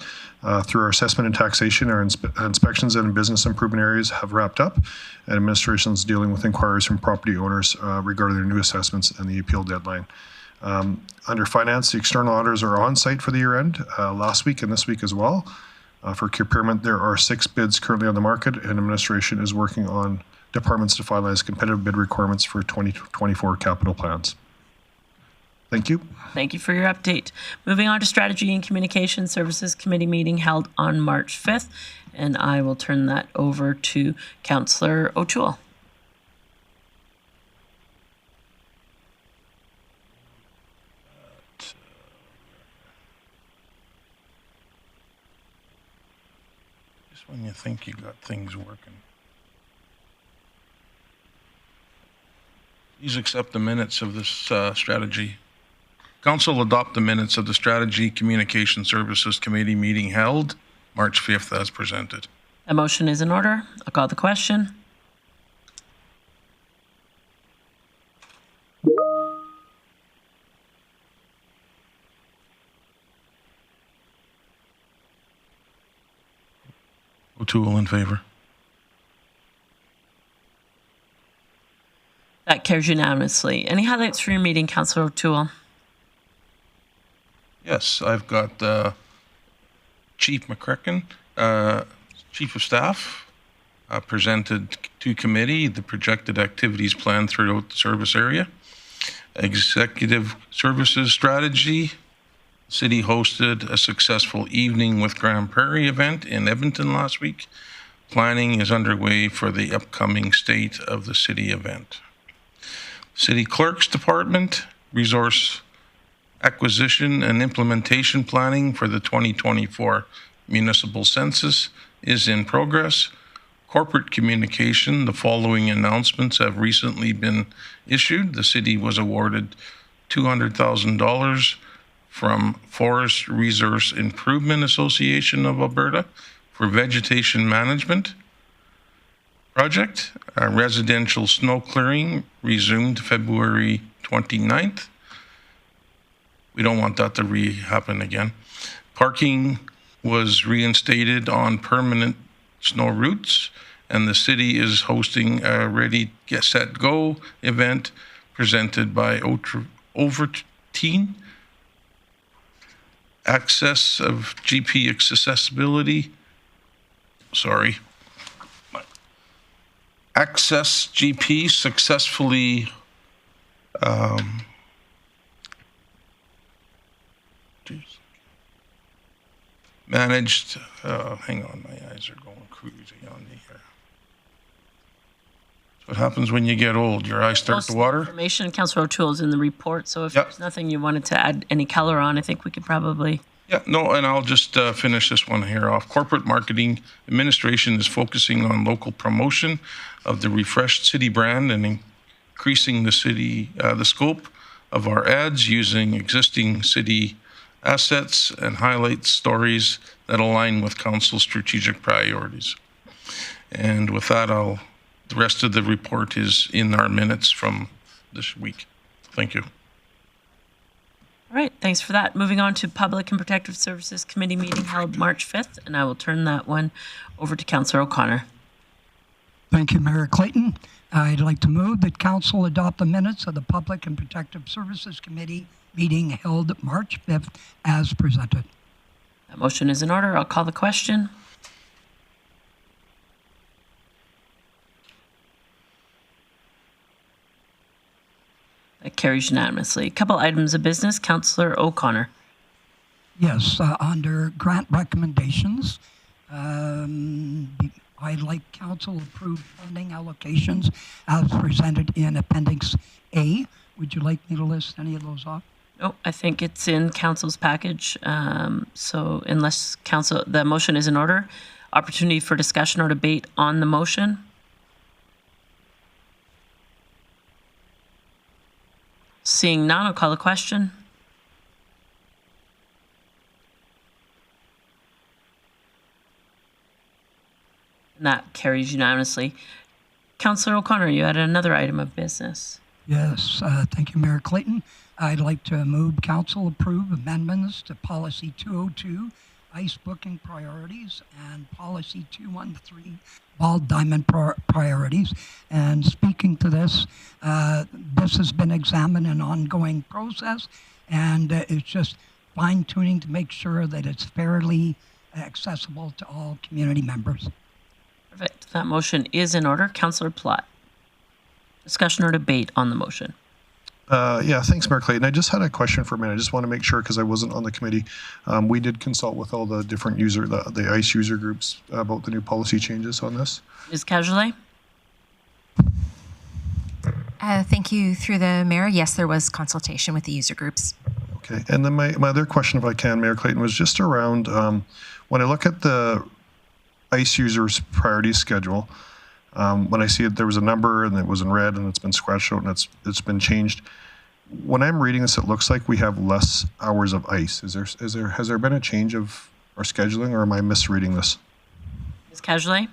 Through our assessment and taxation, our inspections and business improvement areas have wrapped up, and administration is dealing with inquiries from property owners regarding their new assessments and the appeal deadline. Under finance, the external auditors are on site for the year end last week and this week as well. For procurement, there are 6 bids currently on the market, and administration is working on departments to finalize competitive bid requirements for 2024 capital plans. Thank you. Thank you for your update. Moving on to Strategy and Communication Services Committee meeting held on March 5th, and I will turn that over to Councillor O'Toole. Just when you think you got things working. Please accept the minutes of this strategy. Council adopt the minutes of the Strategy Communication Services Committee meeting held March 5th as presented. A motion is in order. I'll call the question. O'Toole in favor. That carries unanimously. Any highlights for your meeting, Councillor O'Toole? Yes, I've got Chief McCracken, Chief of Staff, presented to committee the projected activities planned throughout the service area. Executive Services Strategy. City hosted a successful evening with Grande Prairie event in Edmonton last week. Planning is underway for the upcoming State of the City event. City Clerk's Department, Resource Acquisition and Implementation Planning for the 2024 Municipal Census is in progress. Corporate communication, the following announcements have recently been issued. The city was awarded $200,000 from Forest Resource Improvement Association of Alberta for vegetation management project. Residential snow clearing resumed February 29th. We don't want that to happen again. Parking was reinstated on permanent snow routes, and the city is hosting a Ready, Get, Set, Go event presented by Overteen. Access of GP accessibility. Access GP successfully managed. Hang on, my eyes are going crazy on me here. That's what happens when you get old. Your eyes start to water. Information, Councillor O'Toole, is in the report, so if there's nothing you wanted to add any color on, I think we could probably... Yeah, no, and I'll just finish this one here off. Corporate marketing administration is focusing on local promotion of the refreshed city brand and increasing the scope of our ads using existing city assets and highlight stories that align with council's strategic priorities. And with that, the rest of the report is in our minutes from this week. Thank you. All right, thanks for that. Moving on to Public and Protective Services Committee meeting held March 5th, and I will turn that one over to Councillor O'Connor. Thank you, Mayor Clayton. I'd like to move that Council adopt the minutes of the Public and Protective Services Committee meeting held March 5th as presented. That motion is in order. I'll call the question. That carries unanimously. A couple items of business. Councillor O'Connor. Yes, under grant recommendations, I'd like Council approved funding allocations as presented in Appendix A. Would you like me to list any of those off? No, I think it's in Council's package. So unless Council, the motion is in order, opportunity for discussion or debate on the motion. Seeing none, I'll call the question. And that carries unanimously. Councillor O'Connor, you had another item of business. Yes, thank you, Mayor Clayton. I'd like to move council approve amendments to Policy 202, ICE booking priorities, and Policy 213, ball diamond priorities. And speaking to this, this has been examined in an ongoing process, and it's just fine tuning to make sure that it's fairly accessible to all community members. Perfect. That motion is in order. Councillor Platt. Discussion or debate on the motion? Yeah, thanks, Mayor Clayton. I just had a question for a minute. I just want to make sure, because I wasn't on the committee. We did consult with all the different the ICE user groups about the new policy changes on this. Ms. Cajolet? Thank you. Through the mayor, yes, there was consultation with the user groups. Okay, and then my other question, if I can, Mayor Clayton, was just around when I look at the ICE users priority schedule, when I see it, there was a number and it was in red and it's been scratched out and it's been changed. When I'm reading this, it looks like we have less hours of ICE. Has there been a change of our scheduling, or am I misreading this? Ms. Cajolet?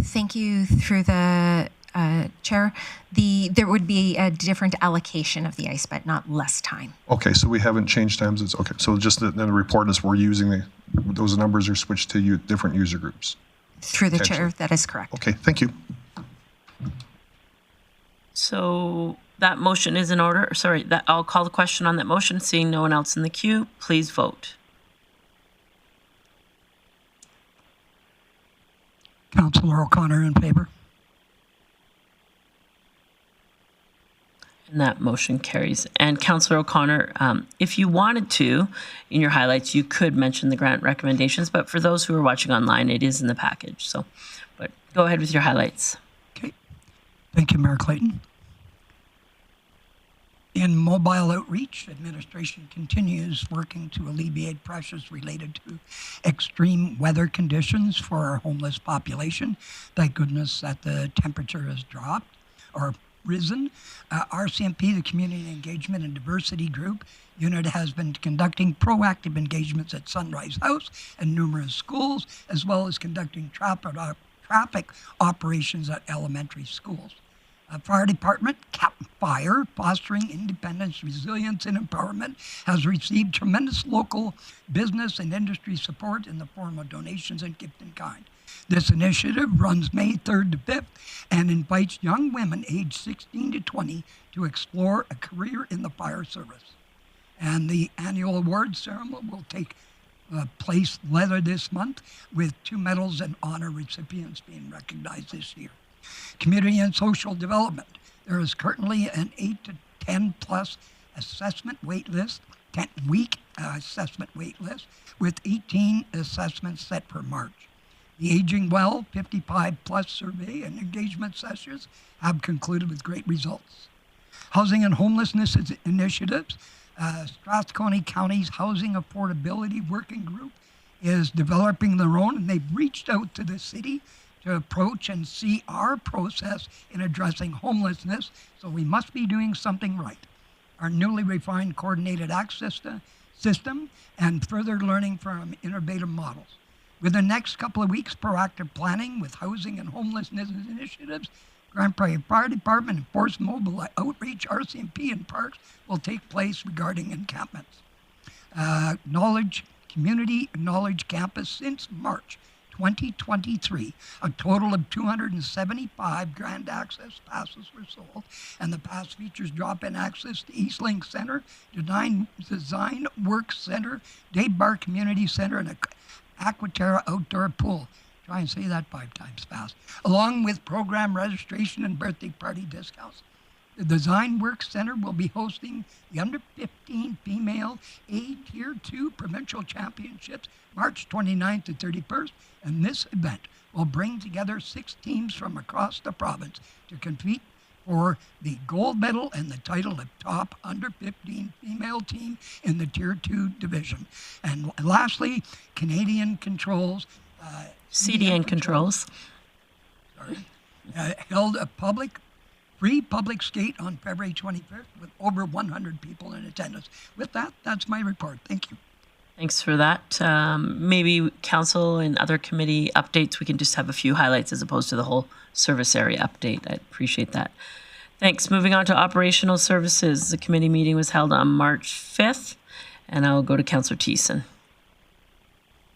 Thank you. Through the chair, there would be a different allocation of the ICE, but not less time. Okay, so we haven't changed times. It's okay. So just then the report is we're using those numbers are switched to different user groups. Through the chair, that is correct. Okay, thank you. So that motion is in order. Sorry, I'll call the question on that motion. Seeing no one else in the queue, please vote. Councillor O'Connor in favor. And that motion carries. And Councillor O'Connor, if you wanted to, in your highlights, you could mention the grant recommendations, but for those who are watching online, it is in the package. So, but go ahead with your highlights. Okay. Thank you, Mayor Clayton. In mobile outreach, administration continues working to alleviate pressures related to extreme weather conditions for our homeless population. Thank goodness that the temperature has dropped or risen. RCMP, the Community Engagement and Diversity Group unit, has been conducting proactive engagements at Sunrise House and numerous schools, as well as conducting traffic operations at elementary schools. Fire Department, CAP Fire, Fostering Independence, Resilience, and Empowerment, has received tremendous local business and industry support in the form of donations and gift in kind. This initiative runs May 3rd to 5th and invites young women aged 16 to 20 to explore a career in the fire service. And the annual awards ceremony will take place later this month, with 2 medals and honor recipients being recognized this year. Community and social development. There is currently an 8 to 10 plus assessment wait list, 10-week assessment wait list, with 18 assessments set for March. The Aging Well 55 plus survey and engagement sessions have concluded with great results. Housing and homelessness initiatives. Strathcona County's Housing Affordability Working Group is developing their own, and they've reached out to the city to approach and see our process in addressing homelessness, so we must be doing something right. Our newly refined coordinated access system and further learning from innovative models. With the next couple of weeks, proactive planning with housing and homelessness initiatives, Grande Prairie Fire Department and Force Mobile Outreach, RCMP, and Parks will take place regarding encampments. Community Knowledge Campus since March 2023, a total of 275 Grand Access passes were sold, and the pass features drop-in access to Eastlink Center, Design Works Center, Dave Bar Community Center, and Aquaterra Outdoor Pool. Try and say that 5 times fast. Along with program registration and birthday party discounts. The Design Works Center will be hosting the Under 15 Female A Tier 2 Provincial Championships March 29th to 31st, and this event will bring together 6 teams from across the province to compete for the gold medal and the title of top Under 15 female team in the Tier 2 division. And lastly, Canadian Controls. CDN Controls. Held a public free public skate on February 25th with over 100 people in attendance. With that, that's my report. Thank you. Thanks for that. Maybe council and other committee updates, we can just have a few highlights as opposed to the whole service area update. I appreciate that. Thanks. Moving on to operational services. The committee meeting was held on March 5th, and I'll go to Councillor Thiessen.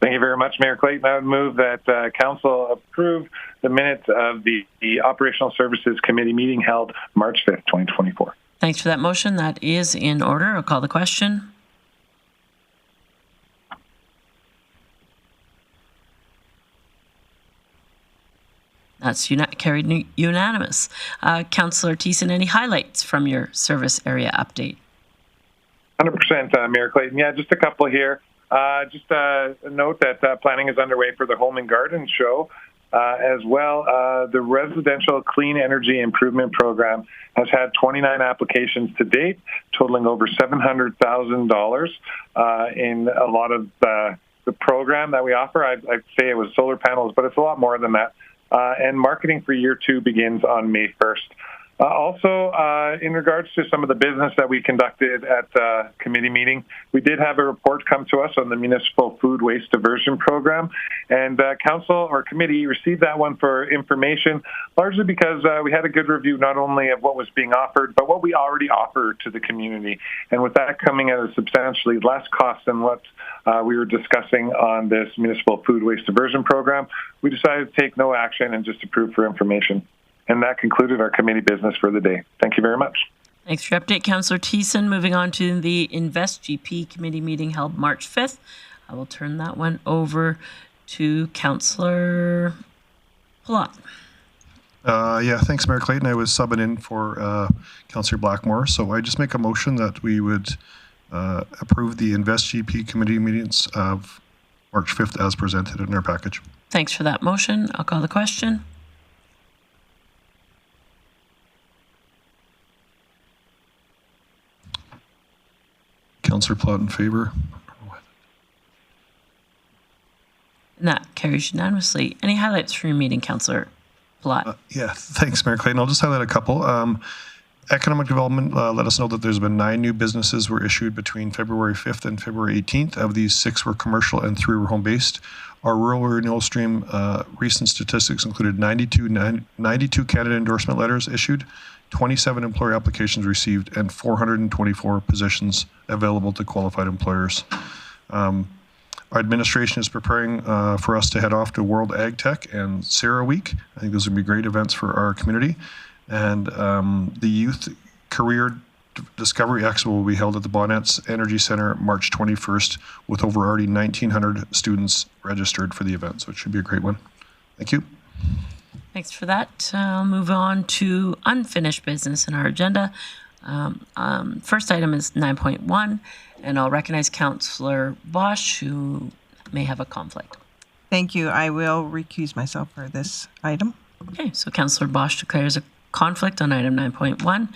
Thank you very much, Mayor Clayton. I would move that council approve the minutes of the Operational Services Committee meeting held March 5th, 2024. Thanks for that motion. That is in order. I'll call the question. That's carried unanimous. Councillor Thiessen, any highlights from your service area update? 100%, Mayor Clayton. Yeah, just a couple here. Just a note that planning is underway for the Home and Garden Show. As well, the Residential Clean Energy Improvement Program has had 29 applications to date, totaling over $700,000 in a lot of the program that we offer. I'd say it was solar panels, but it's a lot more than that. And marketing for year 2 begins on May 1st. Also, in regards to some of the business that we conducted at the committee meeting, we did have a report come to us on the Municipal Food Waste Diversion Program, and council or committee received that one for information, largely because we had a good review not only of what was being offered, but what we already offer to the community. And with that coming at a substantially less cost than what we were discussing on this Municipal Food Waste Diversion Program, we decided to take no action and just approve for information. And that concluded our committee business for the day. Thank you very much. Thanks for your update, Councillor Thiessen. Moving on to the Invest GP committee meeting held March 5th. I will turn that one over to Councillor Palat. Yeah, thanks, Mayor Clayton. I was subbing in for Councillor Blackmore. So I just make a motion that we would approve the Invest GP committee meetings of March 5th as presented in our package. Thanks for that motion. I'll call the question. Councillor Plott in favor. And that carries unanimously. Any highlights from your meeting, Councillor Plott? Yeah, thanks, Mayor Clayton. I'll just highlight a couple. Economic development let us know that there's been 9 new businesses were issued between February 5th and February 18th. Of these, 6 were commercial and 3 were home-based. Our rural renewal stream recent statistics included 92 candidate endorsement letters issued, 27 employer applications received, and 424 positions available to qualified employers. Our administration is preparing for us to head off to World Ag Tech and Sarah Week. I think those would be great events for our community. And the Youth Career Discovery Expo will be held at the Bonnets Energy Center March 21st with over already 1,900 students registered for the event. So it should be a great one. Thank you. Thanks for that. I'll move on to unfinished business in our agenda. First item is 9.1, and I'll recognize Councillor Bosch, who may have a conflict. Thank you. I will recuse myself for this item. Okay, so Councillor Bosch declares a conflict on item 9.1.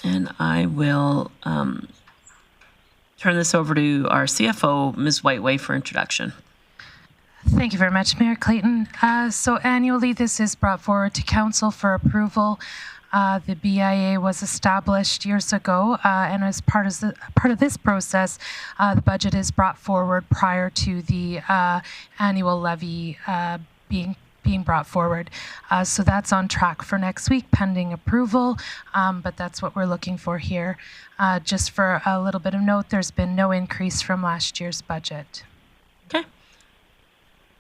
And I will turn this over to our CFO, Ms. Whiteway, for introduction. Thank you very much, Mayor Clayton. So annually, this is brought forward to Council for approval. The BIA was established years ago, and as part of this process, the budget is brought forward prior to the annual levy being brought forward. So that's on track for next week, pending approval, but that's what we're looking for here. Just for a little bit of note, there's been no increase from last year's budget. Okay.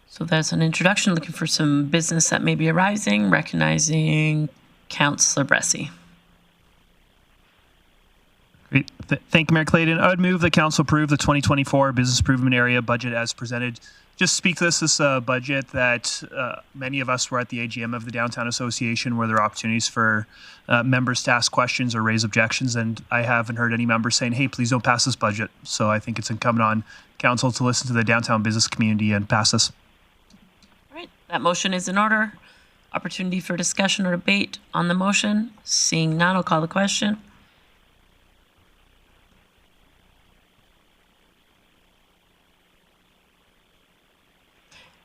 So that's an introduction, looking for some business that may be arising, recognizing Councillor Bressie. Great. Thank you, Mayor Clayton. I would move that Council approve the 2024 Business Improvement Area budget as presented. Just speak to this budget that many of us were at the AGM of the Downtown Association, where there are opportunities for members to ask questions or raise objections, and I haven't heard any members saying, hey, please don't pass this budget. So I think it's incumbent on Council to listen to the downtown business community and pass this. All right, that motion is in order. Opportunity for discussion or debate on the motion. Seeing none, I'll call the question.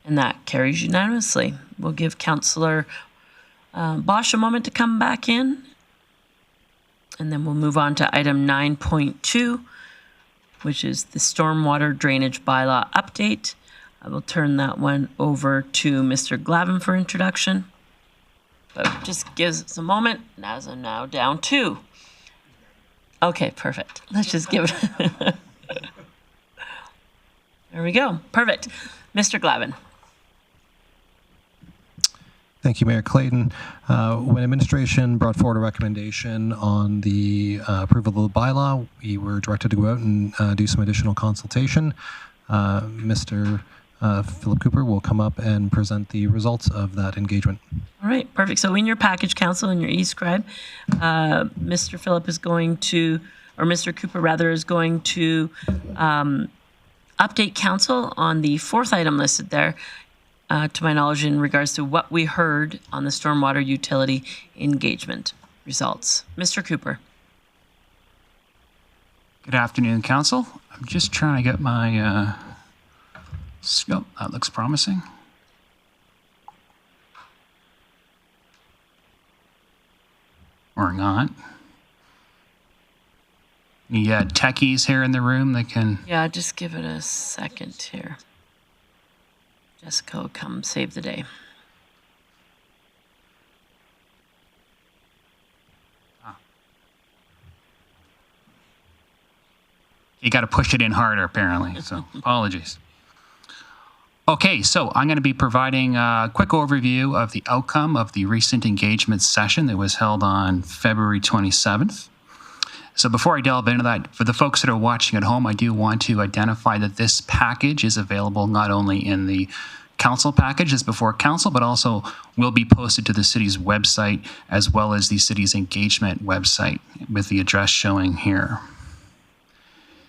And that carries unanimously. We'll give Councillor Bosch, a moment to come back in. And then we'll move on to item 9.2, which is the Stormwater Drainage Bylaw update. I will turn that one over to Mr. Glavin for introduction. But just gives us a moment, as I'm now down 2. Okay, perfect. Let's just give it. There we go. Perfect. Mr. Glavin. Thank you, Mayor Clayton. When administration brought forward a recommendation on the approval of the bylaw, we were directed to go out and do some additional consultation. Mr. Philip Cooper will come up and present the results of that engagement. All right, perfect. So in your package, Council, in your e-scribe, Mr. Philip is going to, or Mr. Cooper rather, is going to update Council on the 4th item listed there, to my knowledge, in regards to what we heard on the stormwater utility engagement results. Mr. Cooper. Good afternoon, Council. I'm just trying to get my scope. That looks promising. Or not. Any techies here in the room that can... Yeah, just give it a second here. Jessica will come save the day. You got to push it in harder, apparently, so apologies. Okay, so I'm going to be providing a quick overview of the outcome of the recent engagement session that was held on February 27th. So before I delve into that, for the folks that are watching at home, I do want to identify that this package is available not only in the council package as before council, but also will be posted to the city's website as well as the city's engagement website with the address showing here.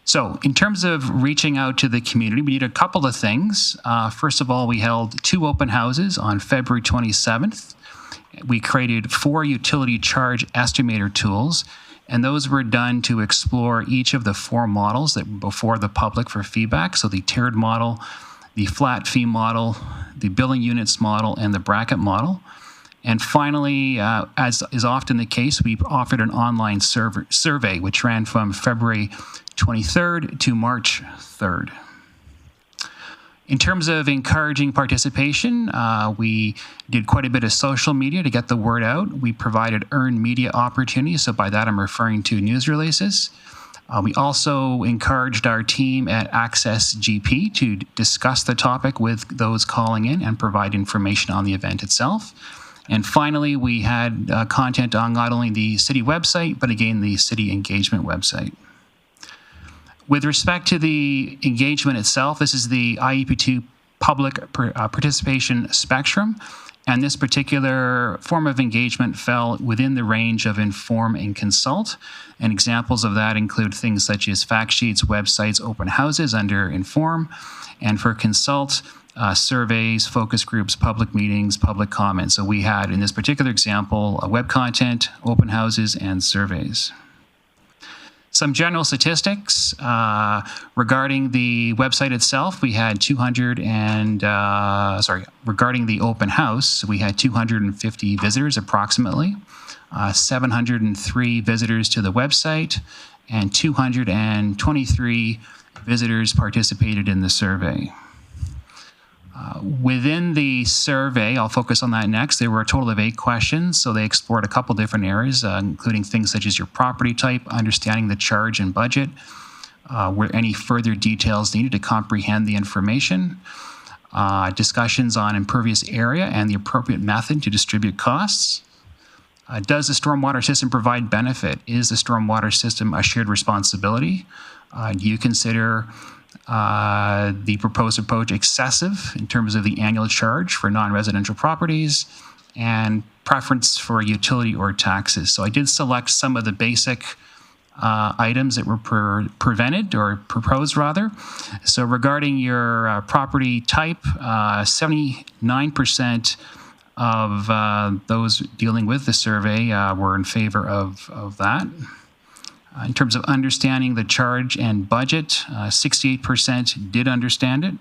So in terms of reaching out to the community, we did a couple of things. First of all, we held 2 open houses on February 27th. We created 4 utility charge estimator tools, and those were done to explore each of the 4 models that were before the public for feedback. So the tiered model, the flat fee model, the billing units model, and the bracket model. And finally, as is often the case, we offered an online survey, which ran from February 23rd to March 3rd. In terms of encouraging participation, we did quite a bit of social media to get the word out. We provided earned media opportunities, so by that I'm referring to news releases. We also encouraged our team at Access GP to discuss the topic with those calling in and provide information on the event itself. And finally, we had content on not only the city website, but again, the city engagement website. With respect to the engagement itself, this is the IEP2 public participation spectrum, and this particular form of engagement fell within the range of inform and consult. And examples of that include things such as fact sheets, websites, open houses under inform, and for consult, surveys, focus groups, public meetings, public comments. So we had, in this particular example, web content, open houses, and surveys. Some general statistics regarding the website itself. We had regarding the open house, we had 250 visitors approximately, 703 visitors to the website, and 223 visitors participated in the survey. Within the survey, I'll focus on that next, there were a total of 8 questions, so they explored a couple different areas, including things such as your property type, understanding the charge and budget, were any further details needed to comprehend the information, discussions on impervious area and the appropriate method to distribute costs. Does the stormwater system provide benefit? Is the stormwater system a shared responsibility? Do you consider the proposed approach excessive in terms of the annual charge for non-residential properties, and preference for utility or taxes? So I did select some of the basic items that were proposed rather. So regarding your property type, 79% of those dealing with the survey were in favor of that. In terms of understanding the charge and budget, 68% did understand it.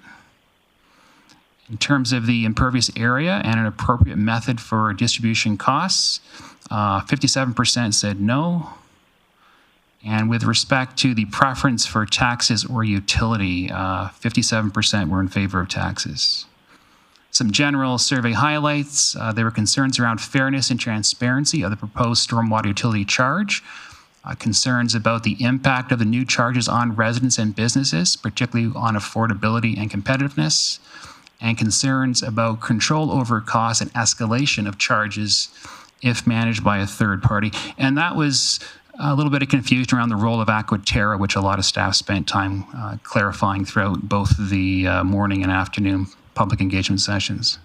In terms of the impervious area and an appropriate method for distribution costs, 57% said no. And with respect to the preference for taxes or utility, 57% were in favor of taxes. Some general survey highlights. There were concerns around fairness and transparency of the proposed stormwater utility charge, concerns about the impact of the new charges on residents and businesses, particularly on affordability and competitiveness, and concerns about control over costs and escalation of charges if managed by a third party. And that was a little bit of confusion around the role of Aquaterra, which a lot of staff spent time clarifying throughout both the morning and afternoon public engagement sessions.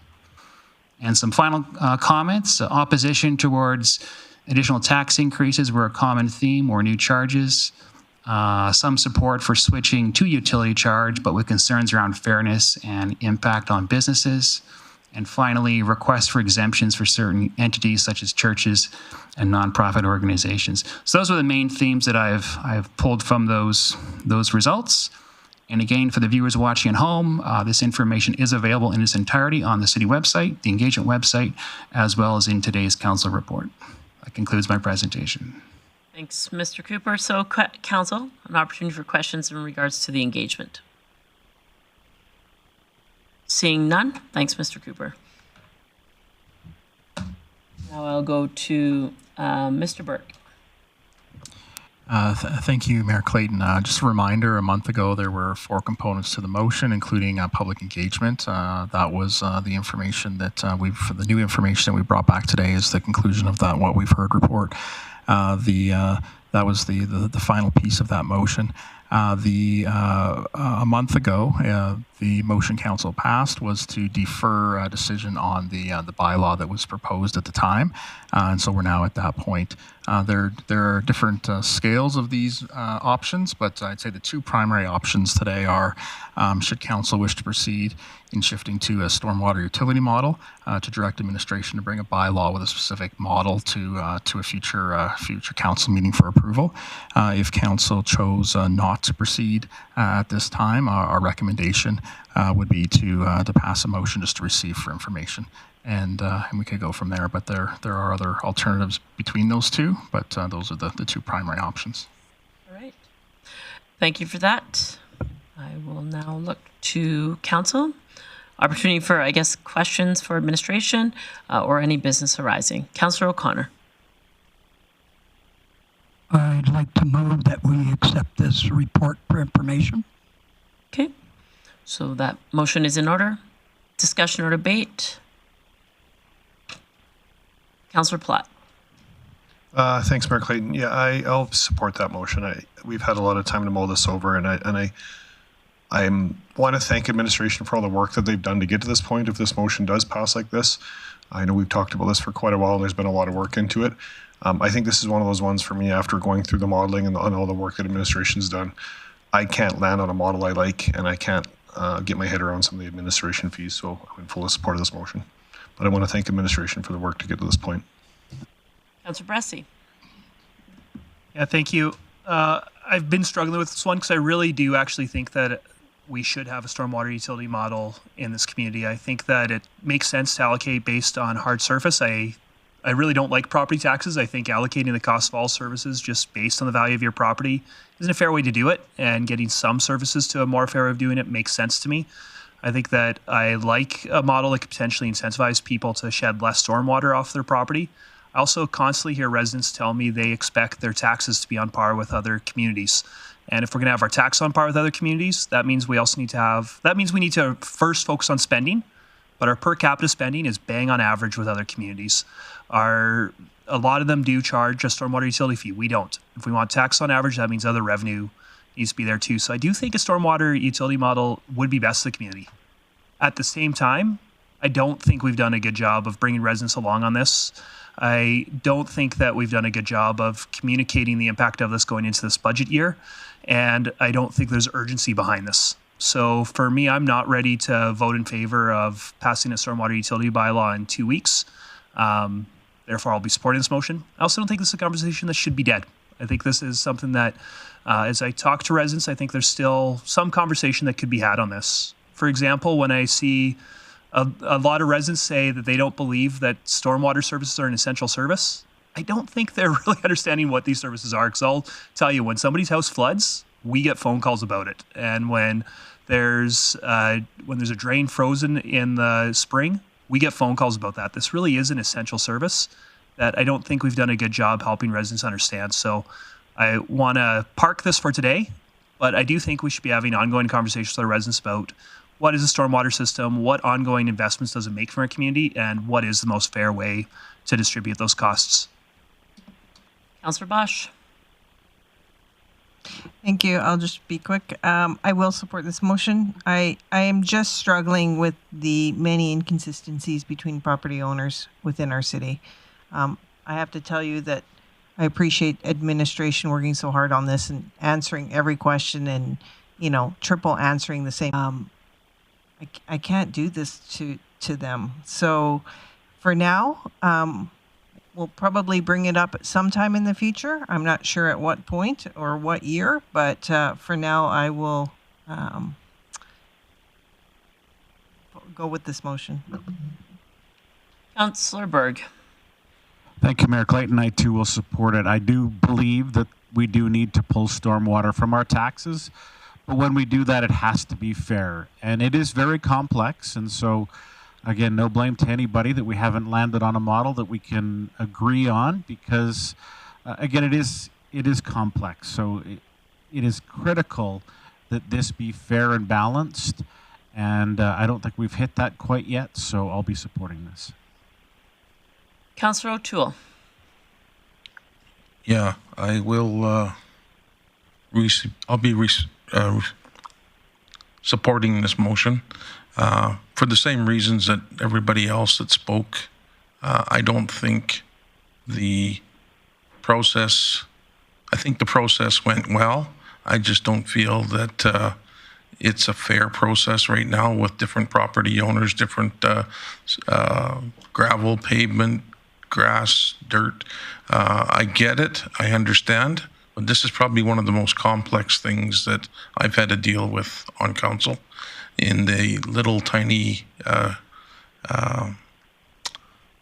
And some final comments. Opposition towards additional tax increases were a common theme, or new charges. Some support for switching to utility charge, but with concerns around fairness and impact on businesses. And finally, requests for exemptions for certain entities such as churches and nonprofit organizations. So those are the main themes that I've pulled from those results. And again, for the viewers watching at home, this information is available in its entirety on the city website, the engagement website, as well as in today's council report. That concludes my presentation. Thanks, Mr. Cooper. So, Council, an opportunity for questions in regards to the engagement. Seeing none, thanks, Mr. Cooper. Now I'll go to Mr. Burke. Thank you, Mayor Clayton. Just a reminder, a month ago there were 4 components to the motion, including public engagement. That was the information that the new information that we brought back today is the conclusion of that what we've heard report. That was the final piece of that motion. A month ago, the motion council passed was to defer a decision on the bylaw that was proposed at the time, and so we're now at that point. There are different scales of these options, but I'd say the 2 primary options today are: should council wish to proceed in shifting to a stormwater utility model, to direct administration to bring a bylaw with a specific model to a future council meeting for approval. If council chose not to proceed at this time, our recommendation would be to pass a motion just to receive for information, and we could go from there. But there are other alternatives between those 2, but those are the 2 primary options. All right. Thank you for that. I will now look to council. Opportunity for, I guess, questions for administration or any business arising. Councillor O'Connor. I'd like to move that we accept this report for information. Okay. So that motion is in order. Discussion or debate? Councillor Platt. Thanks, Mayor Clayton. Yeah, I'll support that motion. We've had a lot of time to mull this over, and I want to thank administration for all the work that they've done to get to this point. If this motion does pass like this, I know we've talked about this for quite a while, and there's been a lot of work into it. I think this is one of those ones for me, after going through the modeling and all the work that administration's done, I can't land on a model I like, and I can't get my head around some of the administration fees, so I'm in full support of this motion. But I want to thank administration for the work to get to this point. Councillor Bressie. Yeah, thank you. I've been struggling with this one because I really do actually think that we should have a stormwater utility model in this community. I think that it makes sense to allocate based on hard surface. I really don't like property taxes. I think allocating the cost of all services just based on the value of your property isn't a fair way to do it, and getting some services to a more fair way of doing it makes sense to me. I think that I like a model that could potentially incentivize people to shed less stormwater off their property. I also constantly hear residents tell me they expect their taxes to be on par with other communities. And if we're going to have our tax on par with other communities, that means we also need to first focus on spending, but our per capita spending is bang on average with other communities. A lot of them do charge a stormwater utility fee. We don't. If we want tax on average, that means other revenue needs to be there too. So I do think a stormwater utility model would be best for the community. At the same time, I don't think we've done a good job of bringing residents along on this. I don't think that we've done a good job of communicating the impact of this going into this budget year, and I don't think there's urgency behind this. So for me, I'm not ready to vote in favor of passing a stormwater utility bylaw in 2 weeks. Therefore, I'll be supporting this motion. I also don't think this is a conversation that should be dead. I think this is something that, as I talk to residents, I think there's still some conversation that could be had on this. For example, when I see a lot of residents say that they don't believe that stormwater services are an essential service. I don't think they're really understanding what these services are, because I'll tell you, when somebody's house floods, we get phone calls about it. And when there's a drain frozen in the spring, we get phone calls about that. This really is an essential service that I don't think we've done a good job helping residents understand. So I want to park this for today, but I do think we should be having ongoing conversations with our residents about what is a stormwater system, what ongoing investments does it make for our community, and what is the most fair way to distribute those costs. Councillor Bosch. Thank you. I'll just be quick. I will support this motion. I am just struggling with the many inconsistencies between property owners within our city. I have to tell you that I appreciate administration working so hard on this and answering every question and, triple answering the same. I can't do this to them. So for now, we'll probably bring it up at some time in the future. I'm not sure at what point or what year, but for now, I will go with this motion. Councillor Berg. Thank you, Mayor Clayton. I too will support it. I do believe that we do need to pull stormwater from our taxes, but when we do that, it has to be fair. And it is very complex, and so again, no blame to anybody that we haven't landed on a model that we can agree on, because again, it is complex. So it is critical that this be fair and balanced, and I don't think we've hit that quite yet, so I'll be supporting this. Councillor O'Toole. Yeah, I will. I'll be supporting this motion for the same reasons that everybody else that spoke. I don't think the process. I think the process went well. I just don't feel that it's a fair process right now with different property owners, different gravel, pavement, grass, dirt. I get it. I understand. But this is probably one of the most complex things that I've had to deal with on council, in the little tiny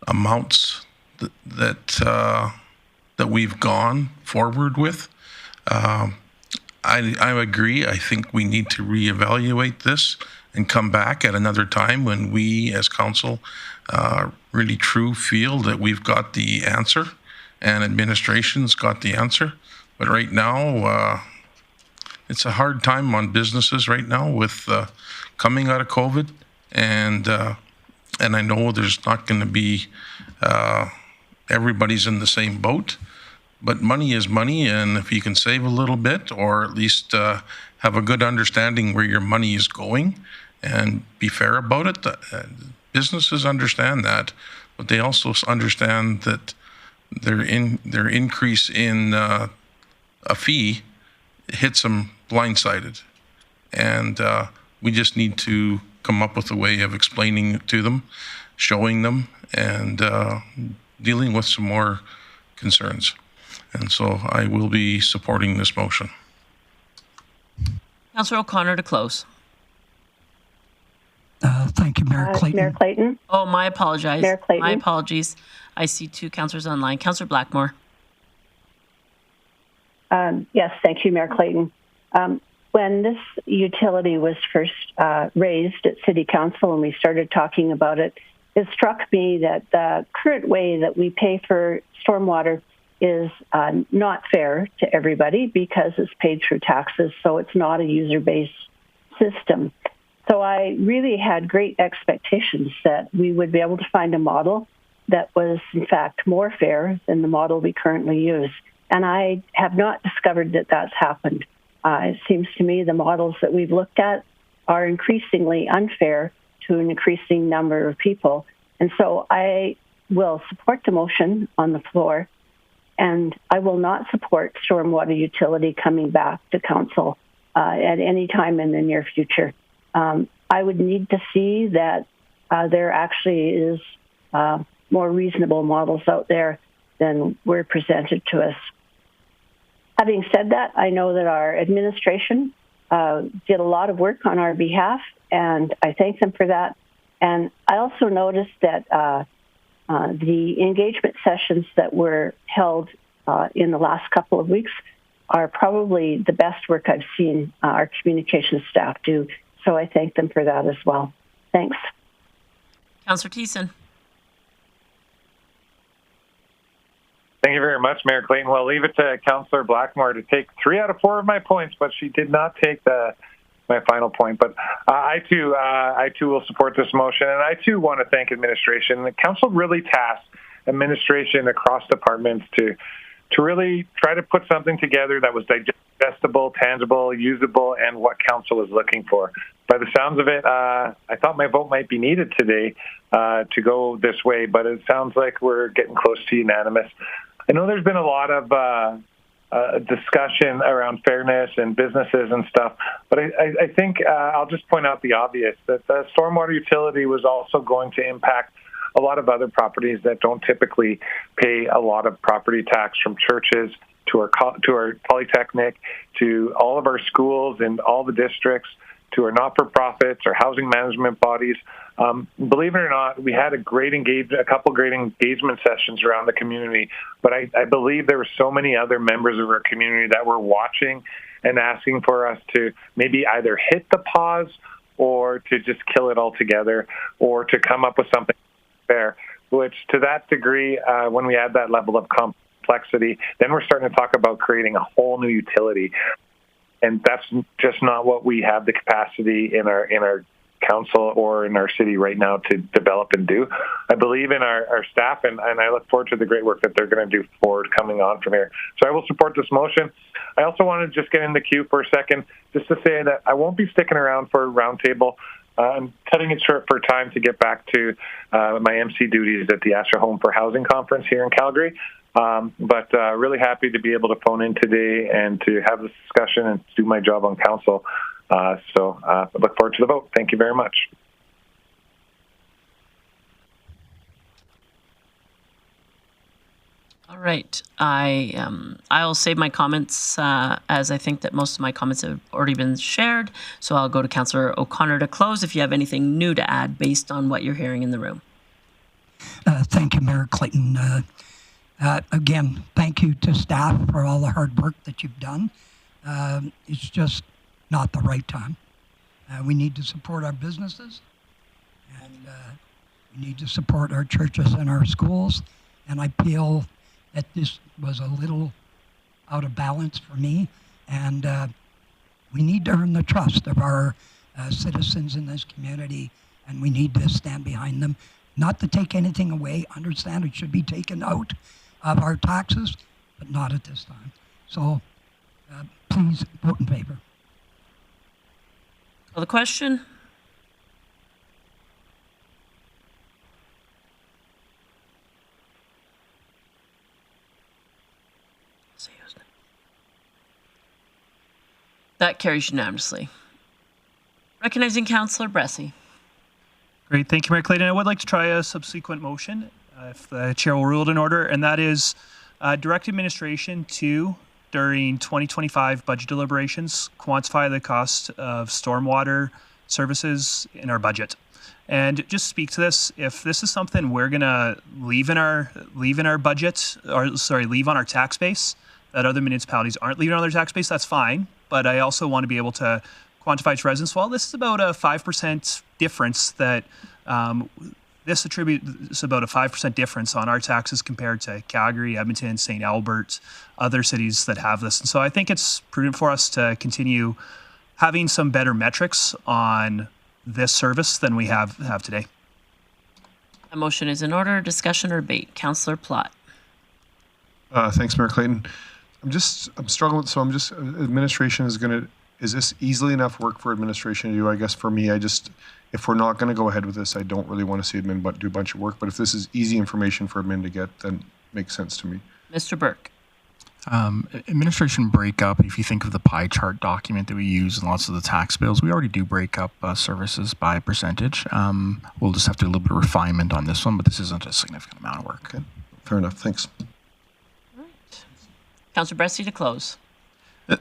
amounts that we've gone forward with. I agree. I think we need to reevaluate this and come back at another time when we as council really feel that we've got the answer and administration's got the answer. But right now, it's a hard time on businesses right now with coming out of COVID, and I know there's not going to be everybody's in the same boat, but money is money, and if you can save a little bit, or at least have a good understanding where your money is going, and be fair about it, businesses understand that, but they also understand that their increase in a fee hits them blindsided, and we just need to come up with a way of explaining it to them, showing them, and dealing with some more concerns. And so I will be supporting this motion. Councillor O'Connor to close. Thank you, Mayor Clayton. Mayor Clayton. Oh, my apologies. Mayor Clayton. My apologies. I see two councillors online. Councillor Blackmore. Yes, thank you, Mayor Clayton. When this utility was first raised at City Council and we started talking about it, it struck me that the current way that we pay for stormwater is not fair to everybody because it's paid through taxes, so it's not a user-based system. So I really had great expectations that we would be able to find a model that was, in fact, more fair than the model we currently use. And I have not discovered that that's happened. It seems to me the models that we've looked at are increasingly unfair to an increasing number of people. And so I will support the motion on the floor, and I will not support stormwater utility coming back to council at any time in the near future. I would need to see that there actually is more reasonable models out there than were presented to us. Having said that, I know that our administration did a lot of work on our behalf, and I thank them for that. And I also noticed that the engagement sessions that were held in the last couple of weeks are probably the best work I've seen our communications staff do. So I thank them for that as well. Thanks. Councillor Thiessen. Thank you very much, Mayor Clayton. Well, I'll leave it to Councillor Blackmore to take 3 out of 4 of my points, but she did not take my final point. But I too will support this motion, and I too want to thank administration. The council really tasked administration across departments to really try to put something together that was digestible, tangible, usable, and what council is looking for. By the sounds of it, I thought my vote might be needed today to go this way, but it sounds like we're getting close to unanimous. I know there's been a lot of discussion around fairness and businesses and stuff, but I think I'll just point out the obvious, that the stormwater utility was also going to impact a lot of other properties that don't typically pay a lot of property tax, from churches to our polytechnic, to all of our schools and all the districts, to our not-for-profits, our housing management bodies. Believe it or not, we had a couple great engagement sessions around the community, but I believe there were so many other members of our community that were watching and asking for us to maybe either hit the pause or to just kill it altogether, or to come up with something fair, which to that degree, when we add that level of complexity, then we're starting to talk about creating a whole new utility. And that's just not what we have the capacity in our council or in our city right now to develop and do. I believe in our staff, and I look forward to the great work that they're going to do forward coming on from here. So I will support this motion. I also want to just get in the queue for a second, just to say that I won't be sticking around for a roundtable. I'm cutting it short for time to get back to my MC duties at the Asher Home for Housing Conference here in Calgary. But really happy to be able to phone in today and to have this discussion and do my job on council. So I look forward to the vote. Thank you very much. All right. I'll save my comments as I think that most of my comments have already been shared. So I'll go to Councillor O'Connor to close if you have anything new to add based on what you're hearing in the room. Thank you, Mayor Clayton. Again, thank you to staff for all the hard work that you've done. It's just not the right time. We need to support our businesses, and we need to support our churches and our schools. And I feel that this was a little out of balance for me. And we need to earn the trust of our citizens in this community, and we need to stand behind them. Not to take anything away. Understand it should be taken out of our taxes, but not at this time. So please vote in favor. Call the question. That carries unanimously. Recognizing Councillor Bressie. Great. Thank you, Mayor Clayton. I would like to try a subsequent motion, if the chair will rule it in order, and that is direct administration to, during 2025 budget deliberations, quantify the cost of stormwater services in our budget. And just speak to this, if this is something we're going to leave in our budget, or sorry, leave on our tax base, that other municipalities aren't leaving on their tax base, that's fine. But I also want to be able to quantify to residents, well, this is about a 5% difference that this attributes about a 5% difference on our taxes compared to Calgary, Edmonton, St. Albert, other cities that have this. And so I think it's prudent for us to continue having some better metrics on this service than we have today. A motion is in order. Discussion or debate. Councillor Plott. Thanks, Mayor Clayton. I'm struggling. So administration is this easily enough work for administration to do? I guess for me, if we're not going to go ahead with this, I don't really want to see admin do a bunch of work. But if this is easy information for admin to get, then it makes sense to me. Mr. Burke. Administration breakup, if you think of the pie chart document that we use in lots of the tax bills, we already do break up services by percentage. We'll just have to do a little bit of refinement on this one, but this isn't a significant amount of work. Okay. Fair enough. Thanks. Councillor Bressie to close.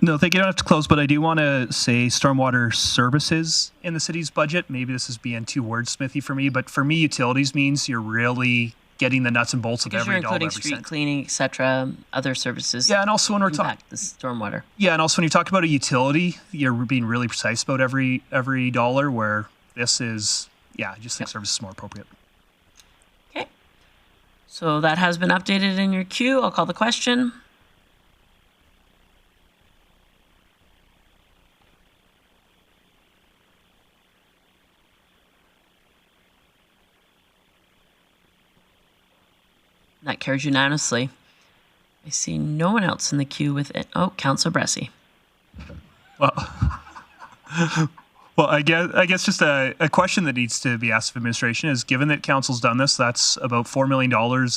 No, thank you. You don't have to close, but I do want to say stormwater services in the city's budget. Maybe this is being too wordsmithy for me, but for me, utilities means you're really getting the nuts and bolts of Because you're every dollar, including every street cent. cleaning, etc., other services. Yeah, and also when we're talking the stormwater. Yeah, and also when you talk about a utility, you're being really precise about every dollar. Where this is, I just think service is more appropriate. Okay. So that has been updated in your queue. I'll call the question. That carries unanimously. I see no one else in the queue with it. Oh, Councillor Bressie. Well, I guess just a question that needs to be asked of administration is, given that council's done this, that's about $4 million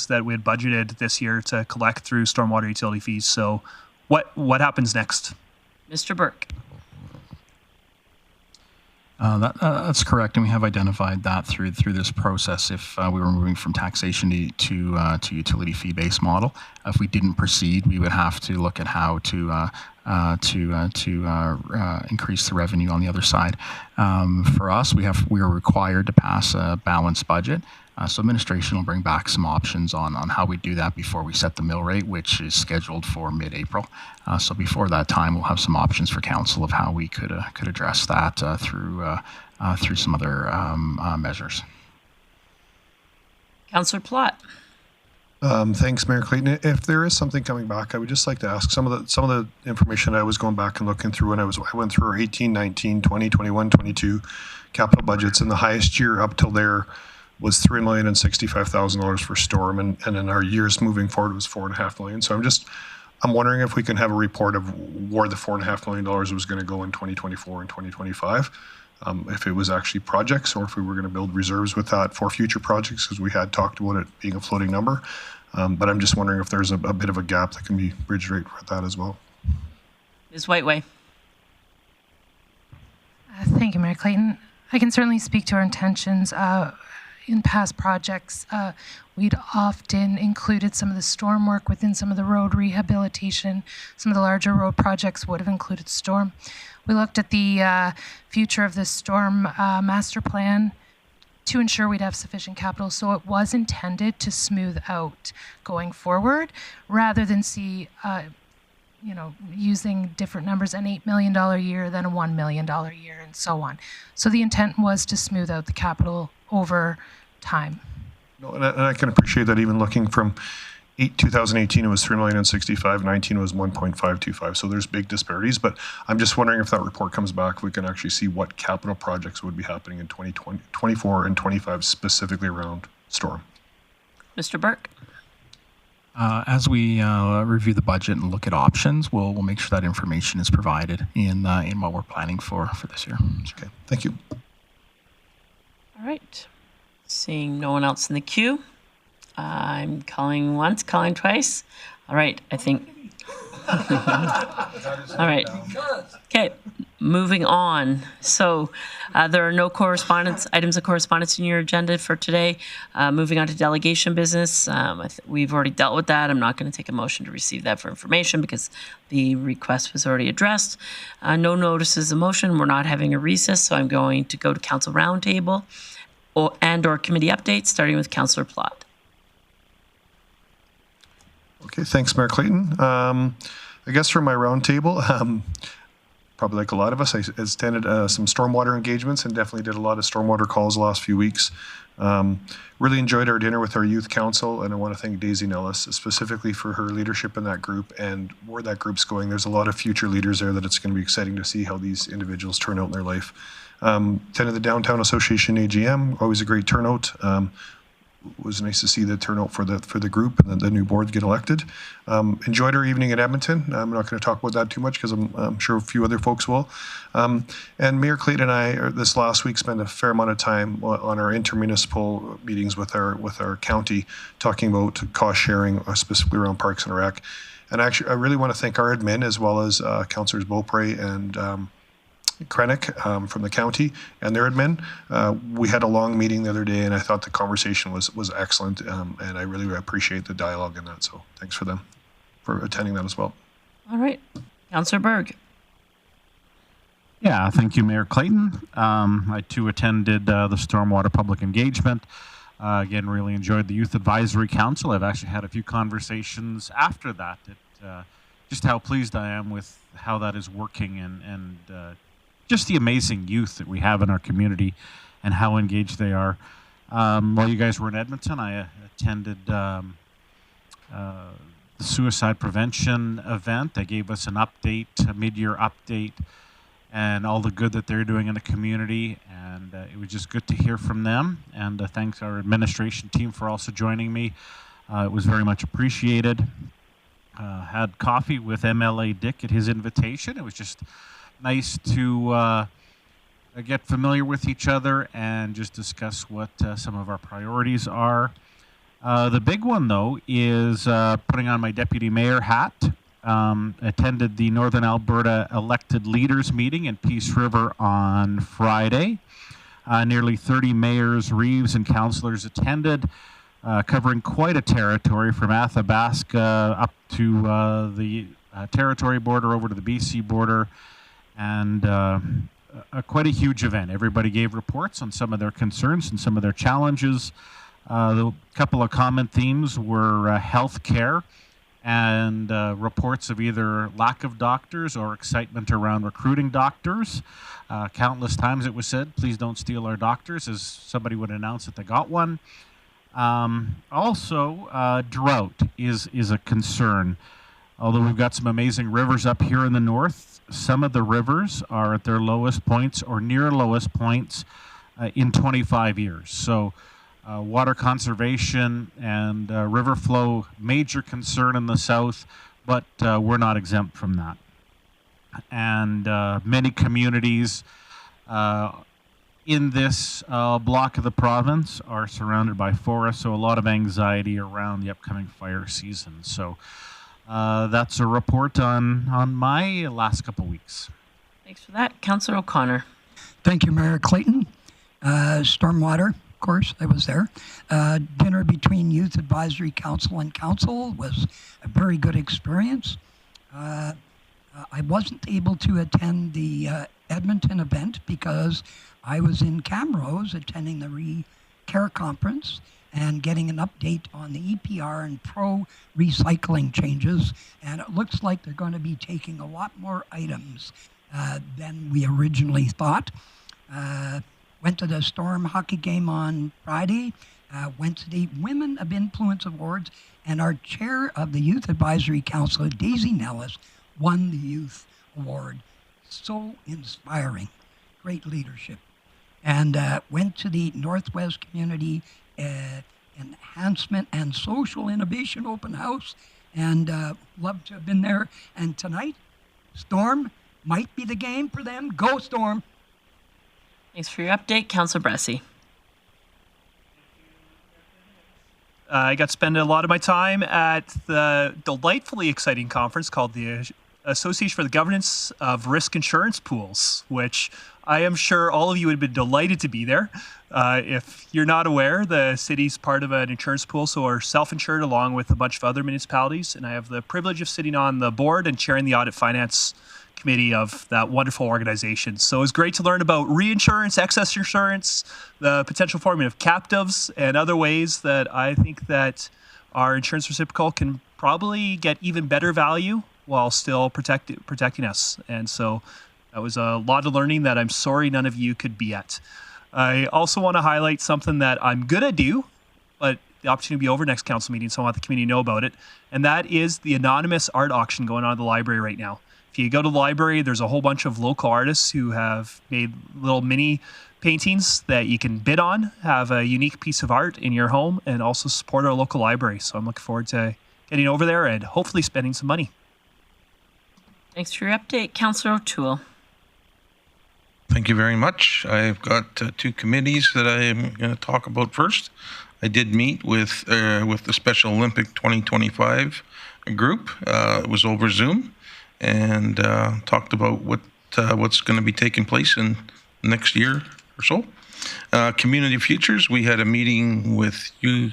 that we had budgeted this year to collect through stormwater utility fees. So what happens next? Mr. Burke. That's correct, and we have identified that through this process. If we were moving from taxation to utility fee-based model, if we didn't proceed, we would have to look at how to increase the revenue on the other side. For us, we are required to pass a balanced budget. So administration will bring back some options on how we do that before we set the mill rate, which is scheduled for mid-April. So before that time, we'll have some options for council of how we could address that through some other measures. Councillor Plott. Thanks, Mayor Clayton. If there is something coming back, I would just like to ask some of the information I was going back and looking through, and I went through our 18, 19, 20, 21, 22 capital budgets, and the highest year up till there was $3,065,000 for storm, and in our years moving forward was $4.5 million. So I'm wondering if we can have a report of where the $4.5 million was going to go in 2024 and 2025. If it was actually projects, or if we were going to build reserves with that for future projects, because we had talked about it being a floating number. But I'm just wondering if there's a bit of a gap that can be bridged right with that as well. Ms. Whiteway. Thank you, Mayor Clayton. I can certainly speak to our intentions. In past projects, we'd often included some of the storm work within some of the road rehabilitation. Some of the larger road projects would have included storm. We looked at the future of the storm master plan to ensure we'd have sufficient capital. So it was intended to smooth out going forward rather than see, using different numbers, an $8 million year, then a $1 million year, and so on. So the intent was to smooth out the capital over time. No, and I can appreciate that. Even looking from 2018, it was $3,065,000. 19 was 1.525. So there's big disparities. But I'm just wondering if that report comes back, we can actually see what capital projects would be happening in 2020, 24 and 25, specifically around storm. Mr. Burke. As we review the budget and look at options, we'll make sure that information is provided in what we're planning for this year. Okay, thank you. All right. Seeing no one else in the queue, I'm calling once, calling twice. All right, I think. All right. Okay, moving on. So there are no items of correspondence in your agenda for today. Moving on to delegation business. We've already dealt with that. I'm not going to take a motion to receive that for information because the request was already addressed. No notices of motion. We're not having a recess, so I'm going to go to council roundtable and/or committee updates, starting with Councillor Plott. Okay, thanks, Mayor Clayton. I guess for my roundtable, probably like a lot of us, I attended some stormwater engagements and definitely did a lot of stormwater calls the last few weeks. Really enjoyed our dinner with our youth council, and I want to thank Daisy Nellis specifically for her leadership in that group and where that group's going. There's a lot of future leaders there that it's going to be exciting to see how these individuals turn out in their life. Attended the Downtown Association AGM, always a great turnout. It was nice to see the turnout for the group and the new board get elected. Enjoyed our evening at Edmonton. I'm not going to talk about that too much because I'm sure a few other folks will. And Mayor Clayton and I this last week spent a fair amount of time on our intermunicipal meetings with our county, talking about cost sharing, specifically around Parks and Rec. And actually, I really want to thank our admin as well as Councillors Beaupre and Krennick from the county and their admin. We had a long meeting the other day, and I thought the conversation was excellent, and I really appreciate the dialogue in that. So thanks for them for attending that as well. All right. Councillor Berg. Yeah, thank you, Mayor Clayton. I too attended the Stormwater Public Engagement. Again, really enjoyed the Youth Advisory Council. I've actually had a few conversations after that. Just how pleased I am with how that is working and just the amazing youth that we have in our community and how engaged they are. While you guys were in Edmonton, I attended the suicide prevention event. They gave us an update, a mid-year update, and all the good that they're doing in the community. And it was just good to hear from them. And thanks our administration team for also joining me. It was very much appreciated. Had coffee with MLA Dick at his invitation. It was just nice to get familiar with each other and just discuss what some of our priorities are. The big one, though, is putting on my deputy mayor hat. Attended the Northern Alberta elected leaders meeting in Peace River on Friday. Nearly 30 mayors, reeves, and councillors attended, covering quite a territory from Athabasca up to the territory border over to the BC border, and quite a huge event. Everybody gave reports on some of their concerns and some of their challenges. The couple of common themes were health care and reports of either lack of doctors or excitement around recruiting doctors. Countless times it was said, please don't steal our doctors, as somebody would announce that they got one. Also, drought is a concern. Although we've got some amazing rivers up here in the north, some of the rivers are at their lowest points or near lowest points in 25 years. So water conservation and river flow, major concern in the south, but we're not exempt from that. And many communities in this block of the province are surrounded by forests, so a lot of anxiety around the upcoming fire season. So that's a report on my last couple weeks. Thanks for that. Councillor O'Connor. Thank you, Mayor Clayton. Stormwater, of course, I was there. Dinner between Youth Advisory Council and Council was a very good experience. I wasn't able to attend the Edmonton event because I was in Camrose attending the Re-Care Conference and getting an update on the EPR and pro recycling changes. And it looks like they're going to be taking a lot more items than we originally thought. Went to the Storm hockey game on Friday, went to the Women of Influence Awards, and our chair of the Youth Advisory Council, Daisy Nellis, won the Youth Award. So inspiring, great leadership. And went to the Northwest Community Enhancement and Social Innovation Open House, and loved to have been there. And tonight, Storm might be the game for them. Go Storm! Thanks for your update, Councillor Bressie. I got to spend a lot of my time at the delightfully exciting conference called the Association for the Governance of Risk Insurance Pools, which I am sure all of you would have been delighted to be there. If you're not aware, the city's part of an insurance pool, so we're self-insured along with a bunch of other municipalities, and I have the privilege of sitting on the board and chairing the Audit Finance Committee of that wonderful organization. So it was great to learn about reinsurance, excess insurance, the potential forming of captives, and other ways that I think that our insurance reciprocal can probably get even better value while still protecting us. And so that was a lot of learning that I'm sorry none of you could be at. I also want to highlight something that I'm going to do, but the opportunity will be over next council meeting, so I want the community to know about it. And that is the anonymous art auction going on at the library right now. If you go to the library, there's a whole bunch of local artists who have made little mini paintings that you can bid on, have a unique piece of art in your home, and also support our local library. So I'm looking forward to getting over there and hopefully spending some money. Thanks for your update, Councillor O'Toole. Thank you very much. I've got two committees that I'm going to talk about first. I did meet with the Special Olympic 2025 group. It was over Zoom, and talked about what's going to be taking place in next year or so. Community Futures, we had a meeting with you,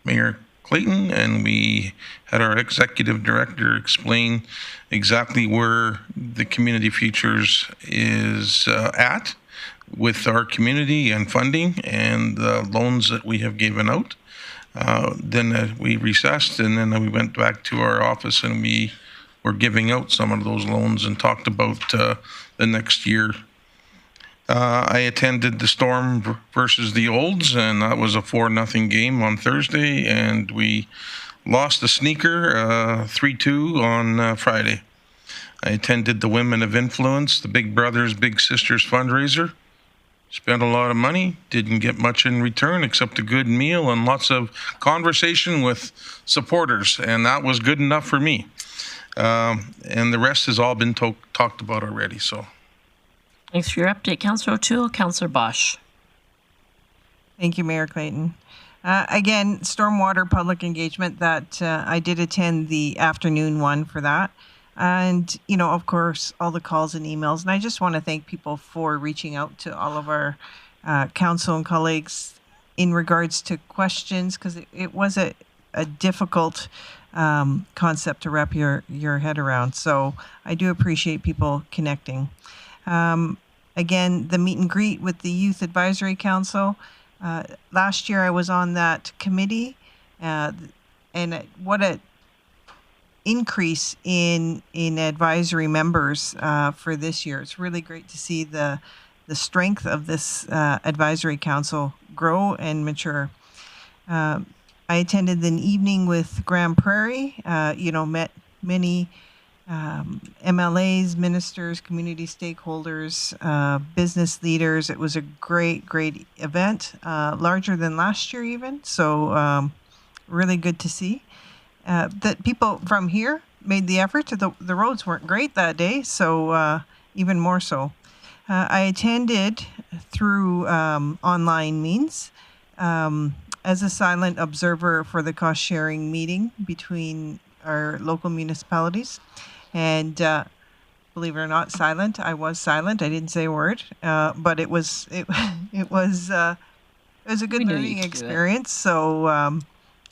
Mayor Clayton, and we had our executive director explain exactly where the Community Futures is at with our community and funding and the loans that we have given out. Then we recessed, and then we went back to our office, and we were giving out some of those loans and talked about the next year. I attended the Storm versus the Olds, and that was a 4-0 game on Thursday, and we lost a sneaker 3-2 on Friday. I attended the Women of Influence, the Big Brothers Big Sisters fundraiser. Spent a lot of money, didn't get much in return except a good meal and lots of conversation with supporters, and that was good enough for me. And the rest has all been talked about already. So, thanks for your update, Councillor O'Toole. Councillor Bosch. Thank you, Mayor Clayton. Again, Stormwater public engagement, that I did attend the afternoon one for that. And, you know, of course, all the calls and emails. And I just want to thank people for reaching out to all of our council and colleagues in regards to questions, because it was a difficult concept to wrap your head around. So I do appreciate people connecting. Again, the meet and greet with the Youth Advisory Council. Last year I was on that committee, and what a increase in advisory members for this year. It's really great to see the strength of this advisory council grow and mature. I attended an evening with Grande Prairie, met many MLAs, ministers, community stakeholders, business leaders. It was a great event, larger than last year even. So really good to see. That people from here made the effort. The roads weren't great that day, so even more so. I attended through online means as a silent observer for the cost-sharing meeting between our local municipalities. And believe it or not, silent. I was silent. I didn't say a word, but it was a good learning experience. So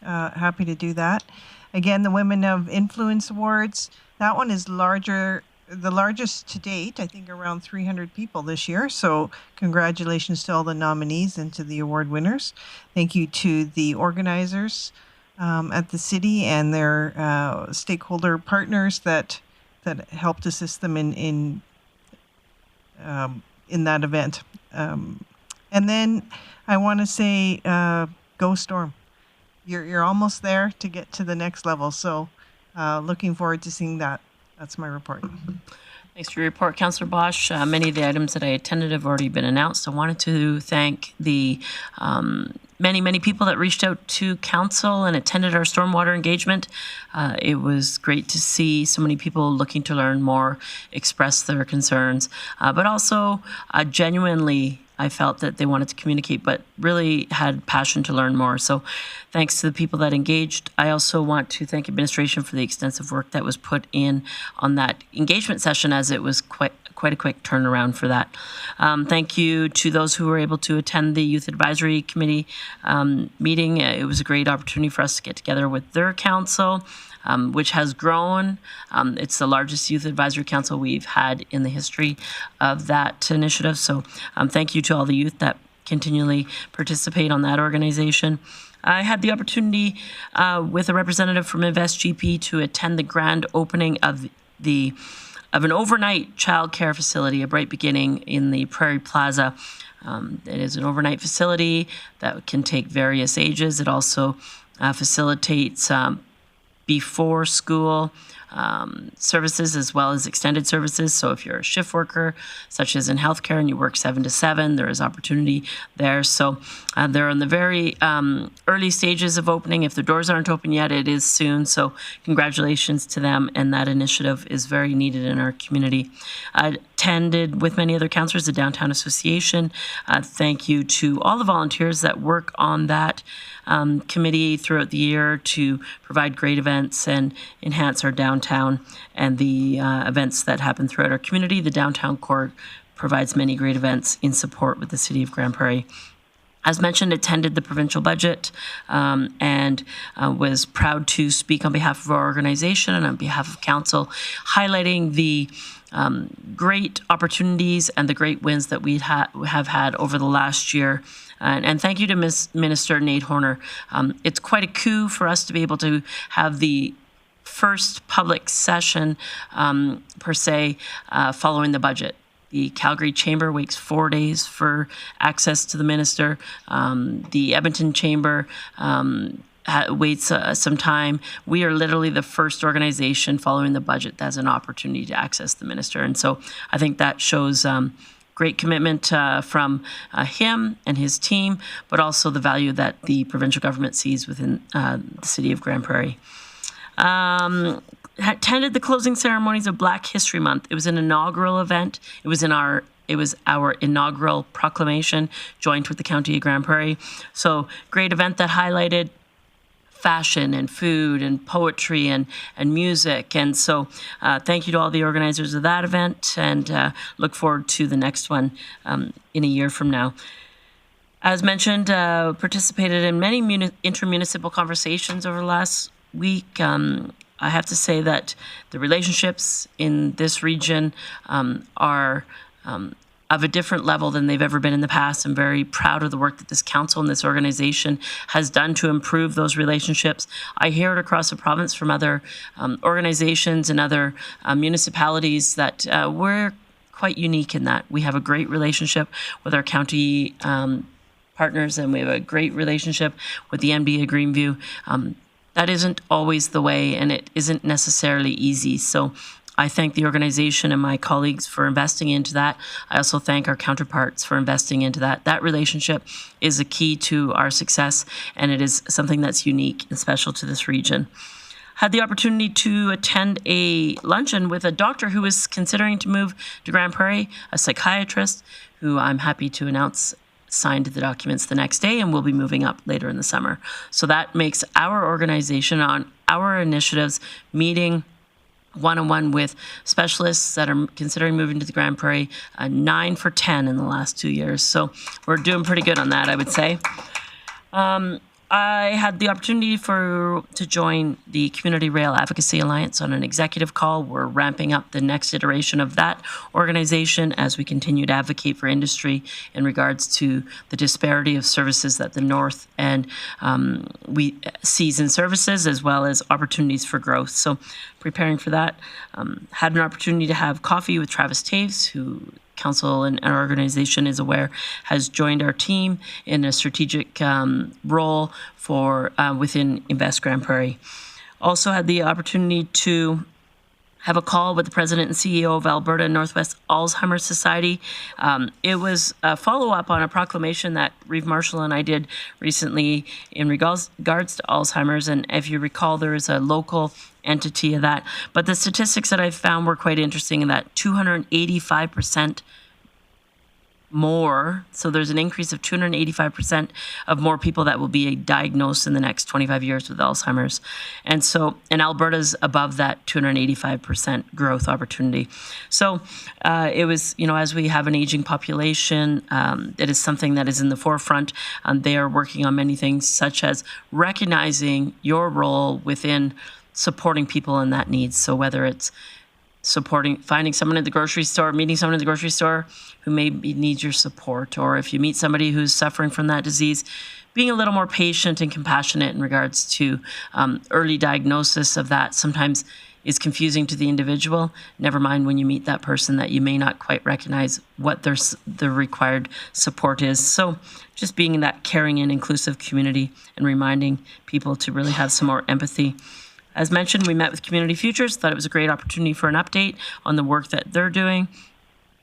happy to do that. Again, the Women of Influence Awards, that one is the largest to date, I think around 300 people this year. So congratulations to all the nominees and to the award winners. Thank you to the organizers at the city and their stakeholder partners that helped assist them in that event. And then I want to say, go Storm. You're almost there to get to the next level. So looking forward to seeing that. That's my report. Thanks for your report, Councillor Bosch. Many of the items that I attended have already been announced. I wanted to thank the many people that reached out to council and attended our stormwater engagement. It was great to see so many people looking to learn more, express their concerns, but also genuinely I felt that they wanted to communicate, but really had passion to learn more. So thanks to the people that engaged. I also want to thank administration for the extensive work that was put in on that engagement session, as it was quite a quick turnaround for that. Thank you to those who were able to attend the Youth Advisory Committee meeting. It was a great opportunity for us to get together with their council, which has grown. It's the largest youth advisory council we've had in the history of that initiative. So thank you to all the youth that continually participate on that organization. I had the opportunity with a representative from InvestGP to attend the grand opening of an overnight childcare facility, A Bright Beginning, in the Prairie Plaza. It is an overnight facility that can take various ages. It also facilitates before school services as well as extended services. So if you're a shift worker, such as in healthcare, and you work 7 to 7, there is opportunity there. So they're in the very early stages of opening. If the doors aren't open yet, it is soon. So congratulations to them, and that initiative is very needed in our community. I attended with many other councillors the Downtown Association. Thank you to all the volunteers that work on that committee throughout the year to provide great events and enhance our downtown and the events that happen throughout our community. The Downtown Core provides many great events in support with the City of Grande Prairie. as mentioned, attended the provincial budget and was proud to speak on behalf of our organization and on behalf of council, highlighting the great opportunities and the great wins that we have had over the last year. And thank you to Minister Nate Horner. It's quite a coup for us to be able to have the first public session, per se, following the budget. The Calgary Chamber waits 4 days for access to the minister. The Edmonton Chamber waits some time. We are literally the first organization following the budget that has an opportunity to access the minister. And so I think that shows great commitment from him and his team, but also the value that the provincial government sees within the city of Grande Prairie. Attended the closing ceremonies of Black History Month. It was an inaugural event. It was our inaugural proclamation, joint with the County of Grande Prairie. So great event that highlighted fashion and food and poetry and music. And so thank you to all the organizers of that event, and look forward to the next one in a year from now. As mentioned, participated in many intermunicipal conversations over the last week. I have to say that the relationships in this region are of a different level than they've ever been in the past. I'm very proud of the work that this council and this organization has done to improve those relationships. I hear it across the province from other organizations and other municipalities that we're quite unique in that we have a great relationship with our county partners, and we have a great relationship with the MBA Greenview. That isn't always the way, and it isn't necessarily easy. So I thank the organization and my colleagues for investing into that. I also thank our counterparts for investing into that. That relationship is a key to our success, and it is something that's unique and special to this region. Had the opportunity to attend a luncheon with a doctor who was considering to move to Grande Prairie, a psychiatrist who I'm happy to announce signed the documents the next day and will be moving up later in the summer. So that makes our organization on our initiatives meeting one-on-one with specialists that are considering moving to the Grande Prairie, 9 for 10 in the last 2 years. So we're doing pretty good on that, I would say. I had the opportunity to join the Community Rail Advocacy Alliance on an executive call. We're ramping up the next iteration of that organization as we continue to advocate for industry in regards to the disparity of services that the North and we sees in services, as well as opportunities for growth. So preparing for that, had an opportunity to have coffee with Travis Taves, who council and our organization is aware has joined our team in a strategic role for within Invest Grande Prairie. Also had the opportunity to have a call with the president and CEO of Alberta Northwest Alzheimer's Society. It was a follow-up on a proclamation that Reeve Marshall and I did recently in regards to Alzheimer's. And if you recall, there is a local entity of that. But the statistics that I found were quite interesting in that 285% more. So there's an increase of 285% of more people that will be diagnosed in the next 25 years with Alzheimer's. And so, and Alberta's above that 285% growth opportunity. So it was, you know, as we have an aging population, it is something that is in the forefront. They are working on many things, such as recognizing your role within supporting people in that needs. So whether it's finding someone at the grocery store, meeting someone at the grocery store who maybe needs your support, or if you meet somebody who's suffering from that disease, being a little more patient and compassionate in regards to early diagnosis of that sometimes is confusing to the individual. Never mind when you meet that person that you may not quite recognize what their required support is. So just being in that caring and inclusive community and reminding people to really have some more empathy. As mentioned, we met with Community Futures, thought it was a great opportunity for an update on the work that they're doing,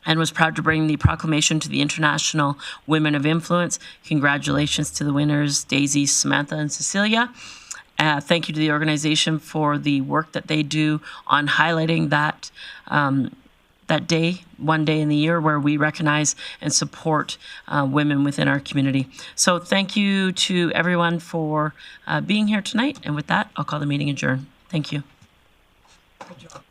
and was proud to bring the proclamation to the International Women of Influence. Congratulations to the winners, Daisy, Samantha, and Cecilia. Thank you to the organization for the work that they do on highlighting that that day, one day in the year, where we recognize and support women within our community. So thank you to everyone for being here tonight. And with that, I'll call the meeting adjourned. Thank you. Good job.